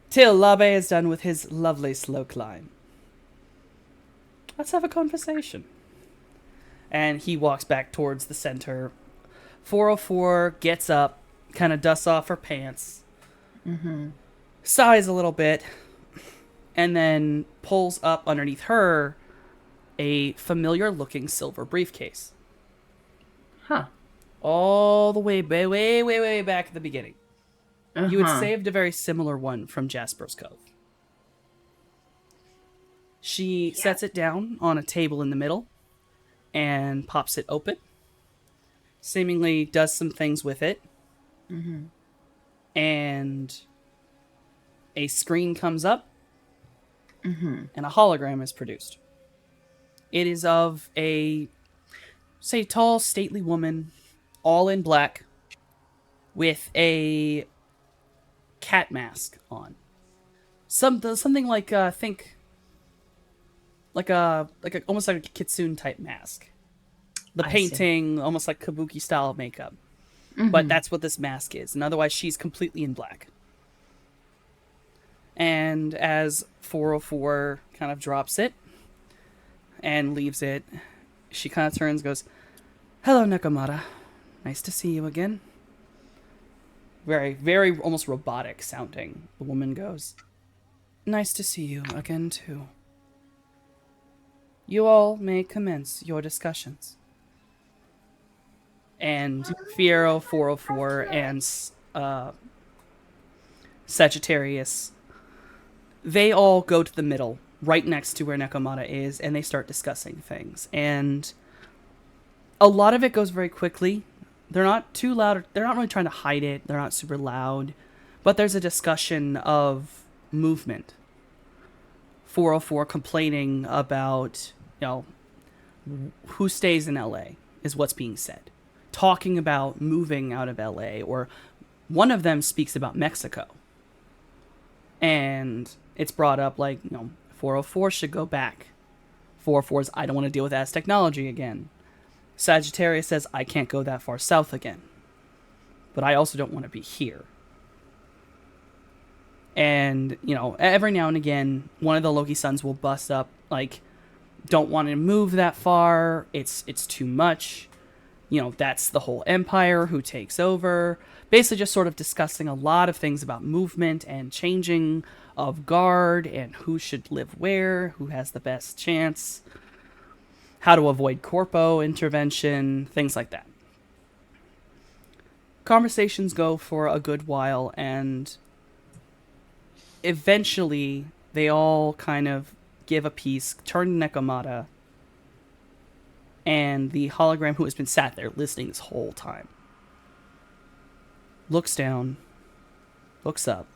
till Labe is done with his lovely slow climb, let's have a conversation. And he walks back towards the center. 404 gets up, kind of dusts off her pants, sighs a little bit, and then pulls up underneath her a familiar-looking silver briefcase. Huh. All the way back at the beginning. You had saved a very similar one from Jasper's Cove. She sets it down on a table in the middle and pops it open. Seemingly does some things with it. And a screen comes up and a hologram is produced. It is of a, say, tall, stately woman, all in black, with a cat mask on. Something like, think... Like a almost like a kitsune type mask. The painting, almost like kabuki style makeup. But that's what this mask is. And otherwise, she's completely in black. And as 404 kind of drops it and leaves it, she kind of turns and goes, "Hello, Nakamura. Nice to see you again." Very, very almost robotic sounding. The woman goes, "Nice to see you again, too. You all may commence your discussions." And Fierro, 404, and Sagittarius, they all go to the middle, right next to where Nekomata is, and they start discussing things. And a lot of it goes very quickly. They're not too loud. They're not really trying to hide it. They're not super loud. But there's a discussion of movement. 404 complaining about, who stays in LA is what's being said. Talking about moving out of LA or one of them speaks about Mexico. And it's brought up like, 404 should go back. 404's I don't want to deal with Aztec technology again. Sagittarius says I can't go that far south again. But I also don't want to be here. And, every now and again, one of the Loki sons will bust up, like, don't want to move that far. It's too much. That's the whole empire who takes over. Basically just sort of discussing a lot of things about movement and changing of guard and who should live where, who has the best chance, how to avoid corpo intervention, things like that. Conversations go for a good while, and eventually they all kind of give a piece, turn to Nekomata, and the hologram who has been sat there listening this whole time looks down, looks up.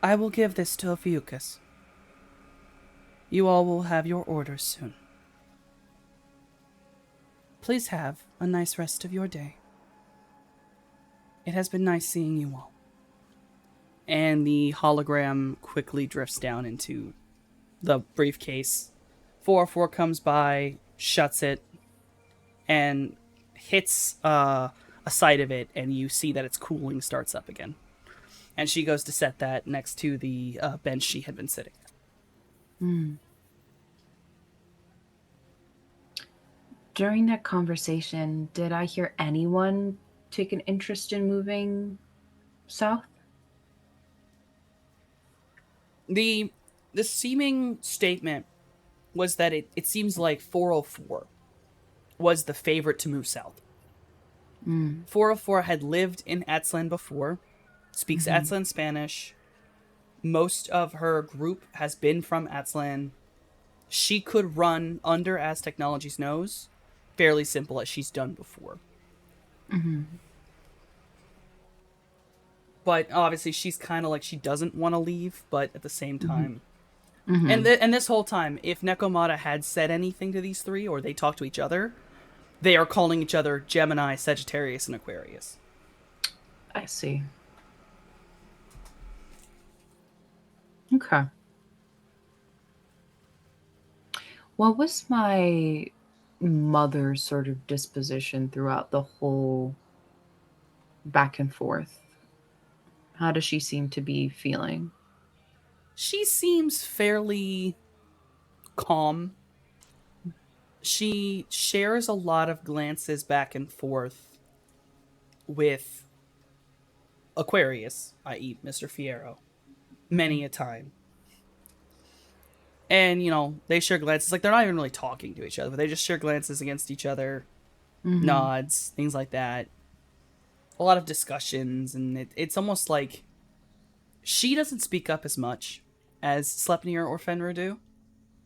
I will give this to Ophiuchus. You all will have your orders soon. Please have a nice rest of your day. It has been nice seeing you all. And the hologram quickly drifts down into the briefcase. 404 comes by, shuts it, and hits a side of it, and you see that its cooling starts up again. And she goes to set that next to the bench she had been sitting at. During that conversation, did I hear anyone take an interest in moving south? The seeming statement was that it seems like 404 was the favorite to move south. 404 had lived in Atzlan before, speaks Atzlan Spanish. Most of her group has been from Atzlan. She could run under Az Technology's nose, fairly simple as she's done before. But obviously she's kind of like she doesn't want to leave, but at the same time. And this whole time, if Nekomata had said anything to these three, or they talk to each other, they are calling each other Gemini, Sagittarius, and Aquarius. I see. Okay. What was my mother's sort of disposition throughout the whole back and forth? How does she seem to be feeling? She seems fairly calm. She shares a lot of glances back and forth with Aquarius, i.e. Mr. Fierro, many a time. And, they share glances. Like, they're not even really talking to each other, but they just share glances against each other, nods, things like that. A lot of discussions, and it's almost like she doesn't speak up as much as Sleipnir or Fenrir do.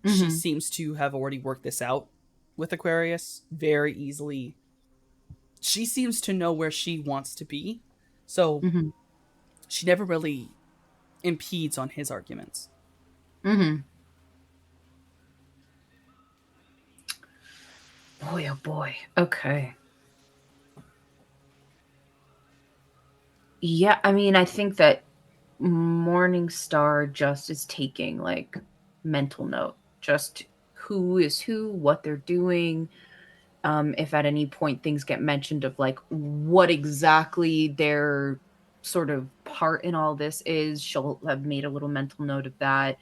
She seems to have already worked this out with Aquarius very easily. She seems to know where she wants to be, so she never really impedes on his arguments. Boy, oh boy. Okay. Yeah, I mean, I think that Morningstar just is taking like mental note, just who is who, what they're doing. If at any point things get mentioned of like what exactly their sort of part in all this is, she'll have made a little mental note of that.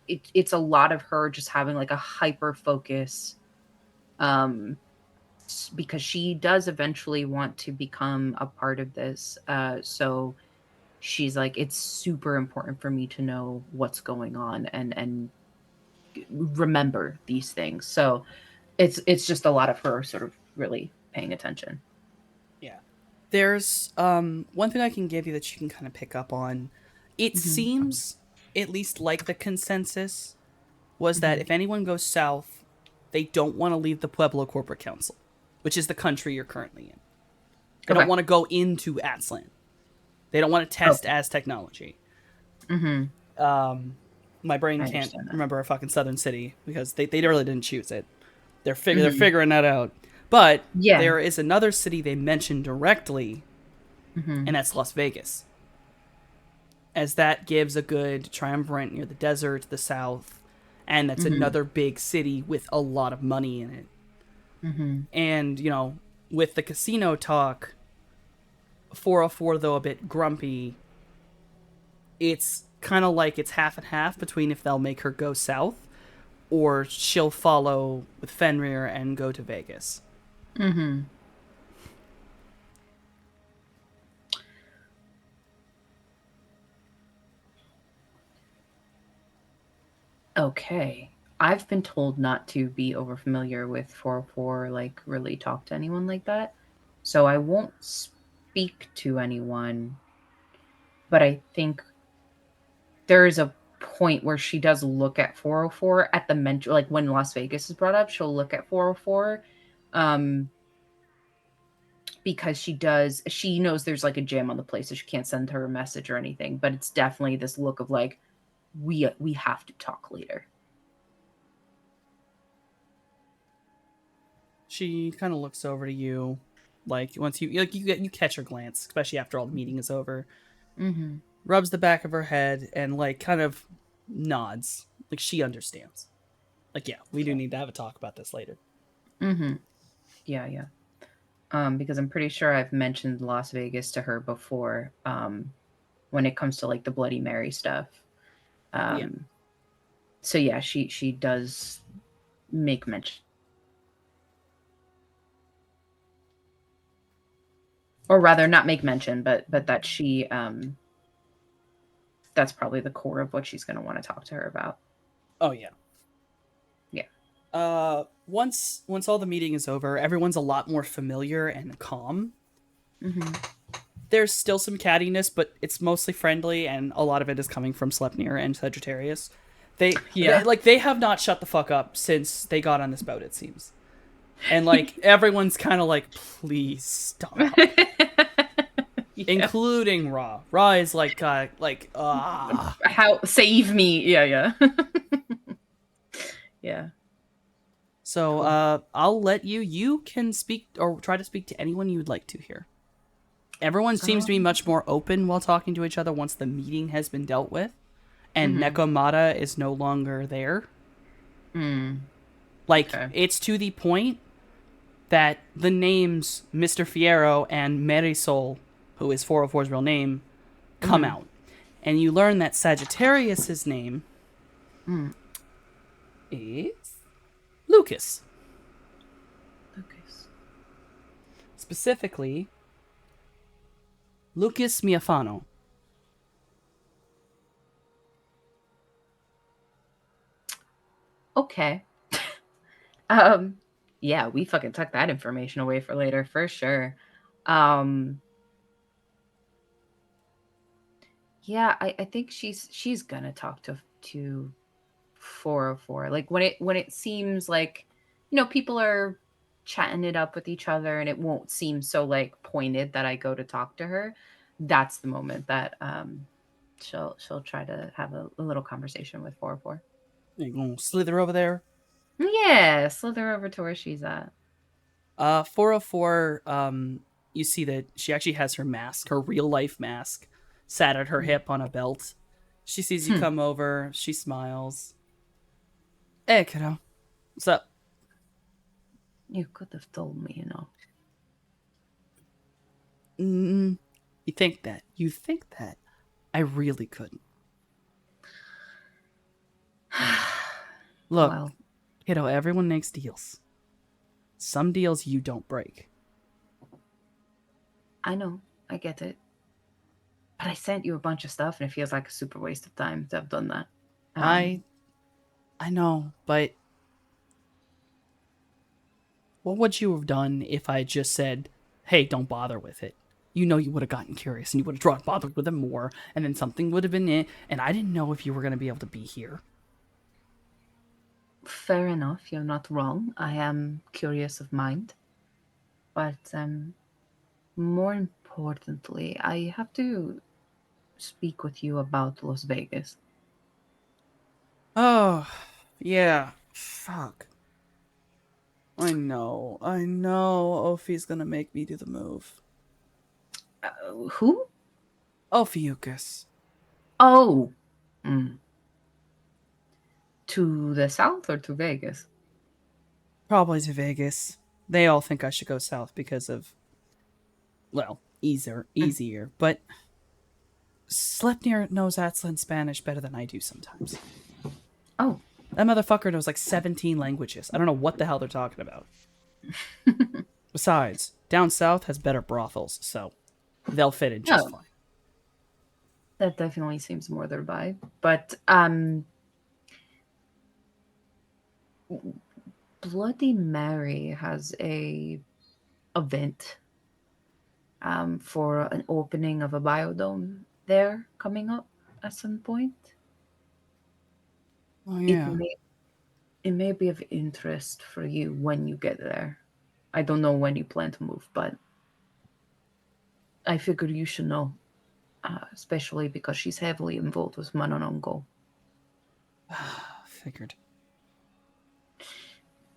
It's a lot of her just having like a hyper focus, because she does eventually want to become a part of this. So she's like, it's super important for me to know what's going on and remember these things. So it's just a lot of her sort of really paying attention. Yeah. There's one thing I can give you that you can kind of pick up on. It seems, at least like the consensus, was that if anyone goes south, they don't want to leave the Pueblo Corporate Council, which is the country you're currently in. They don't want to go into Atzlan. They don't want to test Az Technology. My brain can't remember a fucking southern city because they really didn't choose it. They're figuring that out. But Yeah. there is another city they mentioned directly, Mm-hmm. and that's Las Vegas. As that gives a good triumvirate near the desert to the south, and that's Mm-hmm. another big city with a lot of money in it. Mm-hmm. And, you know, with the casino talk, 404, though a bit grumpy, it's kind of like it's half and half between if they'll make her go south or she'll follow with Fenrir and go to Vegas. Mm-hmm. Okay. I've been told not to be overfamiliar with 404, like really talk to anyone like that. So I won't speak to anyone. But I think there is a point where she does look at 404 at the mention, like when Las Vegas is brought up, she'll look at 404. Because she knows there's like a jam on the place, so she can't send her a message or anything. But it's definitely this look of like, we have to talk later. She kind of looks over to you, like once you catch her glance, especially after all the meeting is over. Mm-hmm. Rubs the back of her head and like kind of nods, like she understands. Like, yeah, we do need to have a talk about this later. Mm-hmm. Yeah, yeah. Because I'm pretty sure I've mentioned Las Vegas to her before. When it comes to like the Bloody Mary stuff. Yeah. So yeah, she does make mention, or rather, not make mention, but that she that's probably the core of what she's going to want to talk to her about. Oh yeah. Yeah. Once all the meeting is over, everyone's a lot more familiar and calm. Mm-hmm. There's still some cattiness, but it's mostly friendly, and a lot of it is coming from Sleipnir and Sagittarius. They have not shut the fuck up since they got on this boat, it seems. And like everyone's kind of like, please stop. Yeah. Including Ra. Ra is like how save me. Yeah. Yeah. So I'll let you can speak or try to speak to anyone you'd like to here. Everyone seems to be much more open while talking to each other once the meeting has been dealt with, and Nekomata is no longer there. Like, Okay. it's to the point that the names Mr. Fierro and Marisol, who is 404's real name, come out. And you learn that Sagittarius's name is Lucas. Specifically, Lucas Miafano. Okay. Yeah, we fucking tuck that information away for later for sure. Yeah, I think she's gonna talk to 404. Like when it seems like, people are chatting it up with each other and it won't seem so like pointed that I go to talk to her. That's the moment that she'll try to have a little conversation with 404. You gonna slither over there? Yeah, slither over to where she's at. 404, you see that she actually has her mask, her real life mask, sat at her hip on a belt. She sees you come over, she smiles. Hey, kiddo. What's up? You could have told me, You think that? You think that? I really couldn't. Look, Well, kiddo, everyone makes deals. Some deals you don't break. I know, I get it. But I sent you a bunch of stuff and it feels like a super waste of time to have done that. I know, but what would you have done if I just said, hey, don't bother with it? You know you would have gotten curious and you would have bothered with it more, and then something would have been it, and I didn't know if you were going to be able to be here. Fair enough, you're not wrong. I am curious of mind. But more importantly, I have to speak with you about Las Vegas. Oh, yeah. Fuck. I know. Ophi's gonna make me do the move. Who? Ophiuchus. Oh. Mm. To the south or to Vegas? Probably to Vegas. They all think I should go south because of, well, easier. But Sleipnir knows Atlan Spanish better than I do sometimes. Oh. That motherfucker knows like 17 languages. I don't know what the hell they're talking about. Besides, down south has better brothels, so they'll fit in just fine. That definitely seems more their vibe. But Bloody Mary has a event for an opening of a biodome there coming up at some point. Oh yeah. It may be of interest for you when you get there. I don't know when you plan to move, but I figured you should know, especially because she's heavily involved with Manonongo. Figured.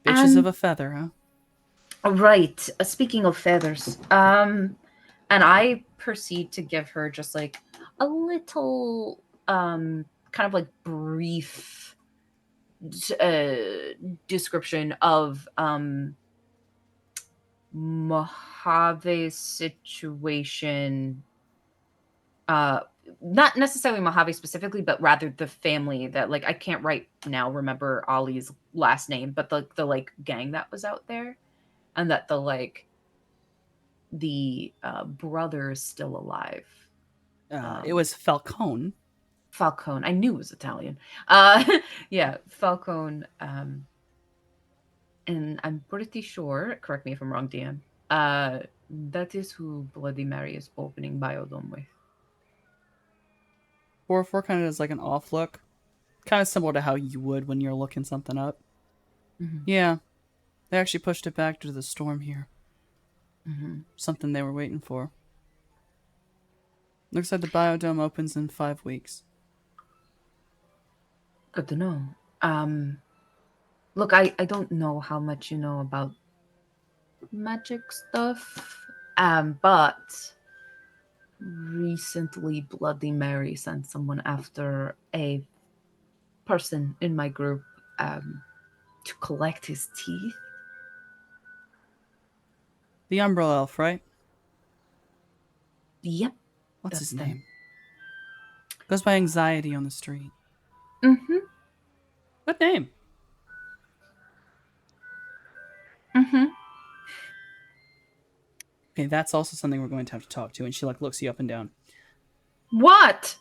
Bitches of a feather, huh? Right. Speaking of feathers, and I proceed to give her just like a little, kind of like brief description of Mojave's situation. Not necessarily Mojave specifically, but rather the family that, like, I can't right now remember Ollie's last name, but the like gang that was out there, and that the brother is still alive. It was Falcone. Falcone. I knew it was Italian. Yeah, Falcone. And I'm pretty sure, correct me if I'm wrong, DM, that is who Bloody Mary is opening Biodome with. 4-4 kind of does like an off look. Kind of similar to how you would when you're looking something up. Mm-hmm. Yeah. They actually pushed it back due to the storm here. Mm-hmm. Something they were waiting for. Looks like the biodome opens in 5 weeks. Good to know. Look, I don't know how much you know about magic stuff, but recently Bloody Mary sent someone after a person in my group to collect his teeth. The Umbral Elf, right? Yep. What's his them. name? Goes by Anxiety on the street. Mm-hmm. Good name. Mm-hmm. Okay, that's also something we're going to have to talk to. And she like looks you up and down. What?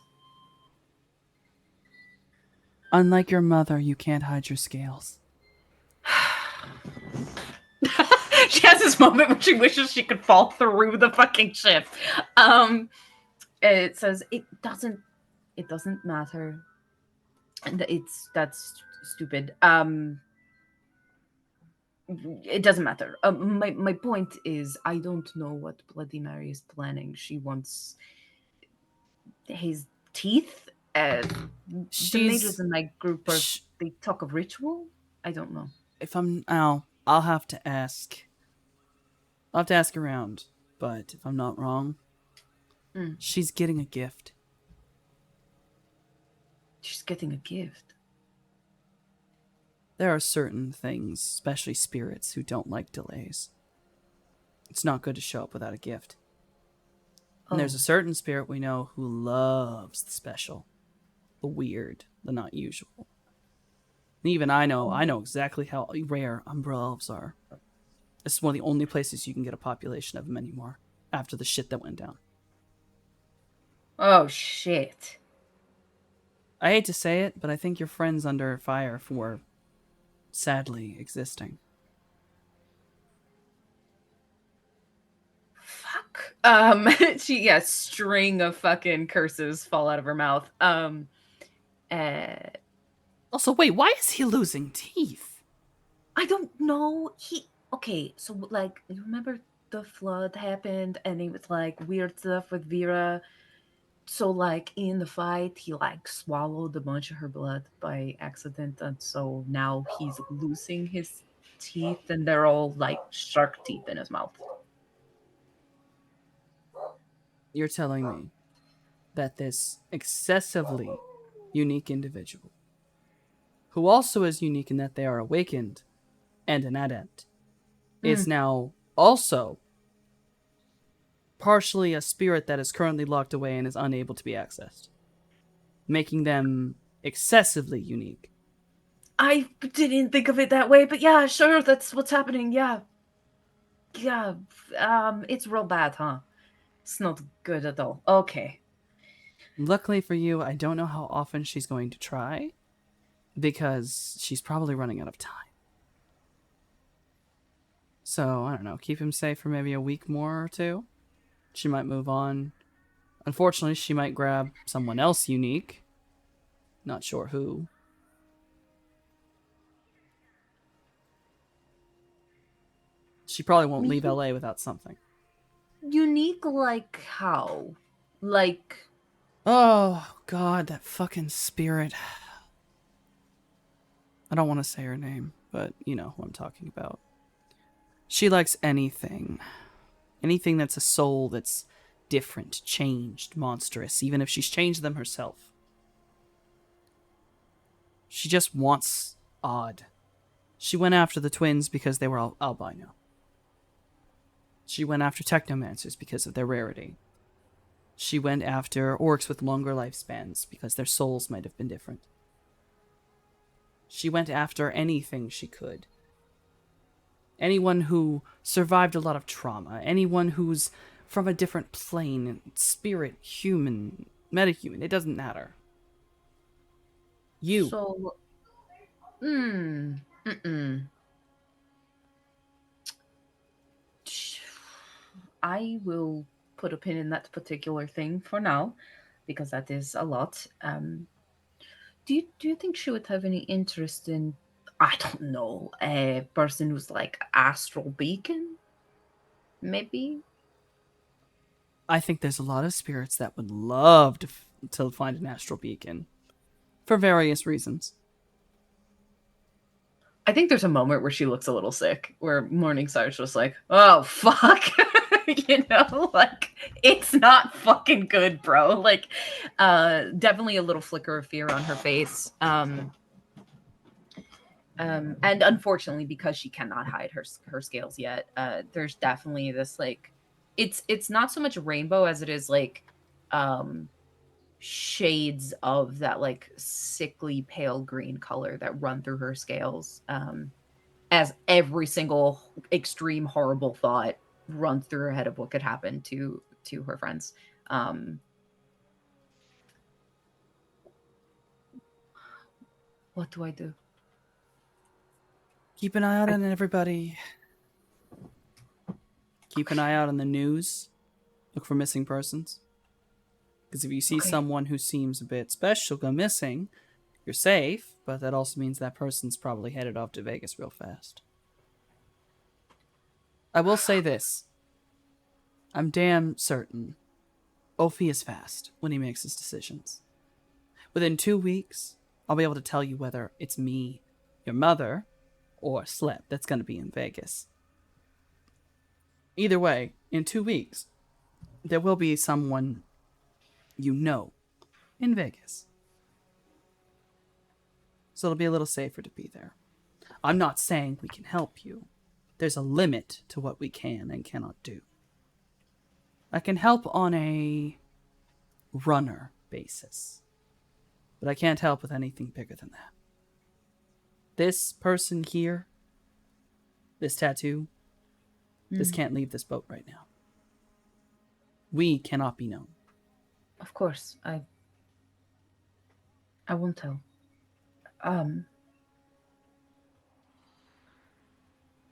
Unlike your mother, you can't hide your scales. She has this moment where she wishes she could fall through the fucking ship. It says it doesn't matter. And that's stupid. It doesn't matter. My point is, I don't know what Bloody Mary is planning. She wants his teeth. The mages in my group they talk of ritual. I don't know. If I'll have to ask. I'll have to ask around. But if I'm not wrong, she's getting a gift. She's getting a gift. There are certain things, especially spirits, who don't like delays. It's not good to show up without a gift. And there's a certain spirit we know who loves the special, the weird, the not usual. And even I know exactly how rare Umbral Elves are. This is one of the only places you can get a population of them anymore, after the shit that went down. Oh, shit. I hate to say it, but I think your friend's under fire for, sadly, existing. Fuck. String of fucking curses fall out of her mouth. Also, wait, why is he losing teeth? I don't know. Okay, so like, you remember the flood happened and it was like weird stuff with Vera. So like in the fight, he like swallowed a bunch of her blood by accident, and so now he's losing his teeth, and they're all like shark teeth in his mouth. You're telling me that this excessively unique individual, who also is unique in that they are awakened and an adept, is now also partially a spirit that is currently locked away and is unable to be accessed, making them excessively unique. I didn't think of it that way, but yeah, sure, that's what's happening. Yeah. Yeah, it's real bad, huh? It's not good at all. Okay. Luckily for you, I don't know how often she's going to try, because she's probably running out of time. So, I don't know, keep him safe for maybe a week more or two. She might move on. Unfortunately, she might grab someone else unique. Not sure who. She probably won't leave LA without something. Unique like how? Like... Oh, God, that fucking spirit. I don't want to say her name, but you know who I'm talking about. She likes anything. Anything that's a soul that's different, changed, monstrous, even if she's changed them herself. She just wants odd. She went after the twins because they were albino. She went after technomancers because of their rarity. She went after orcs with longer lifespans because their souls might have been different. She went after anything she could. Anyone who survived a lot of trauma. Anyone who's from a different plane. Spirit, human, metahuman. It doesn't matter. You. So... I will put a pin in that particular thing for now, because that is a lot. Do you think she would have any interest in, I don't know, a person who's like astral beacon? Maybe? I think there's a lot of spirits that would love to find an astral beacon. For various reasons. I think there's a moment where she looks a little sick, where Morningstar's just like, oh, fuck. You know, like, it's not fucking good, bro. Like, definitely a little flicker of fear on her face. And unfortunately, because she cannot hide her scales yet, there's definitely this, like, it's not so much rainbow as it is, like, shades of that, like, sickly pale green color that run through her scales, as every single extreme horrible thought runs through her head of what could happen to her friends. What do I do? Keep an eye out on everybody. Keep an eye out on the news. Look for missing persons. Because if you see someone who seems a bit special go missing, you're safe, but that also means that person's probably headed off to Vegas real fast. I will say this. I'm damn certain Ophi is fast when he makes his decisions. Within 2 weeks, I'll be able to tell you whether it's me, your mother, or Slep that's going to be in Vegas. Either way, in 2 weeks, there will be someone you know in Vegas. So it'll be a little safer to be there. I'm not saying we can help you. There's a limit to what we can and cannot do. I can help on a runner basis, but I can't help with anything bigger than that. This person here, this tattoo, this can't leave this boat right now. We cannot be known. Of course, I won't tell.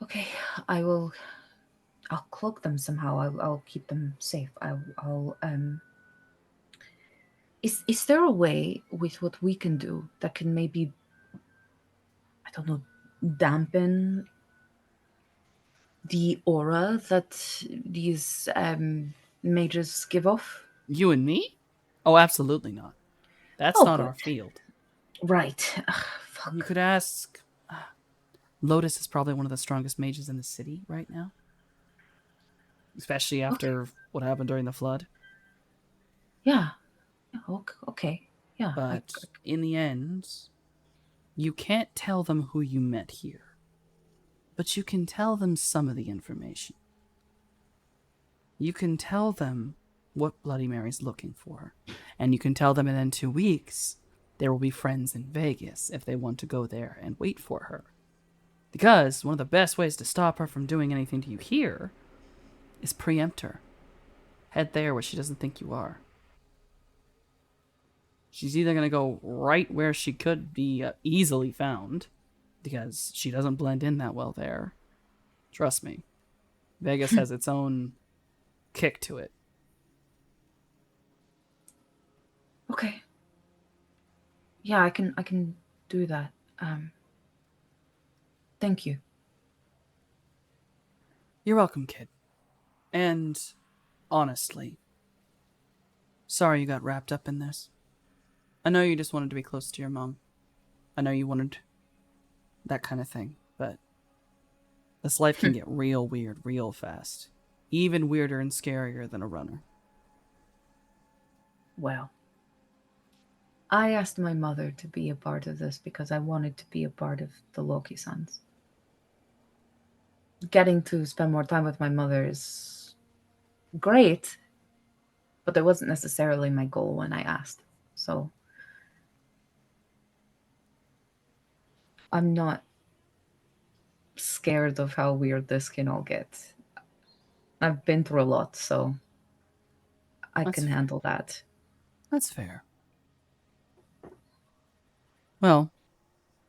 Okay, I'll cloak them somehow. I'll keep them safe. Is there a way with what we can do that can maybe, I don't know, dampen the aura that these mages give off? You and me? Oh, absolutely not. That's not good. our field. Right. Ugh, fuck. You could ask... Lotus is probably one of the strongest mages in the city right now. Especially after what happened during the flood. Yeah. Okay. Yeah. But in the end, you can't tell them who you met here. But you can tell them some of the information. You can tell them what Bloody Mary's looking for. And you can tell them in 2 weeks, there will be friends in Vegas if they want to go there and wait for her. Because one of the best ways to stop her from doing anything to you here is preempt her. Head there where she doesn't think you are. She's either going to go right where she could be easily found, because she doesn't blend in that well there. Trust me. Vegas has its own kick to it. Okay. Yeah, I can do that. Thank you. You're welcome, kid. And honestly, sorry you got wrapped up in this. I know you just wanted to be close to your mom. I know you wanted that kind of thing, but this life can get real weird real fast. Even weirder and scarier than a runner. Well, I asked my mother to be a part of this because I wanted to be a part of the Loki Sons. Getting to spend more time with my mother is great, but that wasn't necessarily my goal when I asked. So I'm not scared of how weird this can all get. I've been through a lot, so I can handle that. That's fair. Well,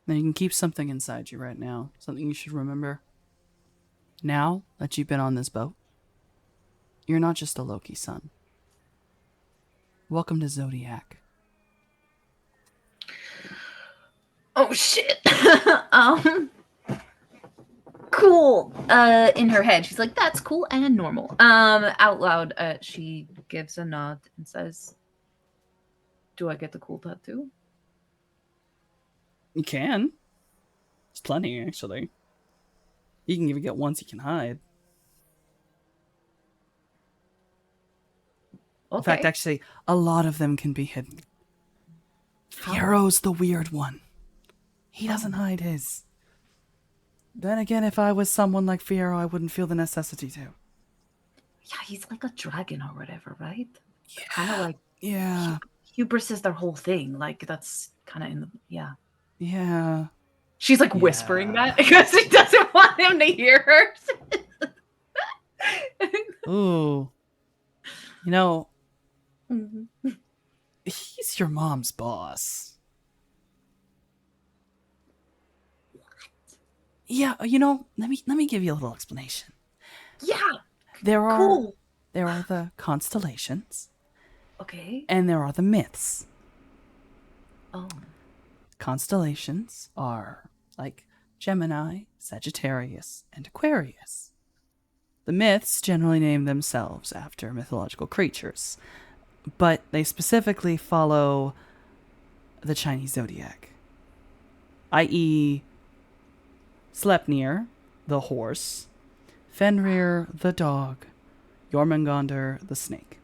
then you can keep something inside you right now. Something you should remember. Now that you've been on this boat, you're not just a Loki son. Welcome to Zodiac. Oh shit. Cool. In her head, she's like, "That's cool and normal." Out loud, she gives a nod and says, "Do I get the cool tattoo?" You can. There's plenty, actually. You can even get ones you can hide. Okay. In fact, actually, a lot of them can be hidden. Fiero's the weird one. He doesn't hide his. Then again, if I was someone like Fiero, I wouldn't feel the necessity to. Yeah, he's like a dragon or whatever, right? Yeah. Kind of like Yeah. hubris is their whole thing. Like that's kind of in the Yeah. She's like whispering that because she doesn't want him to hear her. Ooh. You know, Mm-hmm. he's your mom's boss. Yeah, you know, let me give you a little explanation. Yeah. There are Cool. There are the constellations. Okay. And there are the myths. Oh. Constellations are like Gemini, Sagittarius, and Aquarius. The myths generally name themselves after mythological creatures, but they specifically follow the Chinese zodiac, i.e., Sleipnir, the horse, Fenrir, the dog, Jormungandr, the snake.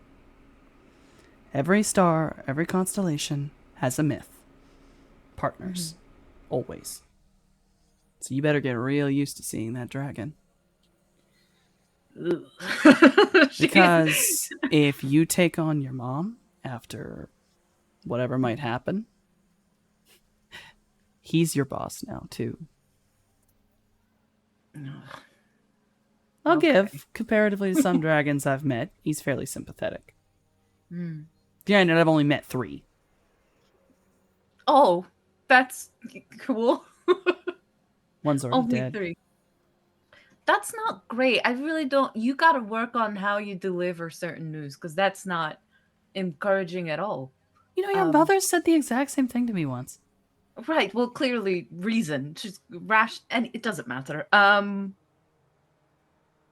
Every star, every constellation has a myth. Partners. Always. So you better get real used to seeing that dragon. Because if you take on your mom after whatever might happen, he's your boss now, too. I'll give, comparatively to some dragons I've met, he's fairly sympathetic. Granted, I've only met 3. Oh, that's cool. One's already Only dead. 3. That's not great. I really don't. You got to work on how you deliver certain news because that's not encouraging at all. You know, your mother said the exact same thing to me once. Right. Well, clearly, reason. She's rash, and it doesn't matter.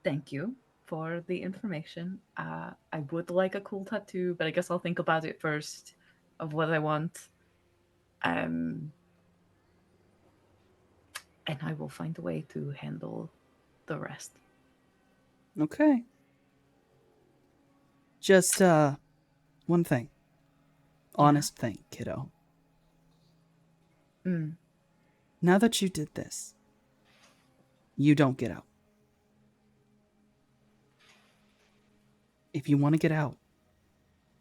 Thank you for the information. I would like a cool tattoo, but I guess I'll think about it first of what I want. and I will find a way to handle the rest. Okay. Just one thing. Honest thing, kiddo. Mm. Now that you did this, you don't get out. If you want to get out,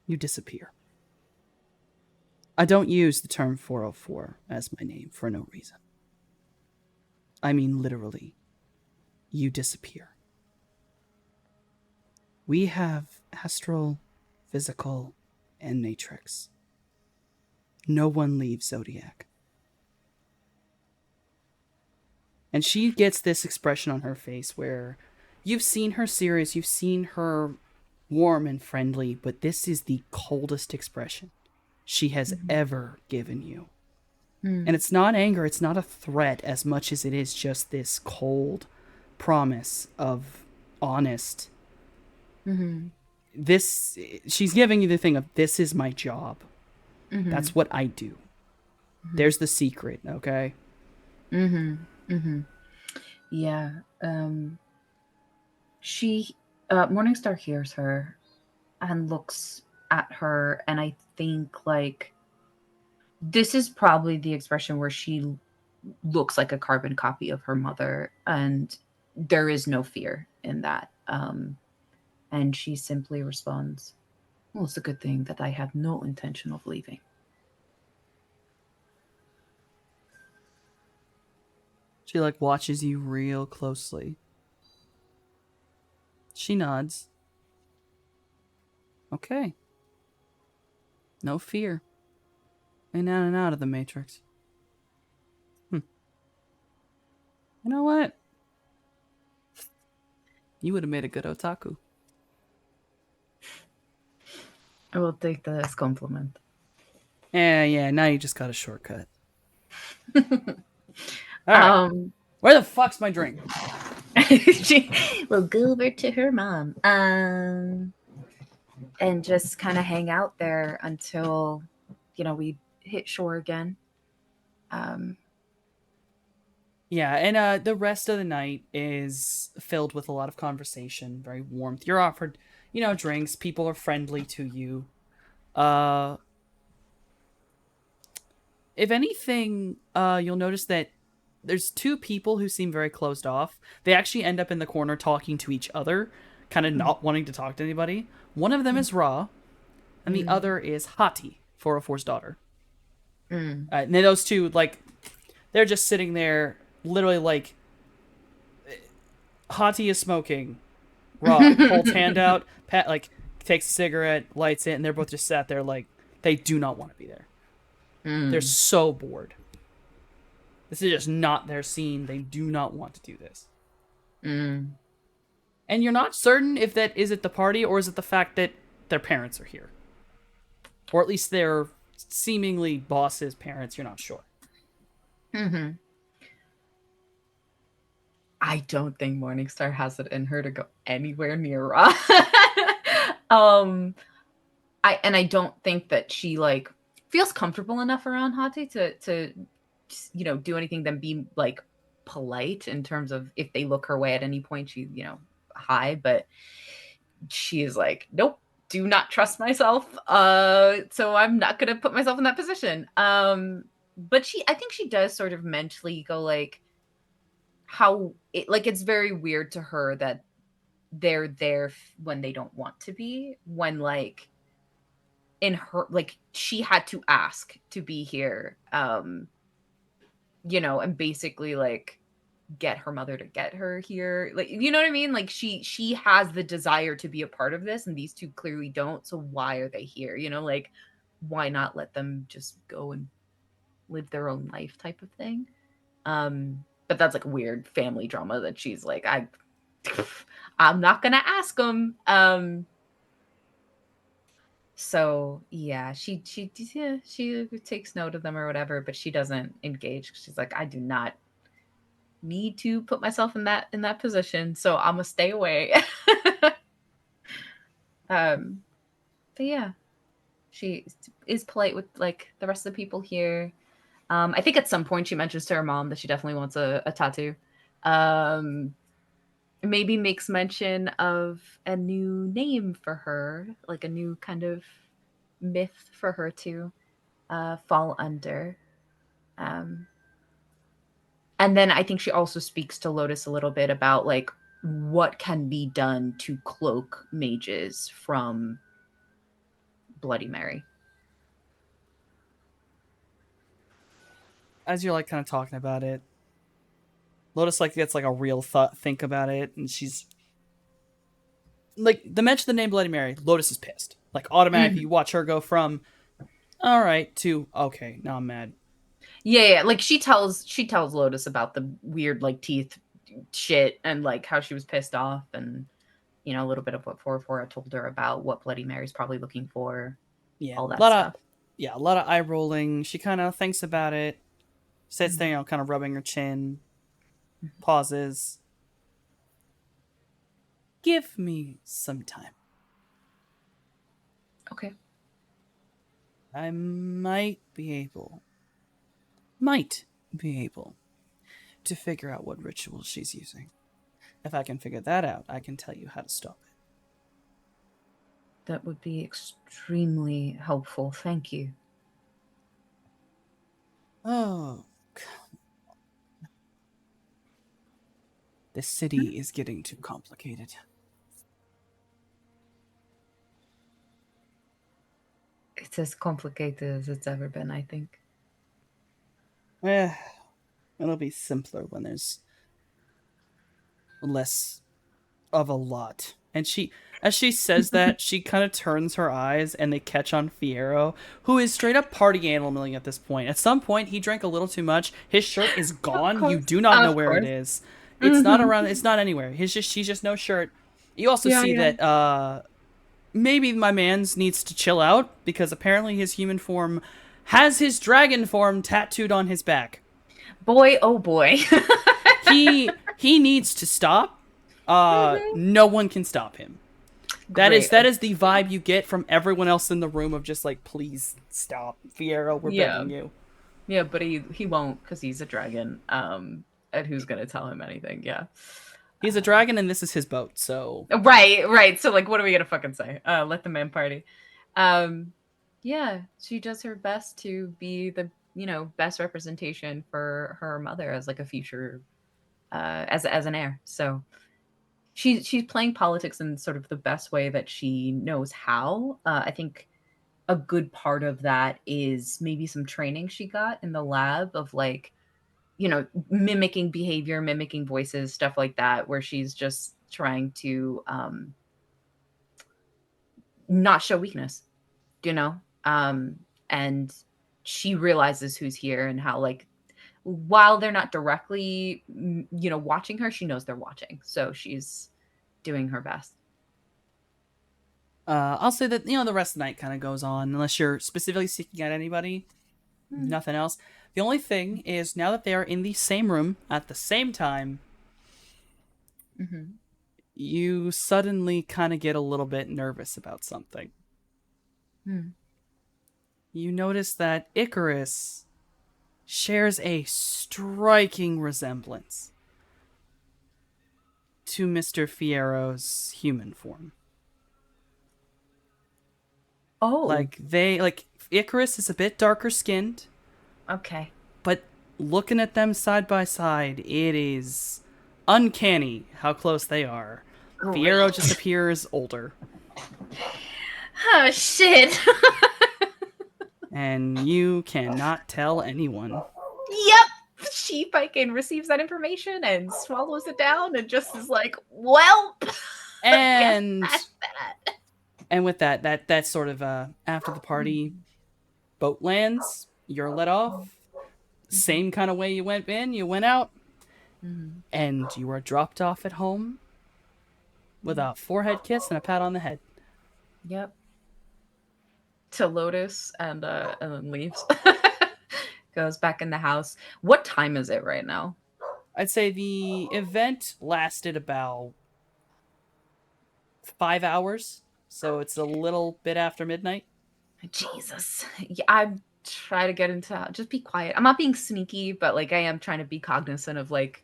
you disappear. I don't use the term 404 as my name for no reason. I mean literally, you disappear. We have astral, physical, and matrix. No one leaves Zodiac. And she gets this expression on her face where you've seen her serious, you've seen her warm and friendly, but this is the coldest expression she has ever given you. And it's not anger, it's not a threat as much as it is just this cold promise of honest. This, she's giving you the thing of, this is my job. That's what I do. There's the secret, okay? Yeah. She Morningstar hears her and looks at her, and I think like this is probably the expression where she looks like a carbon copy of her mother, and there is no fear in that. And she simply responds, "Well, it's a good thing that I have no intention of leaving." She like watches you real closely. She nods. Okay. No fear. In and out of the Matrix. You know what? You would have made a good otaku. I will take that as compliment. Yeah, now you just got a shortcut. Alright. Where the fuck's my drink? She will go over to her mom. And just kind of hang out there until, we hit shore again. Yeah, and the rest of the night is filled with a lot of conversation, very warmth. You're offered, drinks. People are friendly to you. If anything, you'll notice that there's two people who seem very closed off. They actually end up in the corner talking to each other, kind of not wanting to talk to anybody. One of them is Ra, and the other is Hati, 404's daughter. And then those two, like, they're just sitting there, literally, like, Hati is smoking. Ra holds hand out, Pat, like, takes a cigarette, lights it, and they're both just sat there, like, they do not want to be there. They're so bored. This is just not their scene. They do not want to do this. And you're not certain if that is at the party or is it the fact that their parents are here. Or at least their seemingly boss's parents. You're not sure. I don't think Morningstar has it in her to go anywhere near Ra. I don't think that she like feels comfortable enough around Hati to do anything than be like polite in terms of if they look her way at any point, she hi, but she is like, nope, do not trust myself. So I'm not gonna put myself in that position. But I think she does sort of mentally go like, how it like it's very weird to her that they're there when they don't want to be, when like in her, like she had to ask to be here, and basically like get her mother to get her here, like, you know what I mean, like she has the desire to be a part of this and these two clearly don't, so why are they here, like why not let them just go and live their own life type of thing. But that's like weird family drama that she's like, I'm not gonna ask them. So yeah, she takes note of them or whatever, but she doesn't engage. She's like, I do not need to put myself in that position, so I'm gonna stay away. But yeah, she is polite with like the rest of the people here. I think at some point she mentions to her mom that she definitely wants a tattoo. Um, maybe makes mention of a new name for her, like a new kind of myth for her to fall under. Um, and then I think she also speaks to Lotus a little bit about like what can be done to cloak mages from Bloody Mary. As you're like kind of talking about it, Lotus like gets like a real think about it, and she's like, the mention of the name Bloody Mary, Lotus is pissed. Like automatically, you watch her go from all right to okay, now I'm mad. Yeah, like she tells Lotus about the weird like teeth shit and like how she was pissed off, and you know a little bit of what 4-4 told her about what Bloody Mary's probably looking for. Yeah, all that stuff. A lot of eye rolling. She kind of thinks about it, sits there, kind of rubbing her chin, pauses. Give me some time. Okay. I might be able to figure out what ritual she's using. If I can figure that out, I can tell you how to stop it. That would be extremely helpful. Thank you. Oh, come on. This city is getting too complicated. It's as complicated as it's ever been, I think. It'll be simpler when there's less of a lot. And as she says that, she kind of turns her eyes and they catch on Fierro, who is straight up party animaling at this point. At some point, he drank a little too much. His shirt is gone. You do not know where it is. It's not around. It's not anywhere. She's just no shirt. You also see that maybe my man's needs to chill out because apparently his human form has his dragon form tattooed on his back. Boy, oh boy. he needs to stop. No one can stop him. That is the vibe you get from everyone else in the room of just like, please stop, Fierro, we're begging you. Yeah, but he won't because he's a dragon. And who's gonna tell him anything? Yeah. He's a dragon and this is his boat, so Right. So like what are we gonna fucking say? Let the man party. Yeah, she does her best to be the, best representation for her mother as like a future as an heir. So she's playing politics in sort of the best way that she knows how. I think a good part of that is maybe some training she got in the lab of like, mimicking behavior, mimicking voices, stuff like that, where she's just trying to not show weakness, and she realizes who's here and how like while they're not directly watching her, she knows they're watching, so she's doing her best. I'll say that the rest of the night kind of goes on unless you're specifically seeking out anybody. Nothing else. The only thing is now that they are in the same room at the same time, you suddenly kind of get a little bit nervous about something. You notice that Icarus shares a striking resemblance to Mr. Fierro's human form. Oh. Like Icarus is a bit darker skinned. Okay. But looking at them side by side, it is uncanny how close they are. Great. Fierro just appears older. Oh shit. And you cannot tell anyone. Yep. She fucking receives that information and swallows it down and just is like, well. And and with that sort of after the party boat lands, you're let off. Same kind of way you went in, you went out. And you are dropped off at home with a forehead kiss and a pat on the head. Yep. To Lotus and then leaves. Goes back in the house. What time is it right now? I'd say the event lasted about 5 hours, so it's a little bit after midnight. Jesus. Yeah, I'm try to get into, just be quiet. I'm not being sneaky, but like I am trying to be cognizant of like,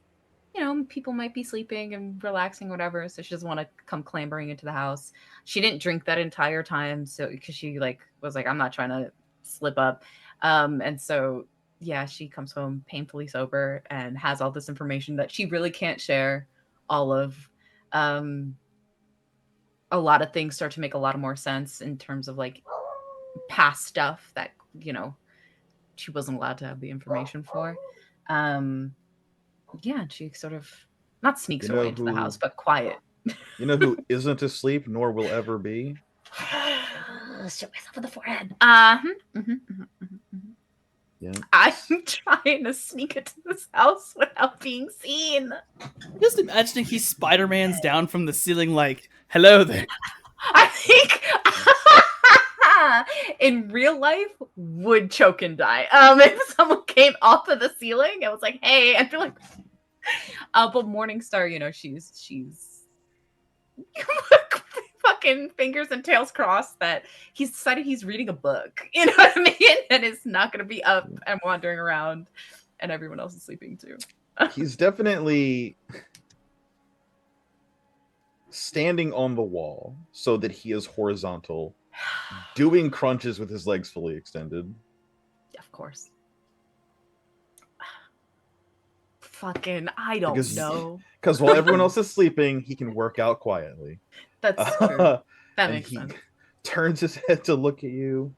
people might be sleeping and relaxing, whatever. So she doesn't want to come clambering into the house. She didn't drink that entire time, so because she like was like, I'm not trying to slip up. And so yeah, she comes home painfully sober and has all this information that she really can't share all of. Um, a lot of things start to make a lot of more sense in terms of like past stuff that she wasn't allowed to have the information for. Yeah, she sort of not sneaks her way into the house, but quiet. You know who isn't asleep nor will ever be? Shoot myself in the forehead. Yeah. I'm trying to sneak into this house without being seen. Just imagining he Spider-Man's down from the ceiling like, hello there. I think in real life would choke and die. If someone came off of the ceiling and was like, hey, I'd be like, but Morningstar, she's fucking fingers and tails crossed that he's decided he's reading a book. You know what I mean? And is not going to be up and wandering around, and everyone else is sleeping too. He's definitely standing on the wall so that he is horizontal, doing crunches with his legs fully extended. Of course. Fucking, I don't know. Because while everyone else is sleeping, he can work out quietly. That's true. That makes he sense. Turns his head to look at you.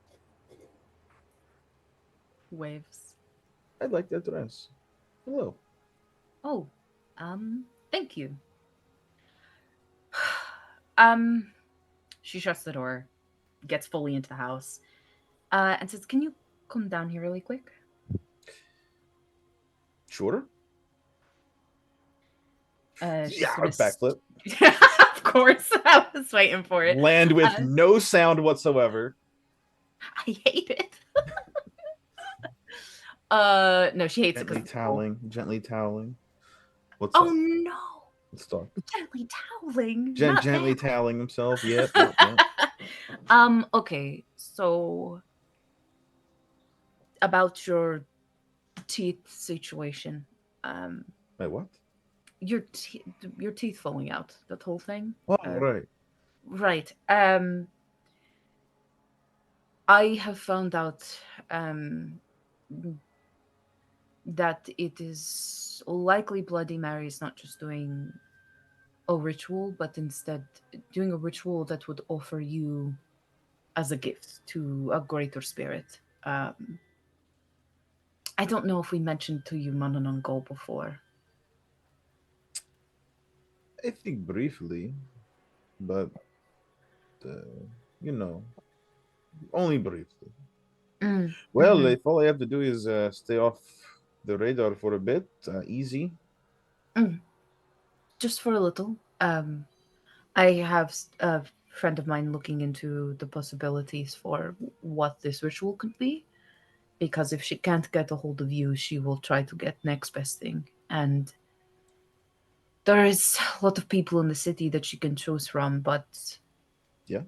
Waves. I'd like that dress. Hello. Oh, thank you. She shuts the door, gets fully into the house, and says, "Can you come down here really quick?" Sure. Yeah, backflip. Of course, I was waiting for it. Land with no sound whatsoever. I hate it. No, she hates gently it. Gently toweling. What's up? No. Let's talk. Gently toweling. Gently toweling himself. Yep. Okay, so about your teeth situation. Wait, what? Your teeth falling out. That whole thing. Oh, right. Right. I have found out that it is likely Bloody Mary is not just doing a ritual, but instead doing a ritual that would offer you as a gift to a greater spirit. I don't know if we mentioned to you Mananangol before. I think briefly, but only briefly. Well, if all I have to do is stay off the radar for a bit, easy. Just for a little. I have a friend of mine looking into the possibilities for what this ritual could be, because if she can't get a hold of you, she will try to get next best thing. And there is a lot of people in the city that she can choose from, but yeah,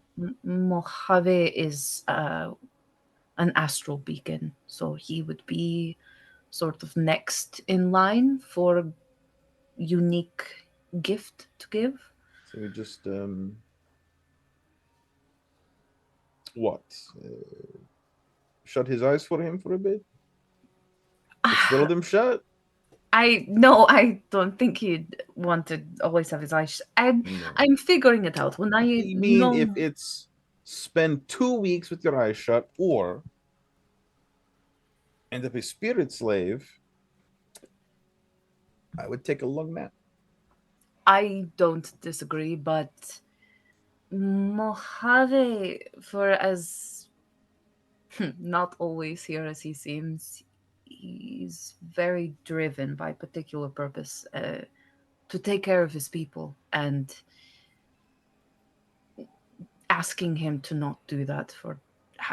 Mojave is an astral beacon, so he would be sort of next in line for a unique gift to give. So we just what? Shut his eyes for him for a bit? Still them shut? I don't think he'd want to always have his eyes. I'm figuring it out. When I mean, if it's spend 2 weeks with your eyes shut, or end up a spirit slave, I would take a long nap. I don't disagree, but Mojave, for as not always here as he seems, he's very driven by particular purpose to take care of his people, and asking him to not do that for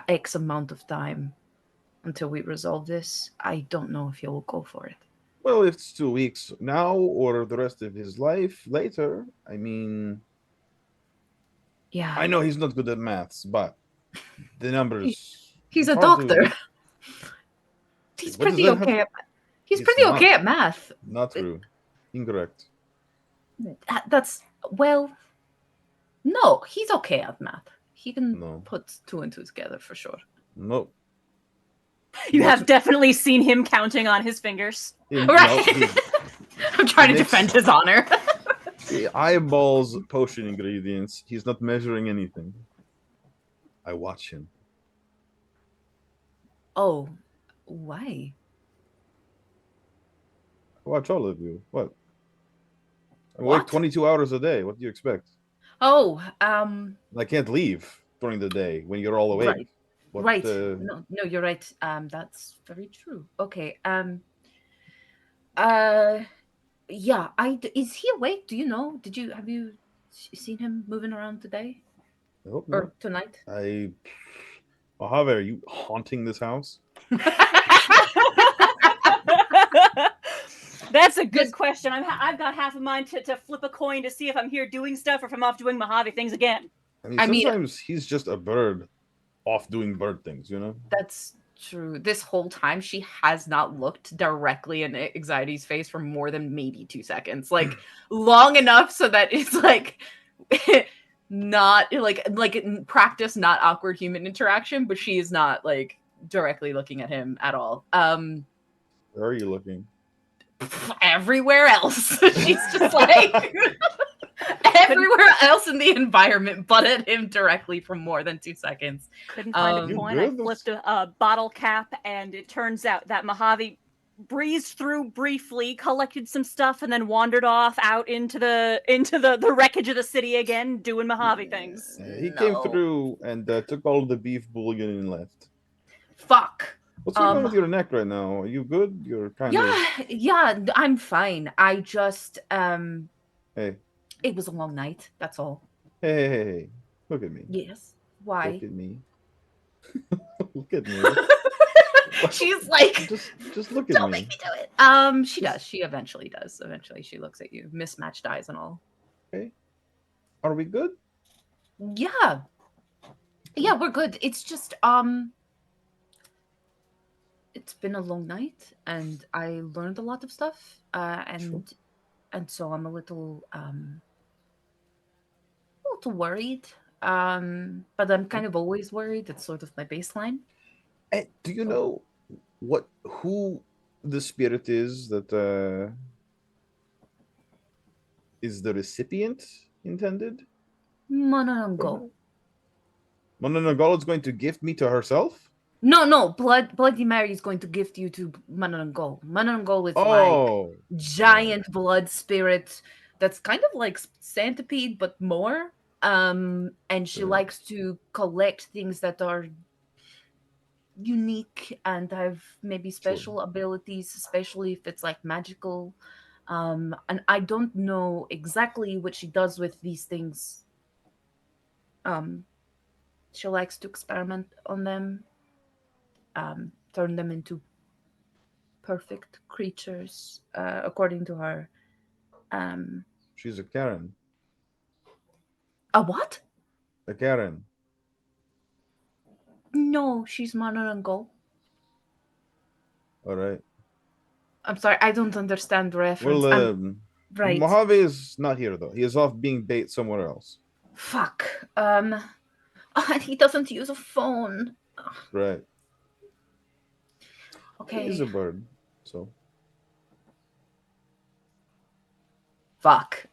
X amount of time until we resolve this, I don't know if he will go for it. Well, if it's 2 weeks now or the rest of his life later, I mean, yeah, I know he's not good at maths, but the numbers. He's a doctor. He's What does pretty that have- okay. He's He's pretty not. okay at math. Not true. Incorrect. That's well. No, he's okay at math. He can No. put two and two together for sure. No. You Watch have it. definitely seen him counting on his fingers. No, Right. I'm trying to Next- defend his honor. he eyeballs potion ingredients. He's not measuring anything. I watch him. Oh, why? I watch all of you. What? I work What? 22 hours a day. What do you expect? Oh, And I can't leave during the day when you're all awake. Right. What, right. No, you're right. That's very true. Okay. Yeah. Is he awake? Do you know? Have you seen him moving around today I hope not. or tonight? Mojave, are you haunting this house? That's a good question. I've got half of mine to flip a coin to see if I'm here doing stuff or if I'm off doing Mojave things again. I mean, sometimes he's just a bird off doing bird things, you know? That's true. This whole time, she has not looked directly in Anxiety's face for more than maybe 2 seconds. Like, long enough so that it's like not like in practice, not awkward human interaction, but she is not like directly looking at him at all. Where are you looking? Everywhere else. She's just like everywhere else in the environment, but at him directly for more than 2 seconds. Couldn't find a You coin. I good? flipped a bottle cap, and it turns out that Mojave breezed through briefly, collected some stuff, and then wandered off out into the wreckage of the city again, doing Mojave things. He came through and took all the beef bouillon and left. Fuck. What's going on with your neck right now? Are you good? You're kind of... Yeah, I'm fine. I just, Hey. It was a long night, that's all. Hey. Look at me. Yes. Why? Look at me. Look at me. She's like, just look at don't me. make me do it. She does. She eventually does. Eventually she looks at you. Mismatched eyes and all. Okay. Are we good? Yeah. Yeah, we're good. It's just, it's been a long night and I learned a lot of stuff. And so I'm a little worried. But I'm kind of always worried. It's sort of my baseline. Hey, do you know who the spirit is that is the recipient intended? Monongo. Monongo is going to gift me to herself? No. Bloody Mary is going to gift you to Monongo. Monongo is like giant blood spirit that's kind of like centipede, but more. And she likes to collect things that are unique and have maybe special abilities, especially if it's like magical. And I don't know exactly what she does with these things. She likes to experiment on them, turn them into perfect creatures, according to her. She's a Karen. A what? A Karen. No, she's Monongo. All right. I'm sorry, I don't understand the reference. Well, right. Mojave is not here though. He is off being bait somewhere else. Fuck. He doesn't use a phone. Right. Okay. He's a bird, so. Fuck.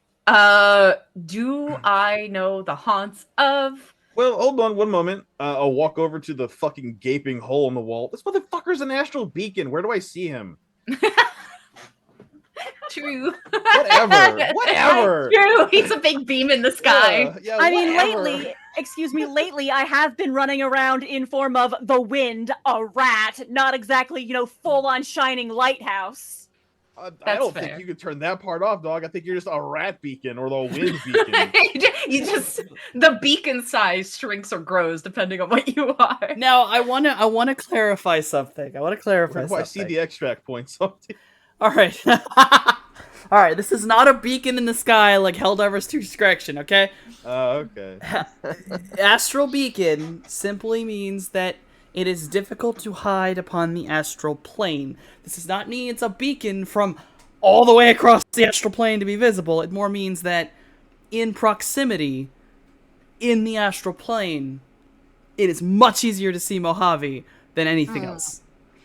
Do I know the haunts of? Well, hold on one moment. I'll walk over to the fucking gaping hole in the wall. This motherfucker's an astral beacon. Where do I see him? True. Whatever. True. He's a big beam in the sky. Yeah, I mean, whatever. lately I have been running around in form of the wind, a rat, not exactly, full on shining lighthouse. I don't think you could turn that part off, dog. I think you're just a rat beacon or the wind beacon. The beacon size shrinks or grows depending on what you are. Now I wanna clarify something. I see the extract points. All right. All right, this is not a beacon in the sky like Helldiver's 2 Correction, okay? Okay. Astral beacon simply means that it is difficult to hide upon the astral plane. This does not mean it's a beacon from all the way across the astral plane to be visible. It more means that in proximity, in the astral plane, it is much easier to see Mojave than anything else.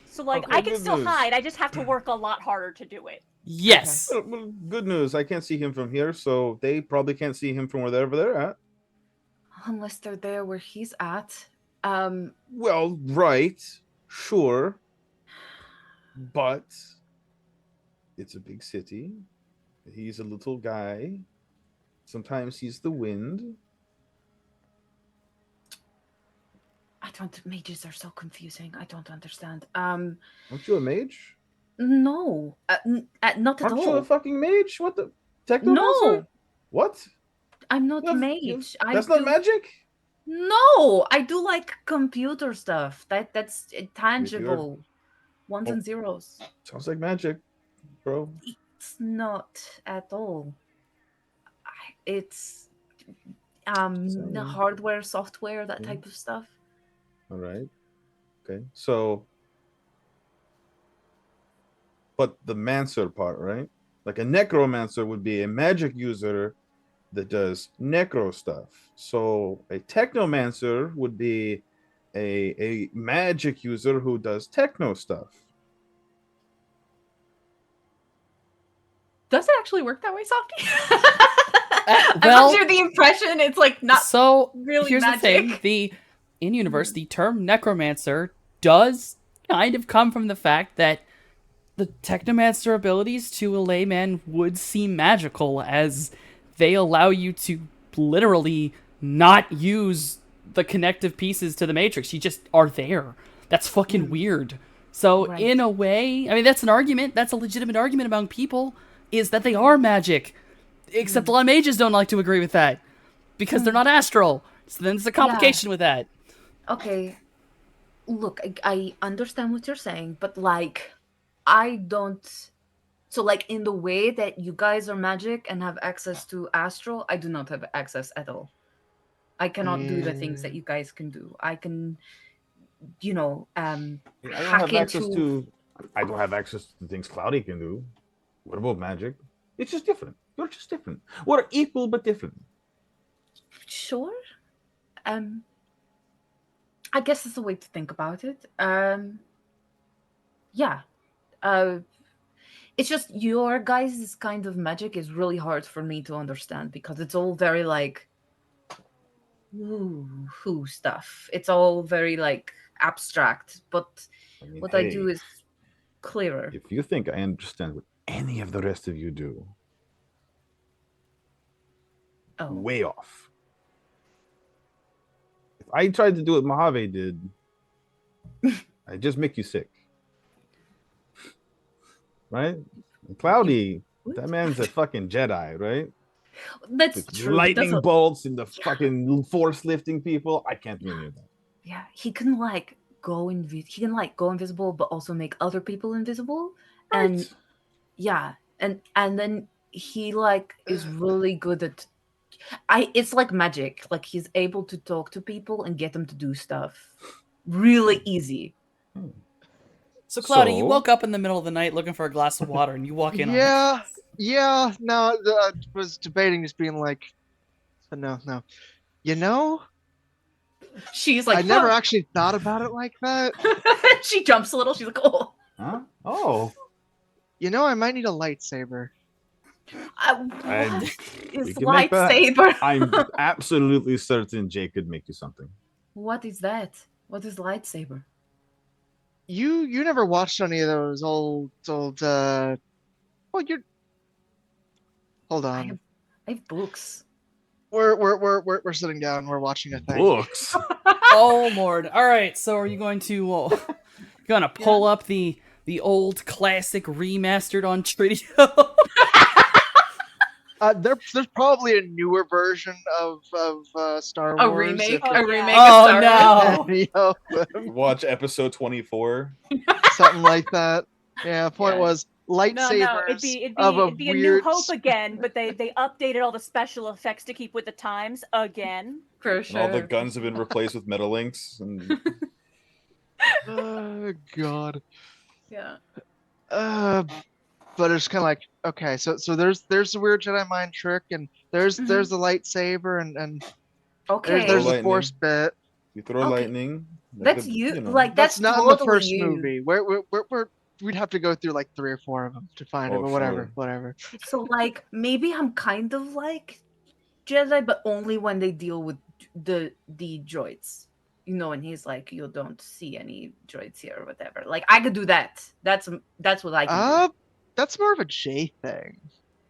So, like, Okay, I can good still news. hide. I just have to work a lot harder to do it. Yes. Well, good news. I can't see him from here, so they probably can't see him from wherever they're at. Unless they're there where he's at. Well, right, sure, but it's a big city. He's a little guy. Sometimes he's the wind. Mages are so confusing. I don't understand. Aren't you a mage? No, not at Aren't you a all. fucking mage? What the technomancer? No, What? I'm not You have- mage. That's not magic. No, I do like computer stuff. That's tangible. Ones Oh. and zeros. Sounds like magic, bro. It's not at all. It's Same. the hardware, software, that Yeah. type of stuff. All right. Okay. So, but the mancer part, right? Like a necromancer would be a magic user that does necro stuff. So a technomancer would be a magic user who does techno stuff. Does it actually work that way, Softy? well- I'm under the impression it's like not So really here's magic. the thing: in universe, the term necromancer does kind of come from the fact that the technomancer abilities to a layman would seem magical, as they allow you to literally not use the connective pieces to the matrix. You just are there. That's fucking weird. So Right. in a way, I mean, that's an argument. That's a legitimate argument among people, is that they are magic. Except a lot of mages don't like to agree with that because they're not astral. So then there's a complication with that. Okay, look, I understand what you're saying, but like, I don't. So, like, in the way that you guys are magic and have access to astral, I do not have access at all. I cannot do the things that you guys can do. I can, I don't hack have access into. to. I don't have access to things Cloudy can do. What about magic? It's just different. You're just different. We're equal but different. Sure. I guess that's a way to think about it. Yeah. It's just your guys' kind of magic is really hard for me to understand because it's all very like woo stuff. It's all very like abstract, but I mean, what I do is clearer. If you think I understand what any of the rest of you do, Oh, way off. If I tried to do what Mojave did, I'd just make you sick. Right? And Cloudy, that man's a fucking Jedi, right? that's With true. lightning bolts and the fucking force lifting people. I can't do any of that. Yeah, he can like go invisible, but also make other people invisible. And Right. yeah, and then he like is really good at. It's like magic. Like he's able to talk to people and get them to do stuff really easy. So, Cloudy, you So- woke up in the middle of the night looking for a glass of water, and you walk in on it. Yeah. No, I was debating just being like, no. She's like, I never "Huh." actually thought about it like that. She jumps a little. She's like, oh. Huh? Oh. I might need a lightsaber. And What we is can make that. lightsaber? I'm absolutely certain Jay could make you something. What is that? What is lightsaber? You never watched any of those old well, you're hold on. I have books. We're sitting down, we're watching a thing. Books. Oh Lord! All right, so are you going to pull up the old classic remastered on Tritio? There's probably a newer version of Star Wars. A remake? if Oh, A yeah. remake Oh, of Star no. Wars? any of them, Watch episode 24. something like that. Yeah, point Yeah. was lightsabers No, it'd be of it'd be a New weird Hope again, but they updated all the special effects to keep with the times again. For And all the sure. guns have been replaced with metal links. And Oh God. Yeah. But it's kind of like, okay, so there's the weird Jedi mind trick, and there's Mhm. the lightsaber, and Okay. there's the Lightning. force bit. You throw Okay. lightning. That's you. Like That's that's not in the totally first you. movie. We'd have to go through like 3 or 4 of them to find it, Oh, but sure. whatever. So like maybe I'm kind of like Jedi, but only when they deal with the droids. You know, and he's like, you don't see any droids here or whatever. Like I could do that. That's what I can do. That's more of a J thing.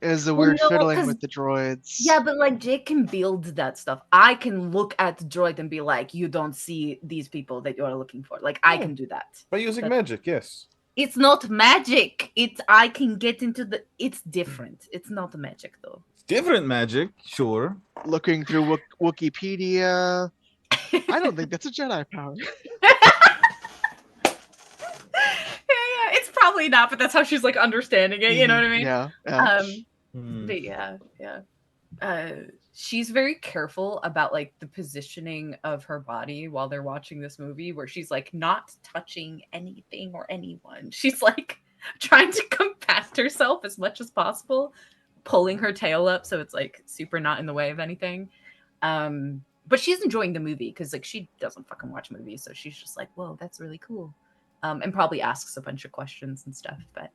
Is the Well, weird no, fiddling 'cause with the droids. yeah, but like Jake can build that stuff. I can look at the droid and be like, you don't see these people that you're looking for. Like I Yeah. can do that. By using That- magic, yes. It's not magic. It's I can get into the. It's different. It's not magic though. It's different magic, sure. Looking through Wikipedia. I don't think that's a Jedi power. Yeah, it's probably not, but that's how she's like understanding it. You know what I mean? Yeah. But yeah. She's very careful about like the positioning of her body while they're watching this movie, where she's like not touching anything or anyone. She's like trying to compact herself as much as possible, pulling her tail up so it's like super not in the way of anything. But she's enjoying the movie because like she doesn't fucking watch movies, so she's just like, whoa, that's really cool. And probably asks a bunch of questions and stuff. But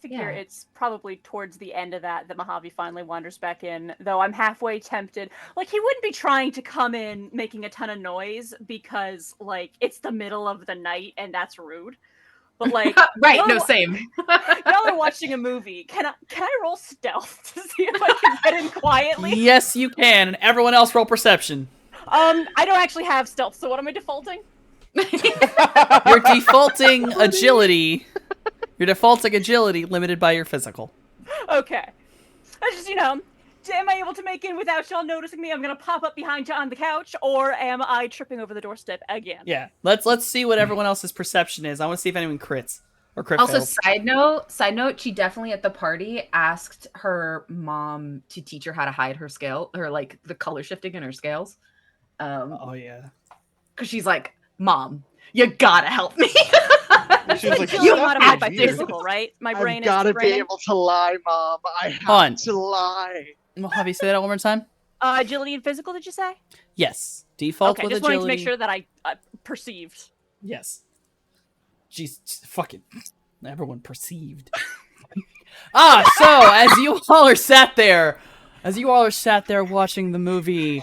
Figure Yeah. it's probably towards the end of that Mojave finally wanders back in, though I'm halfway tempted. Like, he wouldn't be trying to come in making a ton of noise because, like, it's the middle of the night and that's rude. But, like, right, y'all no, are- same. y'all are watching a movie. Can I roll stealth to see if I can get in quietly? Yes, you can. And everyone else roll perception. I don't actually have stealth, so what am I defaulting? You're defaulting agility. You're defaulting agility limited by your physical. Okay. I just, am I able to make in without y'all noticing me? I'm gonna pop up behind you on the couch, or am I tripping over the doorstep again? Yeah. Let's see what everyone else's perception is. I want to see if anyone crits or crit Also, fails. side note, she definitely at the party asked her mom to teach her how to hide her scale, or like the color shifting in her scales. Oh yeah. Because she's like, Mom, you gotta help me. She was like, You "Stop modified by being weird." physical, right? My brain I've is got to be braining. able to lie, Mom. I have On. to lie. Mojave, say that one more time. Agility and physical, did you say? Yes. Default Okay, with just agility. wanted to make sure that I perceived. Yes. Jeez, fucking everyone perceived. So as you all are sat there watching the movie, you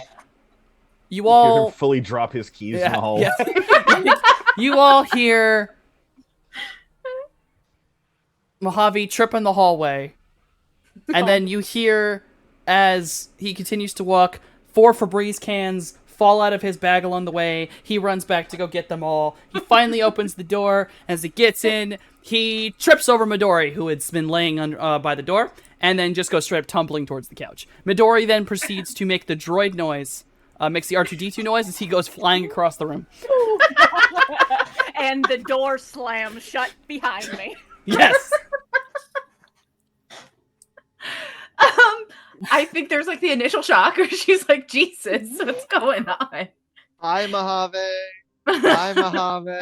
You hear all him fully drop his keys in the hall. yeah. You all hear Mojave trip in the hallway, and then you hear as he continues to walk, 4 Febreze cans fall out of his bag along the way. He runs back to go get them all. He finally opens the door. As he gets in, he trips over Midori, who had been laying by the door, and then just goes straight up tumbling towards the couch. Midori then proceeds to make the droid noise, makes the R2-D2 noise as he goes flying across the room. And the door slams shut behind me. Yes. I think there's like the initial shock where she's like, Jesus, what's going on? Hi, Mojave. Hi, Mojave.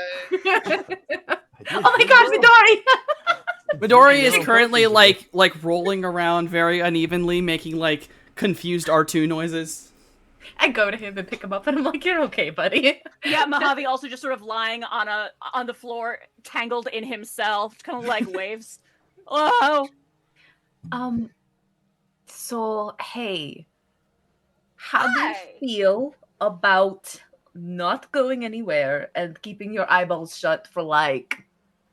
Oh my god, Midori! Midori is currently like rolling around very unevenly, making like confused R2 noises. I go to him and pick him up and I'm like, you're okay, buddy. Yeah, Mojave also just sort of lying on the floor, tangled in himself, kind of like waves. Oh, So hey, how do Hi. you feel about not going anywhere and keeping your eyeballs shut for like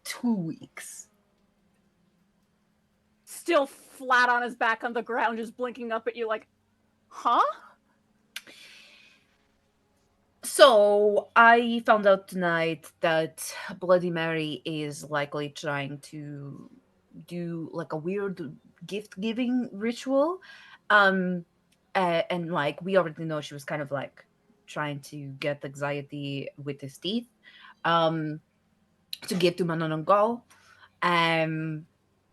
2 weeks? still flat on his back on the ground, just blinking up at you like, huh? So I found out tonight that Bloody Mary is likely trying to do like a weird gift giving ritual. And like we already know she was kind of like trying to get anxiety with his teeth to give to Manonongal.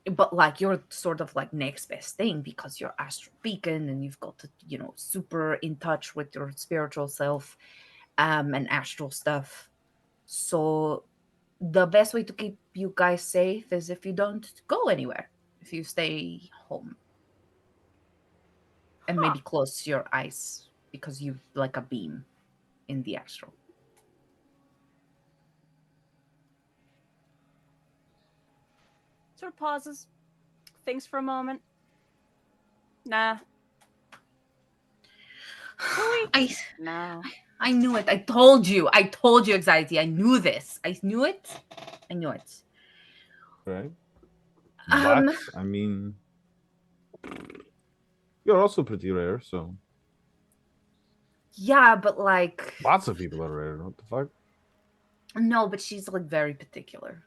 But like you're sort of like next best thing because you're astral beacon and you've got to, super in touch with your spiritual self and astral stuff. So the best way to keep you guys safe is if you don't go anywhere. If you stay home. And maybe close your eyes because you've like a beam in the astral. Sort of pauses, thinks for a moment. Nah. No. I knew it. I told you. Anxiety. I knew this. I knew it. Right. But I mean, you're also pretty rare, so. Yeah, but like Lots of people are rare. What the fuck? no, but she's like very particular.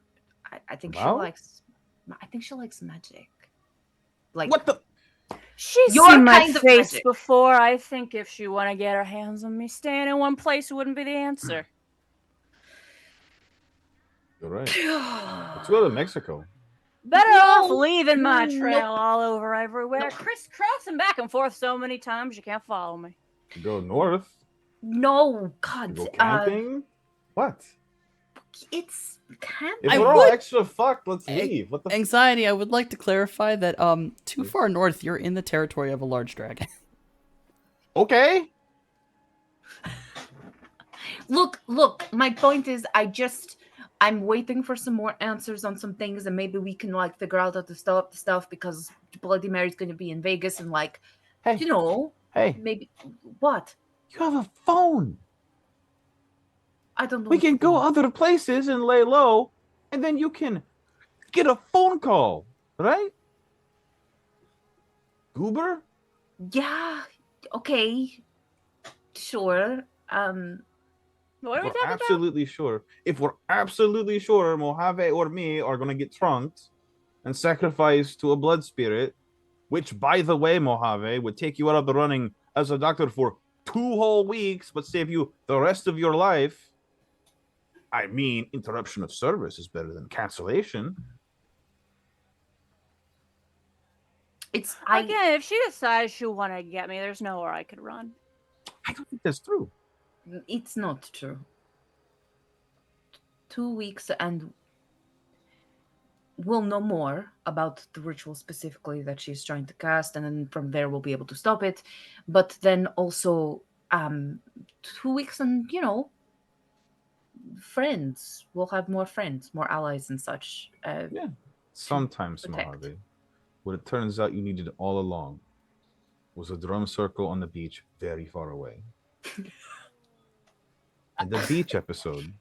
I think she Well? likes. I think she likes magic. Like What the? She's Your seen my kind of face magic. before. I think if she want to get her hands on me, staying in one place wouldn't be the answer. You're right. Let's go to Mexico. Better No, off leaving my no. trail all over everywhere, Nope. crisscrossing back and forth so many times you can't follow me. Go north. No, God. Go camping. What? It's camp. If I we're all would- extra fucked, let's leave. What the? Anxiety, I would like to clarify that too far north, you're in the territory of a large dragon. Okay. Look. My point is, I'm waiting for some more answers on some things, and maybe we can like figure out how to stop the stuff because Bloody Mary's going to be in Vegas, and like, Hey. Hey. maybe what? You have a phone. I don't know. We can go other places and lay low, and then you can get a phone call, right? Goober? Yeah. Okay. Sure. What are we We're talking about? absolutely sure. If we're absolutely sure Mojave or me are going to get trunked and sacrificed to a blood spirit, which, by the way, Mojave, would take you out of the running as a doctor for 2 whole weeks, but save you the rest of your life. I mean, interruption of service is better than cancellation. Again, if she decides she'll want to get me, there's nowhere I could run. I don't think that's true. It's not true. 2 weeks and we'll know more about the ritual specifically that she's trying to cast, and then from there we'll be able to stop it. But then also 2 weeks and friends. We'll have more friends, more allies and such. Sometimes, protect. Mojave, what it turns out you needed all along was a drum circle on the beach very far away. And the beach episode.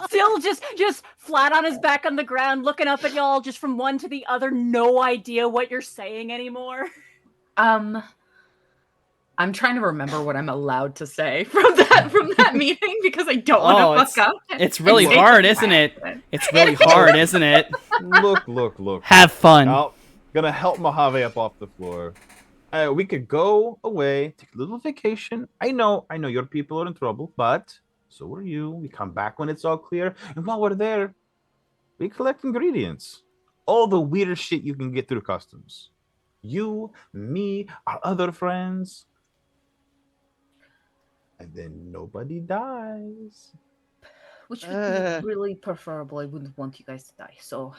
Still just flat on his back on the ground, looking up at y'all just from one to the other, no idea what you're saying anymore. I'm trying to remember what I'm allowed to say from that meeting because I don't want to fuck up. It's really hard, isn't it? It's really hard, isn't it? Look. Have fun. Now, gonna help Mojave up off the floor. We could go away, take a little vacation. I know your people are in trouble, but so are you. We come back when it's all clear, and while we're there, we collect ingredients. All the weird shit you can get through customs. You, me, our other friends. And then nobody dies. Which would be really preferable. I wouldn't want you guys to die. So,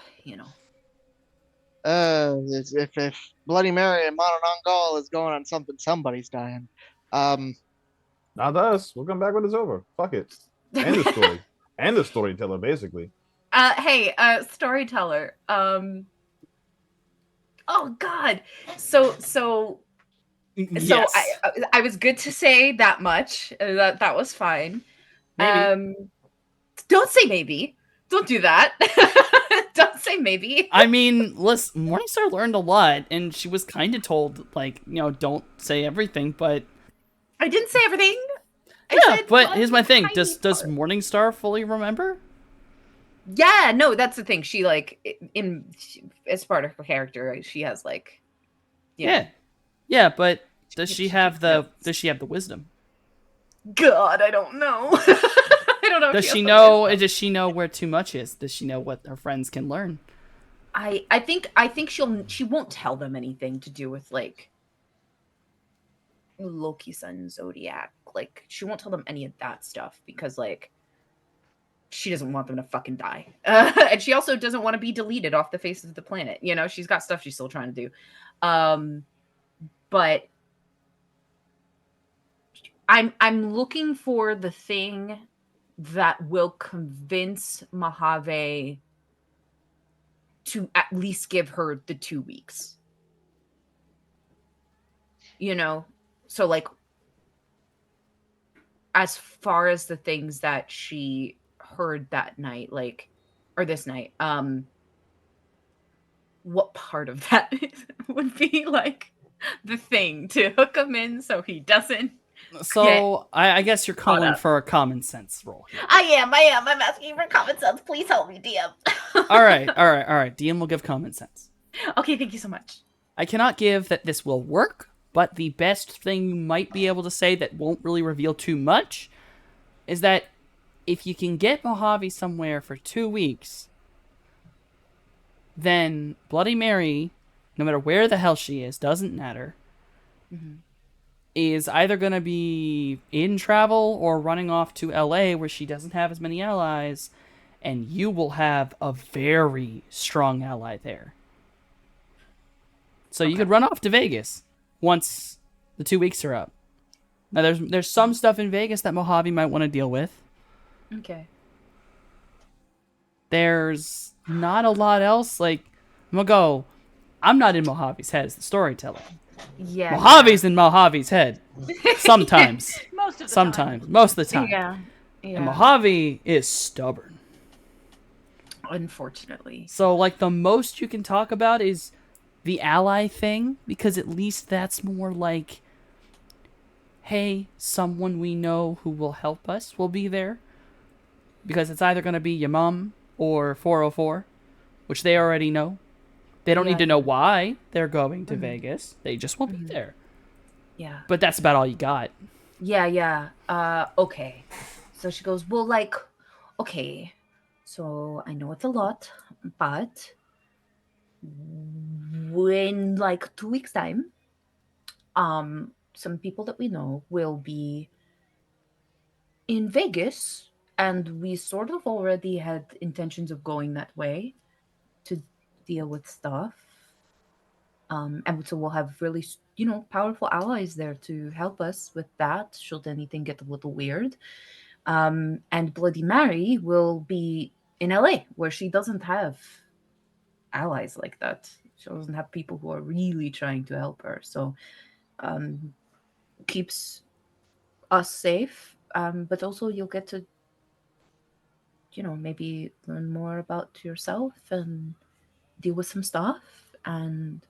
If Bloody Mary and Modern Ongol is going on something, somebody's dying. Not us. We'll come back when it's over. Fuck it. And the story. And the storyteller, basically. Hey, storyteller. Oh God. So Yes. I was good to say that much. That was fine. Maybe. Don't say maybe. Don't do that. Don't say maybe. I mean, listen, Morningstar learned a lot, and she was kind of told, like, don't say everything, but... I didn't say everything. Yeah, but here's my thing. Does Morningstar fully remember? Yeah, no, that's the thing. She, like, as part of her character, she has, like... Yeah, but does she have the wisdom? God, I don't know. I don't know. Does she know? Does she know where too much is? Does she know what her friends can learn? I think she won't tell them anything to do with like Loki Sun Zodiac. Like, she won't tell them any of that stuff because, like, she doesn't want them to fucking die. And she also doesn't want to be deleted off the face of the planet. You know, she's got stuff she's still trying to do. But I'm looking for the thing that will convince Mojave to at least give her the 2 weeks. You know? So, like, as far as the things that she heard that night, like, or this night, what part of that would be, like, the thing to hook him in so he doesn't? So I guess you're calling for a common sense roll here. I am. I'm asking for common sense. Please help me, DM. All right. DM will give common sense. Okay, thank you so much. I cannot give that this will work, but the best thing you might be able to say that won't really reveal too much is that if you can get Mojave somewhere for 2 weeks, then Bloody Mary, no matter where the hell she is, doesn't matter, is either going to be in travel or running off to LA where she doesn't have as many allies, and you will have a very strong ally there. So you could run off to Vegas once the 2 weeks are up. Now there's some stuff in Vegas that Mojave might want to deal with. Okay. There's not a lot else. Like, I'm not in Mojave's head as the storyteller. Yeah. Mojave's in Mojave's head. Sometimes. Most of the Sometimes. time. Most of the time. Yeah. And Mojave is stubborn. Unfortunately. So, like, the most you can talk about is the ally thing, because at least that's more like, hey, someone we know who will help us will be there. Because it's either going to be your mom or 404, which they already know. They don't need to know why they're going to Vegas. They just won't be there. Yeah. But that's about all you got. Yeah. Okay. So she goes, well, like, okay. So I know it's a lot, but in like 2 weeks' time, some people that we know will be in Vegas, and we sort of already had intentions of going that way to deal with stuff. And so we'll have really, powerful allies there to help us with that, should anything get a little weird. And Bloody Mary will be in LA, where she doesn't have allies like that. She doesn't have people who are really trying to help her. So keeps us safe, but also you'll get to, maybe learn more about yourself and deal with some stuff. And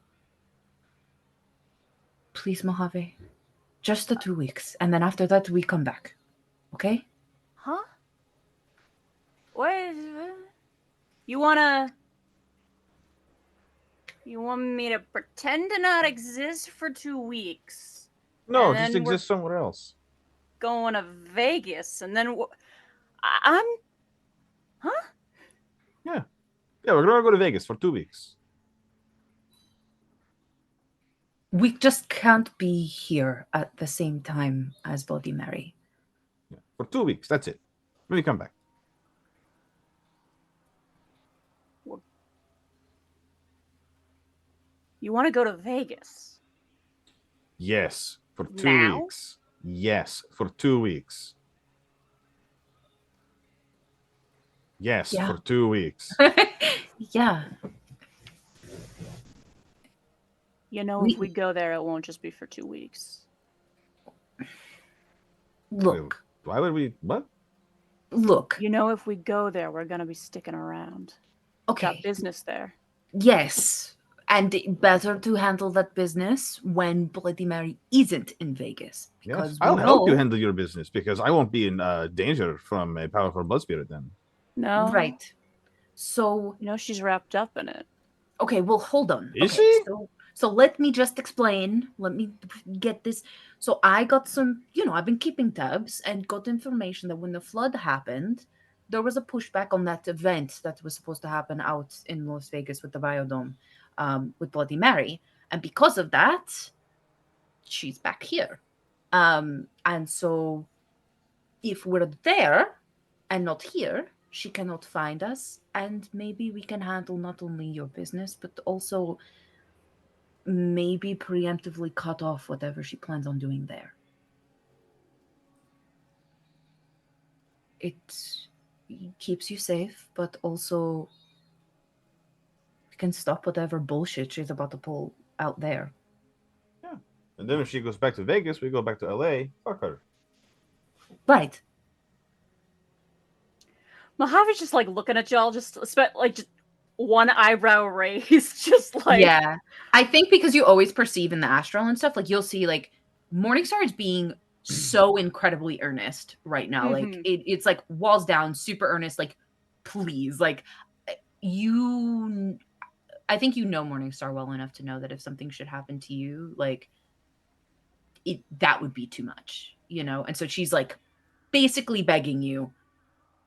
please, Mojave, just the 2 weeks. And then after that, we come back. Okay? Huh? What? You want me to pretend to not exist for 2 weeks? No, And just then exist somewhere else. Going to Vegas, and then I'm... Huh? Yeah, we're gonna go to Vegas for 2 weeks. We just can't be here at the same time as Bloody Mary. Yeah, for 2 weeks, that's it. Then we come back. You want to go to Vegas? Yes, for 2 Now? weeks. Yes, for 2 weeks. Yes, Yeah. for 2 weeks. Yeah. If we go there, it won't just be for 2 weeks. Look. Why would we? What? Look. If we go there, we're going to be sticking around. Okay. Got business there. Yes. And better to handle that business when Bloody Mary isn't in Vegas. Because Yes, I'll help you handle your business because I won't be in danger from a powerful blood spirit then. No. Right. So... she's wrapped up in it. Okay, well, hold on. Is she? So let me just explain. Let me get this. So I got some, I've been keeping tabs and got information that when the flood happened, there was a pushback on that event that was supposed to happen out in Las Vegas with the Biodome, with Bloody Mary. And because of that, she's back here. And so if we're there and not here, she cannot find us, and maybe we can handle not only your business, but also maybe preemptively cut off whatever she plans on doing there. It keeps you safe, but also can stop whatever bullshit she's about to pull out there. Yeah. And then if she goes back to Vegas, we go back to LA. Fuck her. Right. Mojave's just like looking at y'all, just one eyebrow raised, just like Yeah. I think because you always perceive in the astral and stuff, like you'll see like Morningstar is being so incredibly earnest right now. Like it's like walls down, super earnest, like please. Like I think you know Morningstar well enough to know that if something should happen to you, like that would be too much, And so she's like basically begging you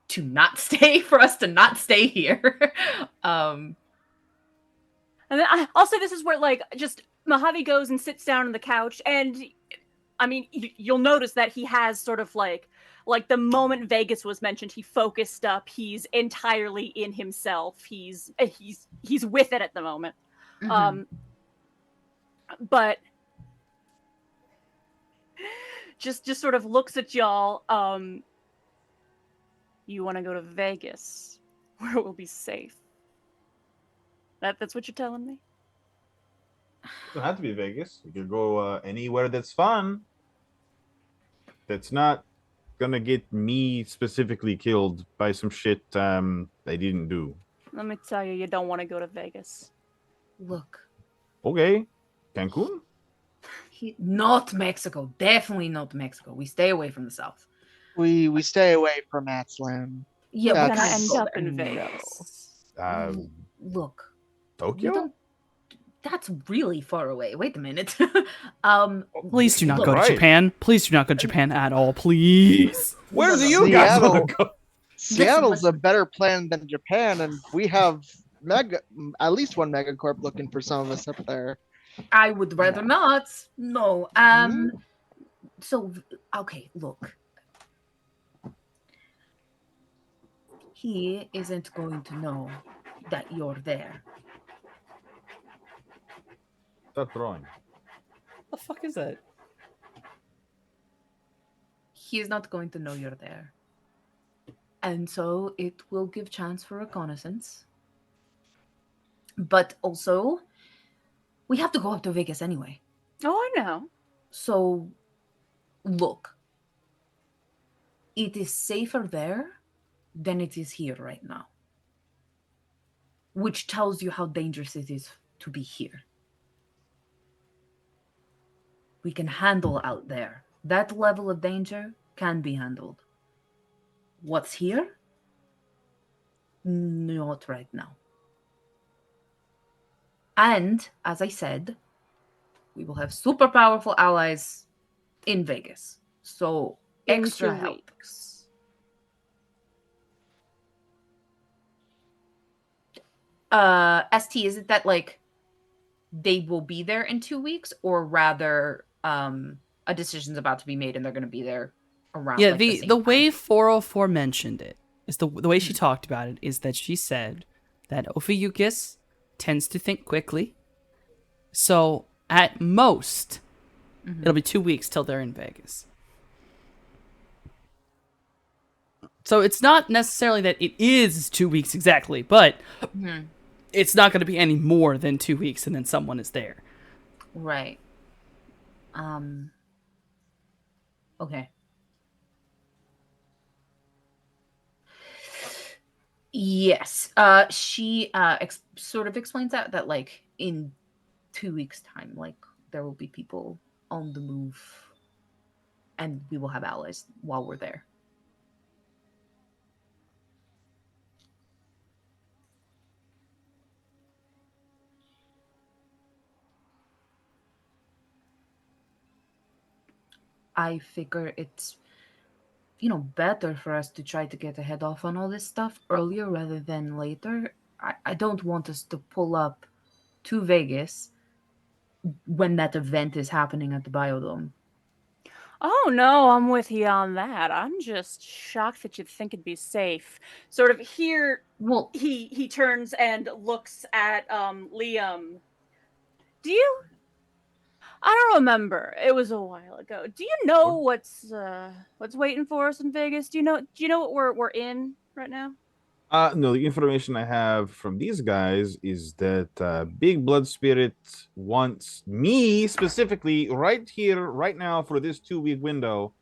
to not stay, for us to not stay here. And then I'll say this is where like just Mojave goes and sits down on the couch, and I mean you'll notice that he has sort of like the moment Vegas was mentioned, he focused up. He's entirely in himself. He's with it at the moment. But just sort of looks at y'all. You want to go to Vegas, where it will be safe. That's what you're telling me? It doesn't have to be Vegas. You could go anywhere that's fun. That's not gonna get me specifically killed by some shit they didn't do. Let me tell you, you don't want to go to Vegas. Look. Okay. Cancun? Not Mexico. Definitely not Mexico. We stay away from the South. We stay away from Matsland. Yeah, we're we're gonna end up in Vegas. Look. Tokyo? That's really far away. Wait a minute. Please do not go to Japan. Please do not go to Japan at all. Please. Where do you guys want to go? Seattle's a better plan than Japan, and we have at least one megacorp looking for some of us up there. I would rather not. No. So okay, look. He isn't going to know that you're there. Stop throwing. The fuck is that? He is not going to know you're there. And so it will give chance for reconnaissance. But also, we have to go up to Vegas anyway. Oh, I know. So, look. It is safer there than it is here right now. Which tells you how dangerous it is to be here. We can handle out there. That level of danger can be handled. What's here? Not right now. And, as I said, we will have super powerful allies in Vegas. So, extra help. ST, is it that like they will be there in 2 weeks, or rather a decision's about to be made and they're going to be there around? Yeah, the way 404 mentioned it is the way she talked about it is that she said that Ophiuchus tends to think quickly. So at most, it'll be 2 weeks till they're in Vegas. So it's not necessarily that it is 2 weeks exactly, but it's not going to be any more than 2 weeks and then someone is there. Right. Okay. Yes. She sort of explains that like in 2 weeks' time, like there will be people on the move and we will have allies while we're there. I figure it's, better for us to try to get a head off on all this stuff earlier rather than later. I don't want us to pull up to Vegas when that event is happening at the Biodome. Oh no, I'm with you on that. I'm just shocked that you'd think it'd be safe. Sort of here, Well, he turns and looks at Liam. Do you? I don't remember. It was a while ago. Do you know what's waiting for us in Vegas? Do you know what we're in right now? No, the information I have from these guys is that Big Blood Spirit wants me specifically right here, right now, for this 2 week window.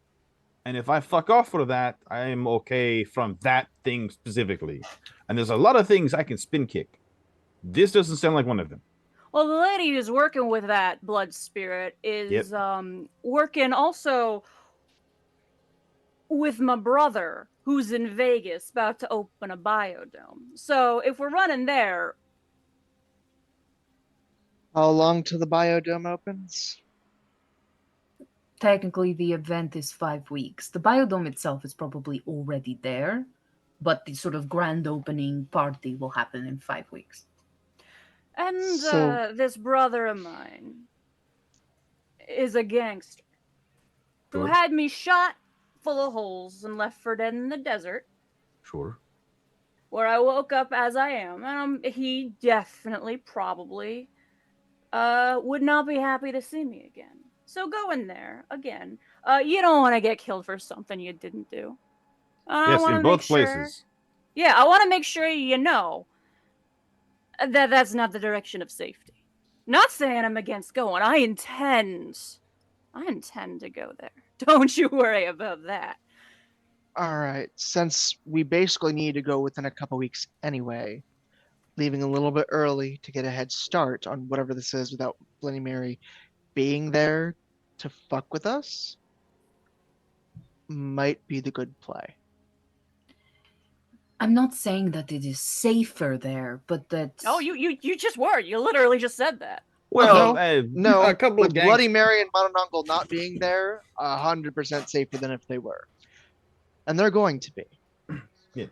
And if I fuck off for that, I am okay from that thing specifically. And there's a lot of things I can spin kick. This doesn't sound like one of them. Well, the lady who's working with that blood spirit Yep. is working also with my brother who's in Vegas about to open a biodome. So if we're running there, How long till the biodome opens? technically, the event is 5 weeks. The biodome itself is probably already there, but the sort of grand opening party will happen in 5 weeks. and So this brother of mine is a gangster who Sure. had me shot full of holes and left for dead in the desert, Sure. where I woke up as I am. And he definitely, probably, would not be happy to see me again. So go in there again. You don't want to get killed for something you didn't do. I Yes, want in to make both sure. places. Yeah, I want to make sure you know that that's not the direction of safety. Not saying I'm against going. I intend to go there. Don't you worry about that. all right, since we basically need to go within a couple weeks anyway, leaving a little bit early to get a head start on whatever this is without Bloody Mary being there to fuck with us might be the good play. I'm not saying that it is safer there, but that. Oh, you just were. You literally just said that. Well, No, a couple with of Bloody gangs. Mary and Mononongle not being there, 100% safer than if they were. And they're going to be. Yeah.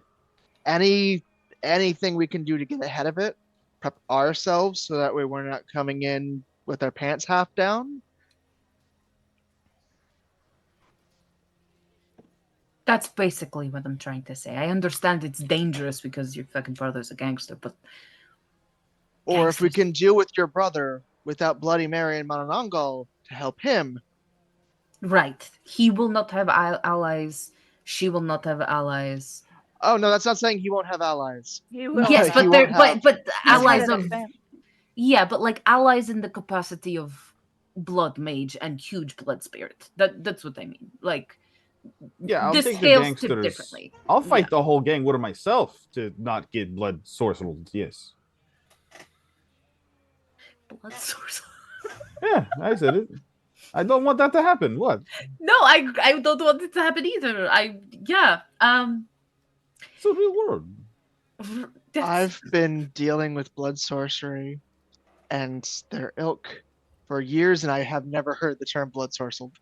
Anything we can do to get ahead of it, prep ourselves so that way we're not coming in with our pants half down. That's basically what I'm trying to say. I understand it's dangerous because your fucking brother's a gangster, but Or if we gangsters. can deal with your brother without Bloody Mary and Mononongle to help him. Right. He will not have allies. She will not have allies. Oh no, that's not saying he won't have allies. He will. Yes, He but won't they're have. but He's head allies of the of family. yeah, but like allies in the capacity of blood mage and huge blood spirit. That's what I mean. Like Yeah, I'll the take the scales tip gangsters. differently. I'll fight Yeah. the whole gang with myself to not get blood sorcered. Yes. Blood source. Yeah, I said it. I don't want that to happen. What? No, I don't want it to happen either. It's a real world. I've been dealing with blood sorcery and their ilk for years, and I have never heard the term blood sorcelled.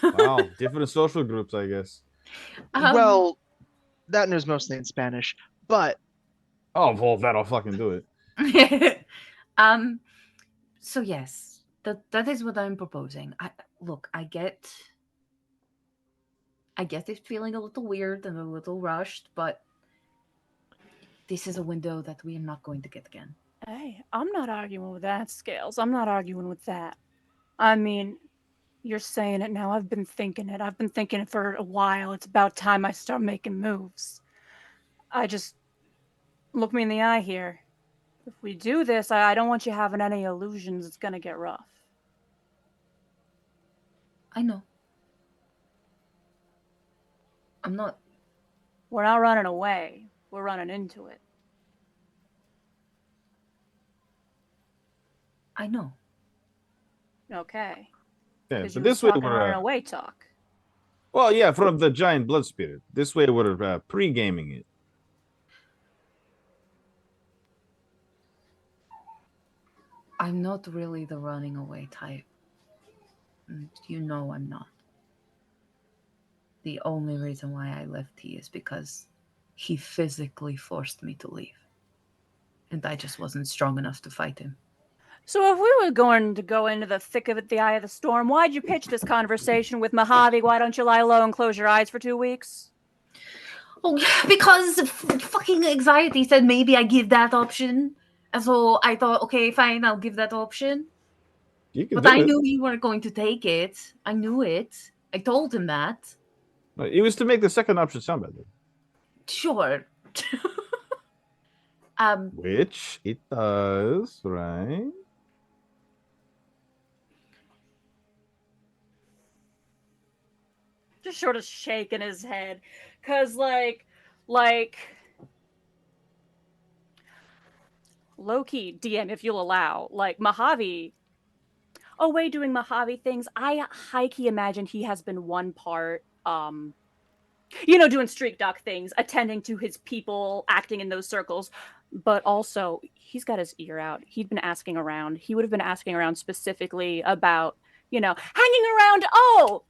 Wow, different social groups, I guess. Well, that news mostly in Spanish, but Oh, well, that'll fucking do it. So yes, that is what I'm proposing. I get it feeling a little weird and a little rushed, but this is a window that we are not going to get again. Hey, I'm not arguing with that, Scales. I'm not arguing with that. I mean, you're saying it now. I've been thinking it. I've been thinking it for a while. It's about time I start making moves. I just look me in the eye here. If we do this, I don't want you having any illusions it's gonna get rough. I know. I'm not. We're not running away. We're running into it. I know. Okay. Yeah, Because but you this were way talking running we're. away talk. Well, yeah, from the giant blood spirit. This way we're pre-gaming it. I'm not really the running away type. And you know I'm not. The only reason why I left he is because he physically forced me to leave. And I just wasn't strong enough to fight him. So if we were going to go into the thick of it, the eye of the storm, why'd you pitch this conversation with Mojave? Why don't you lie low and close your eyes for 2 weeks? Oh, because fucking anxiety said maybe I give that option. And so I thought, okay, fine, I'll give that option. You can But do I it. knew you weren't going to take it. I knew it. I told him that. It was to make the second option sound better. Sure. Which it does, right? Just sort of shaking his head. Cause like low-key, DM, if you'll allow, like Mojave away doing Mojave things, I high-key imagine he has been one part, doing streak duck things, attending to his people, acting in those circles, but also he's got his ear out. He'd been asking around. He would have been asking around specifically about, hanging around,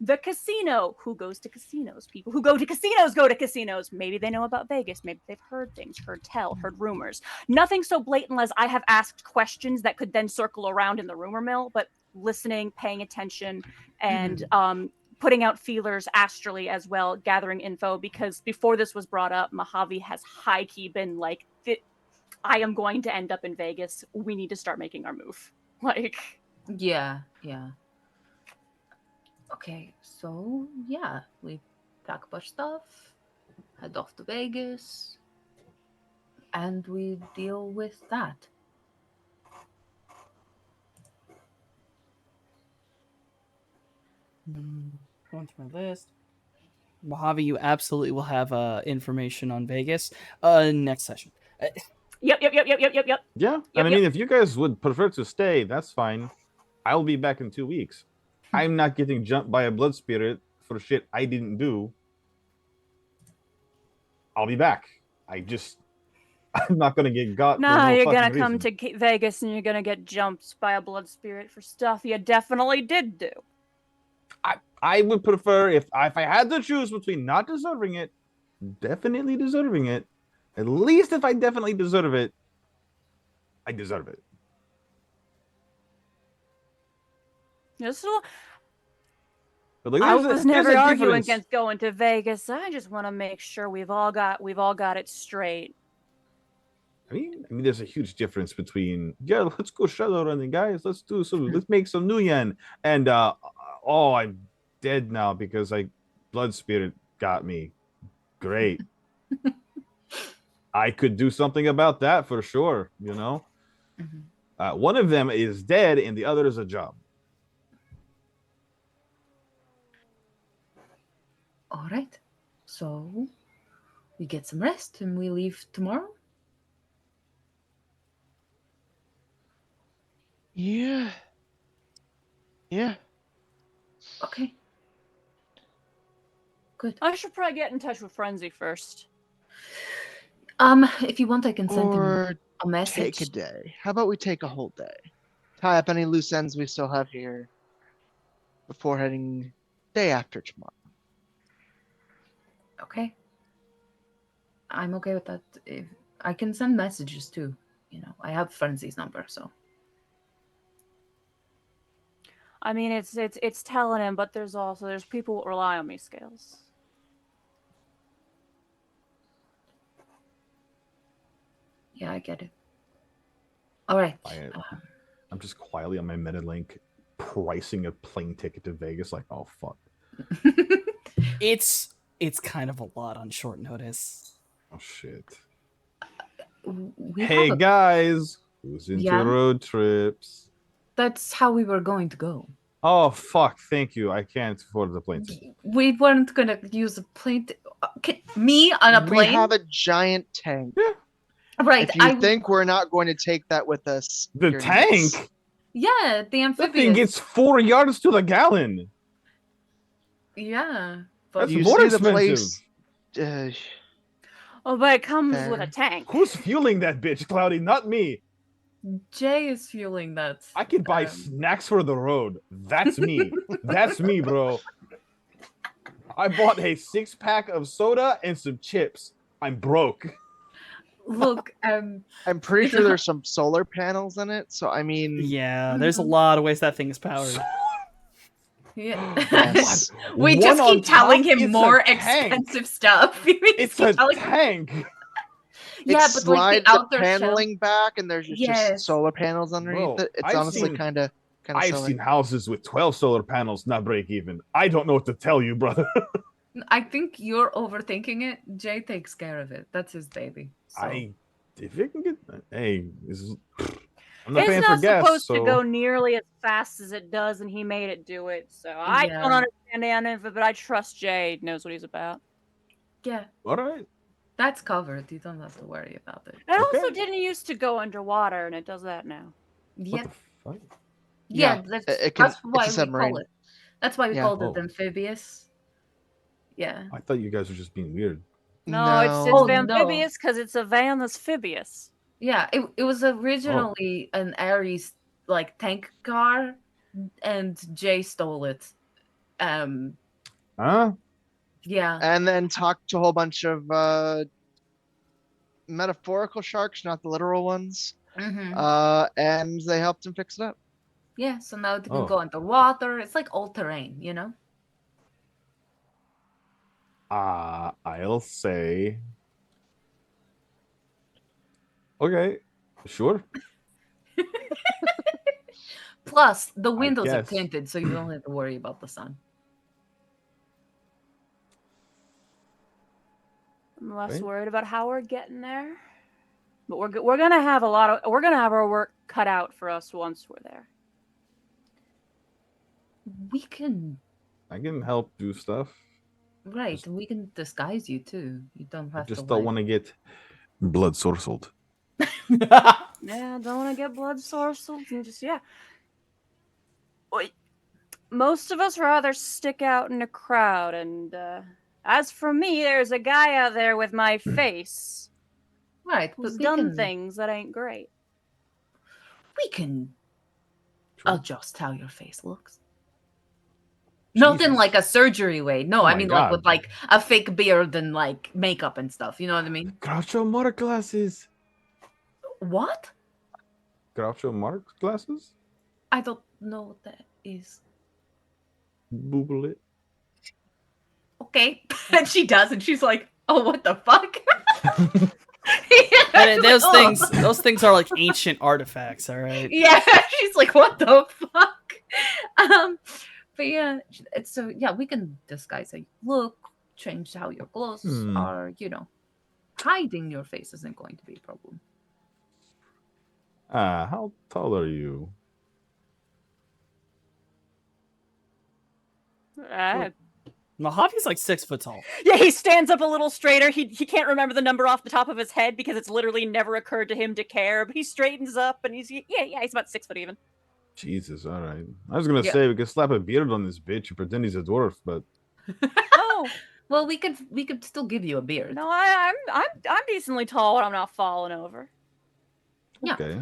the casino. Who goes to casinos? People who go to casinos go to casinos. Maybe they know about Vegas. Maybe they've heard things, heard rumors. Nothing so blatant as I have asked questions that could then circle around in the rumor mill, but listening, paying attention, and putting out feelers astrally as well, gathering info, because before this was brought up, Mojave has high-key been like, I am going to end up in Vegas. We need to start making our move. Yeah. Okay, so yeah, we pack up our stuff, head off to Vegas, and we deal with that. Going through my list. Mojave, you absolutely will have information on Vegas next session. Yep. Yeah, I mean, if you guys would prefer to stay, that's fine. I'll be back in 2 weeks. I'm not getting jumped by a blood spirit for shit I didn't do. I'll be back. I'm not gonna get got. Nah, you're gonna reason. come to Vegas and you're gonna get jumped by a blood spirit for stuff you definitely did do. I would prefer if I had to choose between not deserving it, definitely deserving it. At least if I definitely deserve it, I deserve it. But I was never arguing against going to Vegas. I just want to make sure we've all got it straight. I mean, there's a huge difference between let's go Shadowrun, guys. Let's make some new yen. And I'm dead now because blood spirit got me. Great. I could do something about that for sure. Mm-hmm. One of them is dead, and the other is a job. All right, so we get some rest and we leave tomorrow. Yeah. Okay. Good. I should probably get in touch with Frenzy first. If you want, I can send him a message. Take a day. How about we take a whole day? Tie up any loose ends we still have here before heading day after tomorrow. Okay. I'm okay with that. If I can send messages too. I have Frenzy's number, so. I mean, it's telling him, but there's people who rely on me, Scales. Yeah, I get it. All right. I'm just quietly on my MetaLink pricing a plane ticket to Vegas. Like, oh fuck. It's kind of a lot on short notice. Oh shit. Hey guys, who's into road trips? That's how we were going to go. Oh fuck! Thank you. I can't afford the plane ticket. We weren't gonna use a plane. Me on a plane? We have a giant tank. Yeah. Right. If you think we're not going to take that with us, the tank? Nuts. Yeah, the amphibious. That thing gets 4 yards to the gallon. Yeah, but that's more expensive. But it comes with a tank. Who's fueling that bitch, Cloudy? Not me. Jay is fueling that. I can buy snacks for the road. That's me. That's me, bro. I bought a 6-pack of soda and some chips. I'm broke. Look, I'm pretty sure there's some solar panels in it, so I mean, Yeah, there's a lot of ways that thing is powered. yeah. yes. We One just on keep telling top, him it's a more tank. expensive stuff. We just It's keep a telling- tank. Yeah, It but like slides the outer shell. paneling back, and there's just Yes. solar panels underneath Bro, it. It's I've honestly seen- kind of I've silly. seen houses with 12 solar panels not break even. I don't know what to tell you, brother. I think you're overthinking it. Jay takes care of it. That's his baby. So. If you can get, hey, I'm not It's paying for not gas, supposed so to go nearly as fast as it does, and he made it do it. So I Yeah. don't understand any of it, but I trust Jay knows what he's about. Yeah, all right. that's covered. You don't have to worry about it. It also Okay. didn't used to go underwater, and it does that now. What Yeah, the fuck? yeah. Yeah, That's it can- that's why it's a we submarine. call it. That's why we Yeah. called Oh. it amphibious. Yeah. I thought you guys were just being weird. No, it's Oh, no. amphibious because it's a van that's phibious. Yeah, it was originally an Ares like tank car, and Jay stole it. Huh? Yeah, And then talked to a whole bunch of metaphorical sharks, not the literal ones. And they helped him fix it up. yeah. So now they can Oh. go underwater. It's like all terrain, you know. I'll say. Okay, sure. Plus, the windows are guess. tinted, so you don't have to worry about the sun. I'm less Right. worried about how we're getting there. But we're gonna have we're gonna have our work cut out for us once we're there. We can, I can help do stuff. right? Just- We can disguise you too. You don't I have just to. don't Like... want to get blood sorceled. Yeah, don't want to get blood sorceled and just Wait, most of us rather stick out in a crowd, and as for me, there's a guy out there with my face Right, who's but we done can. things that ain't great. We can Sure. adjust how your face looks. Not in Jesus. like a surgery way. No, Oh I my mean like God. with like a fake beard and like makeup and stuff. You know what I mean? Groucho Marx glasses. What? Groucho Marx glasses? I don't know what that is. Google it. Okay. And she does, and she's like, "Oh, what the fuck?" And She's like, those things are like ancient artifacts, all right? Yeah, she's like, "What the fuck?" But yeah, it's so yeah, we can disguise how you look, change how your clothes are. You know, hiding your face isn't going to be a problem. How tall are you? Mojave's like 6 foot tall. Yeah, he stands up a little straighter. He can't remember the number off the top of his head because it's literally never occurred to him to care. But he straightens up and he's he's about 6 foot even. Jesus, all right. I was gonna Yeah. say we could slap a beard on this bitch and pretend he's a dwarf, but Oh Well, we could still give you a beard. no, I'm decently tall when I'm not falling over. Yeah. okay.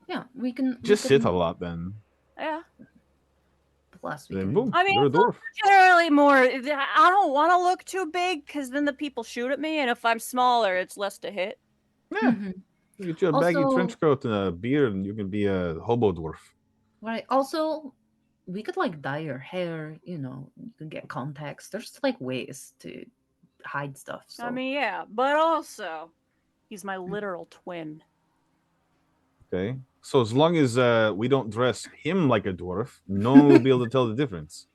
Yeah, we can Just sit a lot then. Yeah, Plus, we Then can. boom, I mean, you're a dwarf. generally more. I don't want to look too big because then the people shoot at me, and if I'm smaller, it's less to hit. Yeah. Mhm. You get you a baggy Also- trench coat and a beard, and you can be a hobo dwarf. Right. Also, we could like dye your hair. You know, you can get contacts. There's like ways to hide stuff. So. I mean, yeah, but also, he's my literal twin. Okay. So as long as we don't dress him like a dwarf, no one will be able to tell the difference.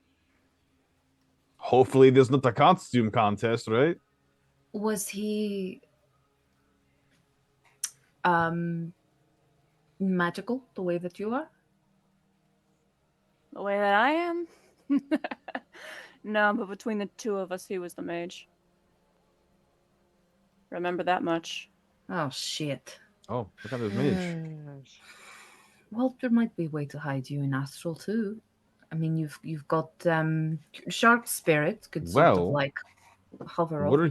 Hopefully, there's not a costume contest, right? Was he magical the way that you are? The way that I am? No, but between the two of us, he was the mage. Remember that much. Oh shit. Oh, look at this mage. Well, there might be a way to hide you in astral too. I mean, you've got shark spirit could sort of Well, like hover Were over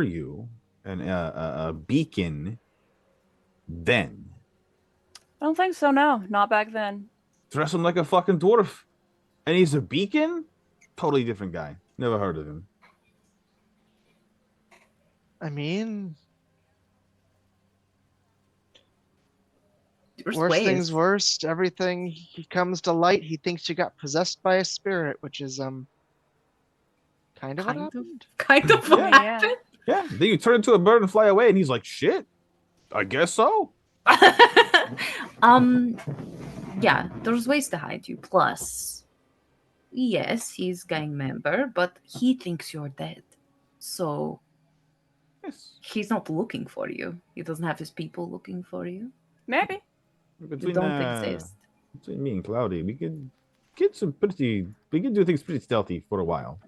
you a beacon then? I don't think so, no. Not back then. Dress him like a fucking dwarf. And he's a beacon? Totally different guy. Never heard of him. I mean, worst things worst, everything he comes to light, he thinks you got possessed by a spirit, which is kind of what happened. Kind of what happened. Yeah. Then you turn into a bird and fly away, and he's like, "Shit, I guess so." Yeah, there's ways to hide you. Plus, yes, he's gang member, but he thinks you're dead. So Yes. he's not looking for you. He doesn't have his people looking for you. Maybe. You don't exist. Between me and Cloudy, we could get we could do things pretty stealthy for a while.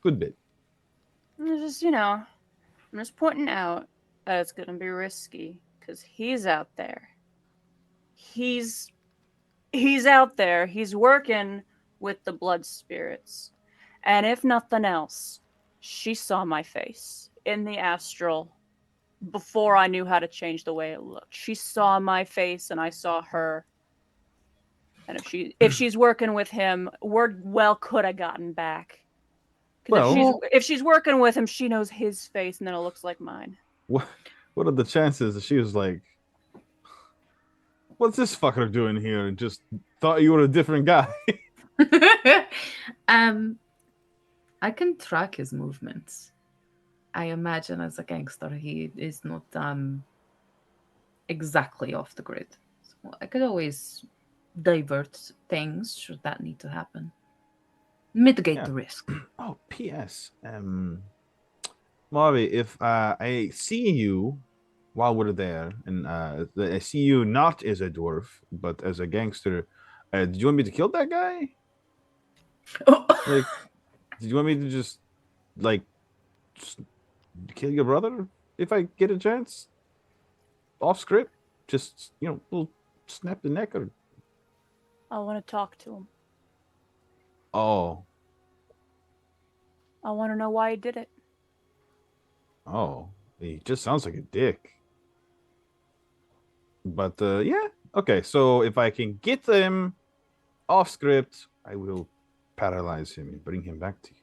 Good bit. Just, I'm just pointing out that it's going to be risky because he's out there. He's out there. He's working with the blood spirits. And if nothing else, she saw my face in the astral before I knew how to change the way it looked. She saw my face and I saw her. And if she's working with him, word well could have gotten back. Well, if she's working with him, she knows his face, and then it looks like mine. What are the chances that she was like, "What's this fucker doing here?" and just thought you were a different guy? I can track his movements. I imagine as a gangster, he is not exactly off the grid. So I could always divert things should that need to happen. Mitigate the risk. Oh, P.S. Marvy, if I see you while we're there, and I see you not as a dwarf, but as a gangster, did you want me to kill that guy? Like, did you want me to just kill your brother if I get a chance? Off script? Just, we'll snap the neck or... I want to talk to him. Oh. I want to know why he did it. Oh, he just sounds like a dick. But, yeah. Okay, so if I can get them off script, I will paralyze him and bring him back to you.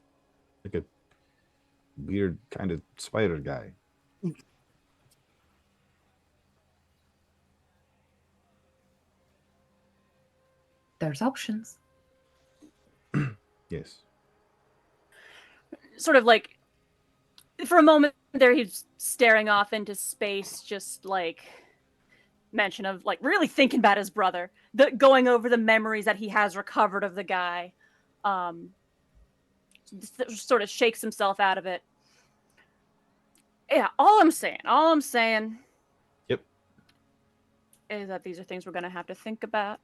Like a weird kind of spider guy. There's options. Yes. Sort of like, for a moment there, he's staring off into space, just like mention of like really thinking about his brother, going over the memories that he has recovered of the guy. Sort of shakes himself out of it. Yeah, all I'm saying. Yep. Is that these are things we're gonna have to think about,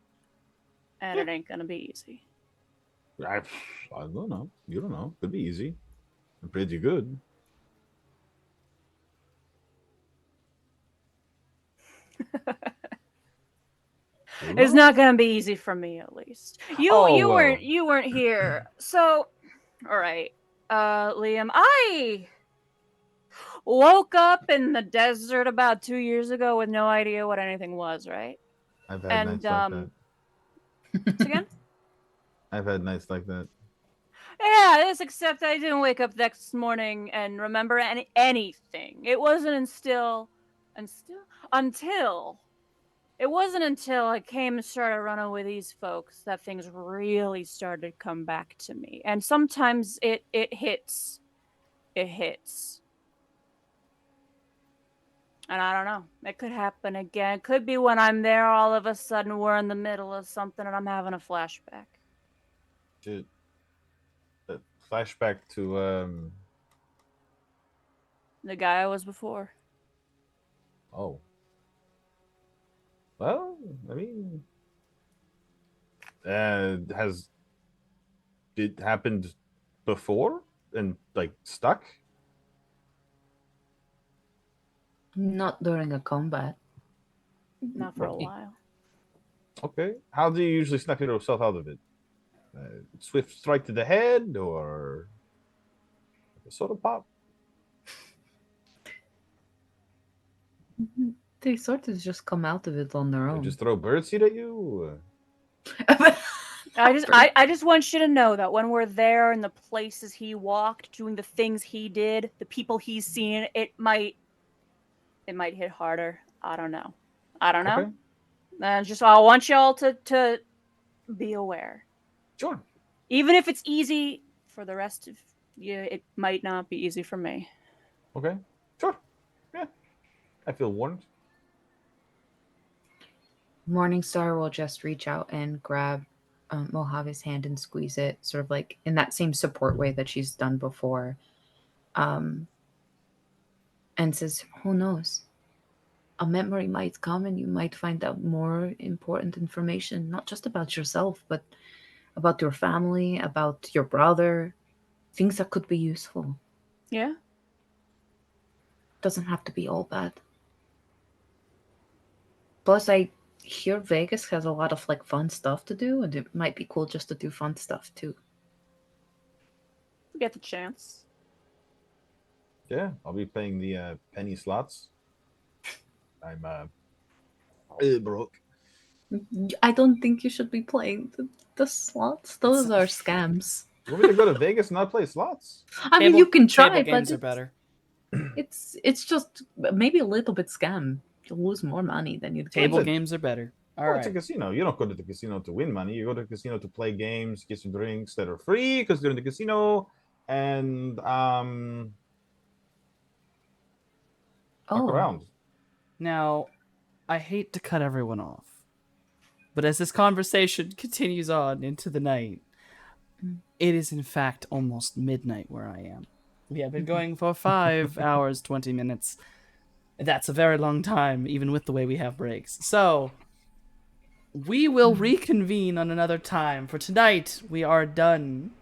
and it ain't gonna be easy. I don't know. You don't know. Could be easy. I'm pretty good. It's not gonna be easy for me, at least. You weren't here. So, all right, Liam, I woke up in the desert about 2 years ago with no idea what anything was. Right? I've had nights like that. Again? I've had nights like that. Yeah, except I didn't wake up next morning and remember anything. It wasn't until it wasn't until I came and started running with these folks that things really started to come back to me. And sometimes it hits. It hits. And I don't know. It could happen again. It could be when I'm there, all of a sudden we're in the middle of something and I'm having a flashback. Shit. A flashback to the guy I was before. Oh. Well, I mean, has it happened before and like stuck? Not during a combat. Not for a while. Okay. How do you usually snap yourself out of it? Swift strike to the head or a soda pop? They sort of just come out of it on their own. Just throw birdseed at you? I just want you to know that when we're there in the places he walked, doing the things he did, the people he's seen, it might hit harder. I don't know. I don't know. Okay. And just I want y'all to be aware. Sure. Even if it's easy for the rest of you, it might not be easy for me. Okay. Sure. Yeah. I feel warned. Morningstar will just reach out and grab Mojave's hand and squeeze it, sort of like in that same support way that she's done before, and says, "Who knows? A memory might come, and you might find out more important information, not just about yourself, but about your family, about your brother, things that could be useful. Yeah. Doesn't have to be all bad." Plus, I hear Vegas has a lot of like fun stuff to do, and it might be cool just to do fun stuff too. Get the chance. Yeah, I'll be playing the penny slots. I'm broke. I don't think you should be playing the slots. Those are scams. You want me to go to Vegas and not play slots? I mean, you can try, table but games are better. it's just maybe a little bit scam. You'll lose more money than you'd Table it? games are better. All Well, right. it's a casino. You don't go to the casino to win money. You go to the casino to play games, get some drinks that are free because they're in the casino, and fuck around. Now, I hate to cut everyone off, but as this conversation continues on into the night, it is in fact almost midnight where I am. We have been going for 5 hours, 20 minutes. That's a very long time, even with the way we have breaks. So, we will reconvene on another time. For tonight, we are done.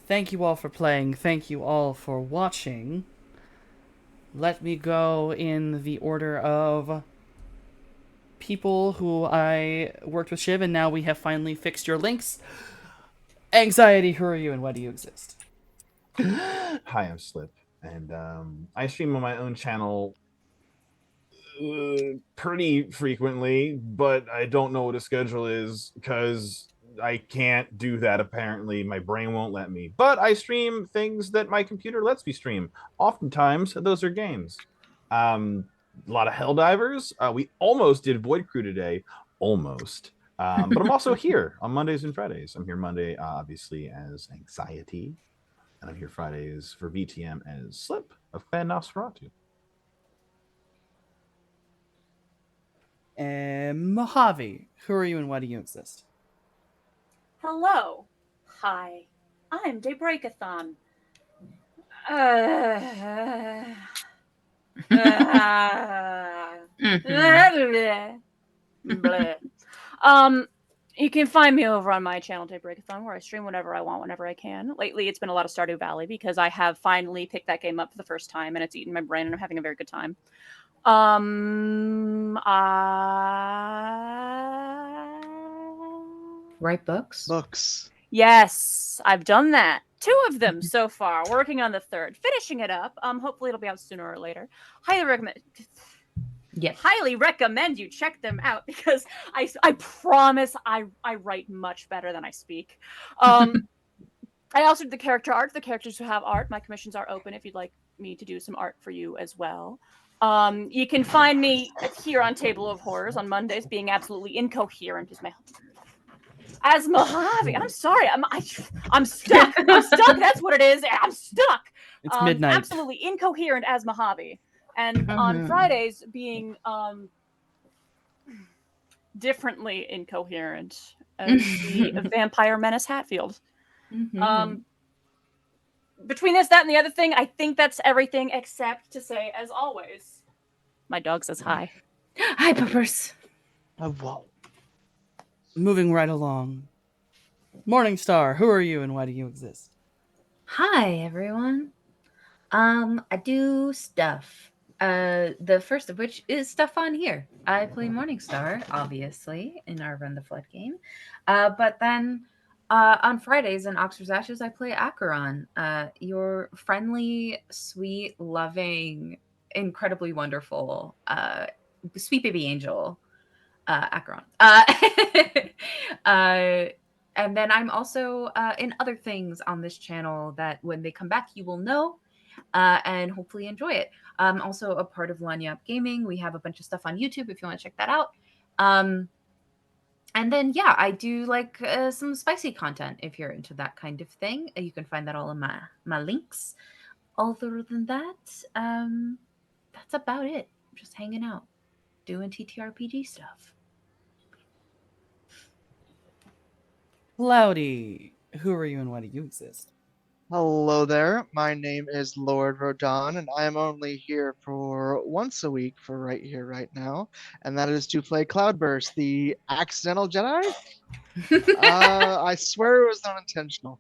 Thank you all for playing. Thank you all for watching. Let me go in the order of people who I worked with Shiv, and now we have finally fixed your links. Anxiety, who are you and why do you exist? Hi, I'm Slip, and I stream on my own channel pretty frequently, but I don't know what a schedule is because I can't do that. Apparently, my brain won't let me. But I stream things that my computer lets me stream. Oftentimes, those are games. A lot of Helldivers. We almost did Void Crew today, almost. But I'm also here on Mondays and Fridays. I'm here Monday, obviously, as Anxiety, and I'm here Fridays for VTM as Slip of Clan Nosferatu. Mojave, who are you and why do you exist? Hello. Hi. I'm Daybreakathon. Bleh. You can find me over on my channel, Daybreakathon, where I stream whenever I want, whenever I can. Lately, it's been a lot of Stardew Valley because I have finally picked that game up for the first time, and it's eaten my brain, and I'm having a very good time. Write books? Books. Yes, I've done that. 2 of them so far. Working on the 3rd. Finishing it up. Hopefully it'll be out sooner or later. Highly recommend. Yes. Highly recommend you check them out because I promise I write much better than I speak. I also do the character art. The characters who have art. My commissions are open if you'd like me to do some art for you as well. You can find me here on Table of Horrors on Mondays, being absolutely incoherent as Mojave. I'm sorry. I'm stuck. I'm stuck. That's what it is. I'm stuck. It's midnight. Absolutely incoherent as Mojave. And on Fridays, being differently incoherent as the Vampire Menace Hatfield. Between this, that, and the other thing, I think that's everything except to say, as always, my dog says hi. Hi, Puppers. Oh, wow. Moving right along. Morningstar, who are you and why do you exist? Hi, everyone. I do stuff. The first of which is stuff on here. I play Morningstar, obviously, in our Run the Flood game. But then on Fridays in Oxford's Ashes, I play Acheron, your friendly, sweet, loving, incredibly wonderful, sweet baby angel, Acheron. And then I'm also in other things on this channel that when they come back, you will know. and hopefully enjoy it. Also a part of Lanya Up Gaming. We have a bunch of stuff on YouTube if you want to check that out. And then, yeah, I do like some spicy content if you're into that kind of thing. You can find that all in my links. Other than that, that's about it. Just hanging out, doing TTRPG stuff. Cloudy, who are you and why do you exist? Hello there. My name is Lord Rodan, and I am only here for once a week for right here, right now, and that is to play Cloudburst, the accidental Jedi. I swear it was not intentional.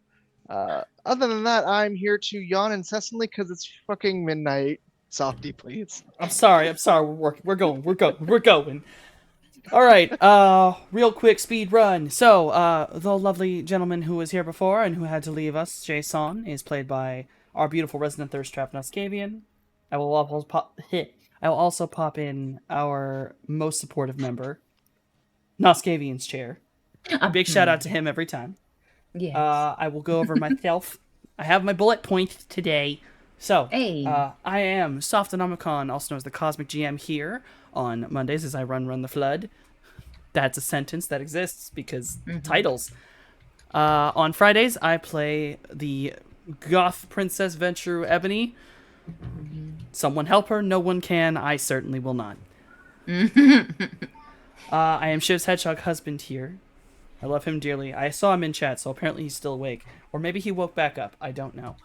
Other than that, I'm here to yawn incessantly because it's fucking midnight. Softy, please. I'm sorry. We're going. All right. Real quick speed run. So, the lovely gentleman who was here before and who had to leave us, Jason, is played by our beautiful resident thirst trap Noskavian. I will also pop in our most supportive member, Noskavian's chair. Big shout out to him every time. Yes. I will go over myself. I have my bullet point today. So, Hey. I am Softonomicon, also known as the Cosmic GM, here on Mondays as I run the flood. That's a sentence that exists because titles. On Fridays, I play the goth princess Venture Ebony. Someone help her. No one can. I certainly will not. I am Shiv's Hedgehog husband here. I love him dearly. I saw him in chat, so apparently he's still awake. Or maybe he woke back up. I don't know.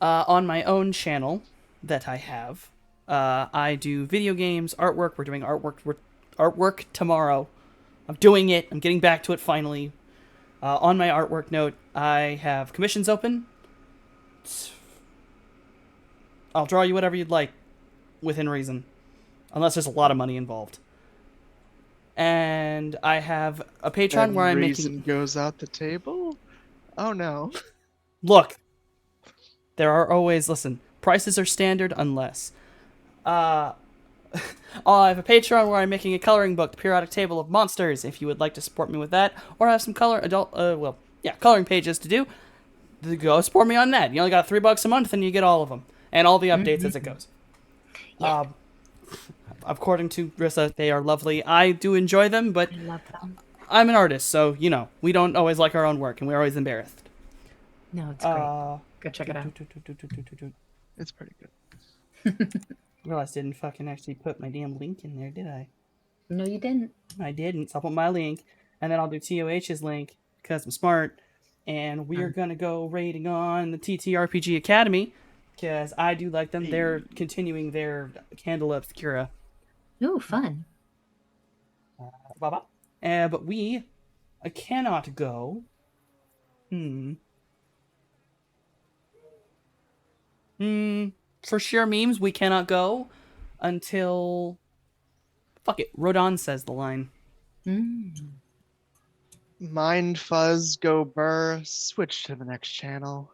On my own channel that I have, I do video games, artwork. We're doing artwork tomorrow. I'm doing it. I'm getting back to it finally. On my artwork note, I have commissions open. I'll draw you whatever you'd like, within reason. Unless there's a lot of money involved. And I have a Patreon Then where I'm reason making... goes out the table? Oh no. Look, there are always... Listen, prices are standard unless... I have a Patreon where I'm making a coloring book, The Periodic Table of Monsters, if you would like to support me with that. Or have some coloring pages to do. Go support me on that. You only got $3 a month and you get all of them. And all the updates as it goes. Yeah. According to Rissa, they are lovely. I do enjoy them, but I love them. I'm an artist, so, we don't always like our own work, and we're always embarrassed. No, it's great. Go check it out. It's pretty good. Realized I didn't fucking actually put my damn link in there, did I? No, you didn't. I didn't. So I'll put my link, and then I'll do TOH's link, because I'm smart, and we're gonna go raiding on the TTRPG Academy, because I do like them. They're continuing their Candle Obscura. Ooh, fun. But we cannot go. For sure memes, we cannot go until... Fuck it, Rodan says the line. Mind fuzz, go burr, switch to the next channel.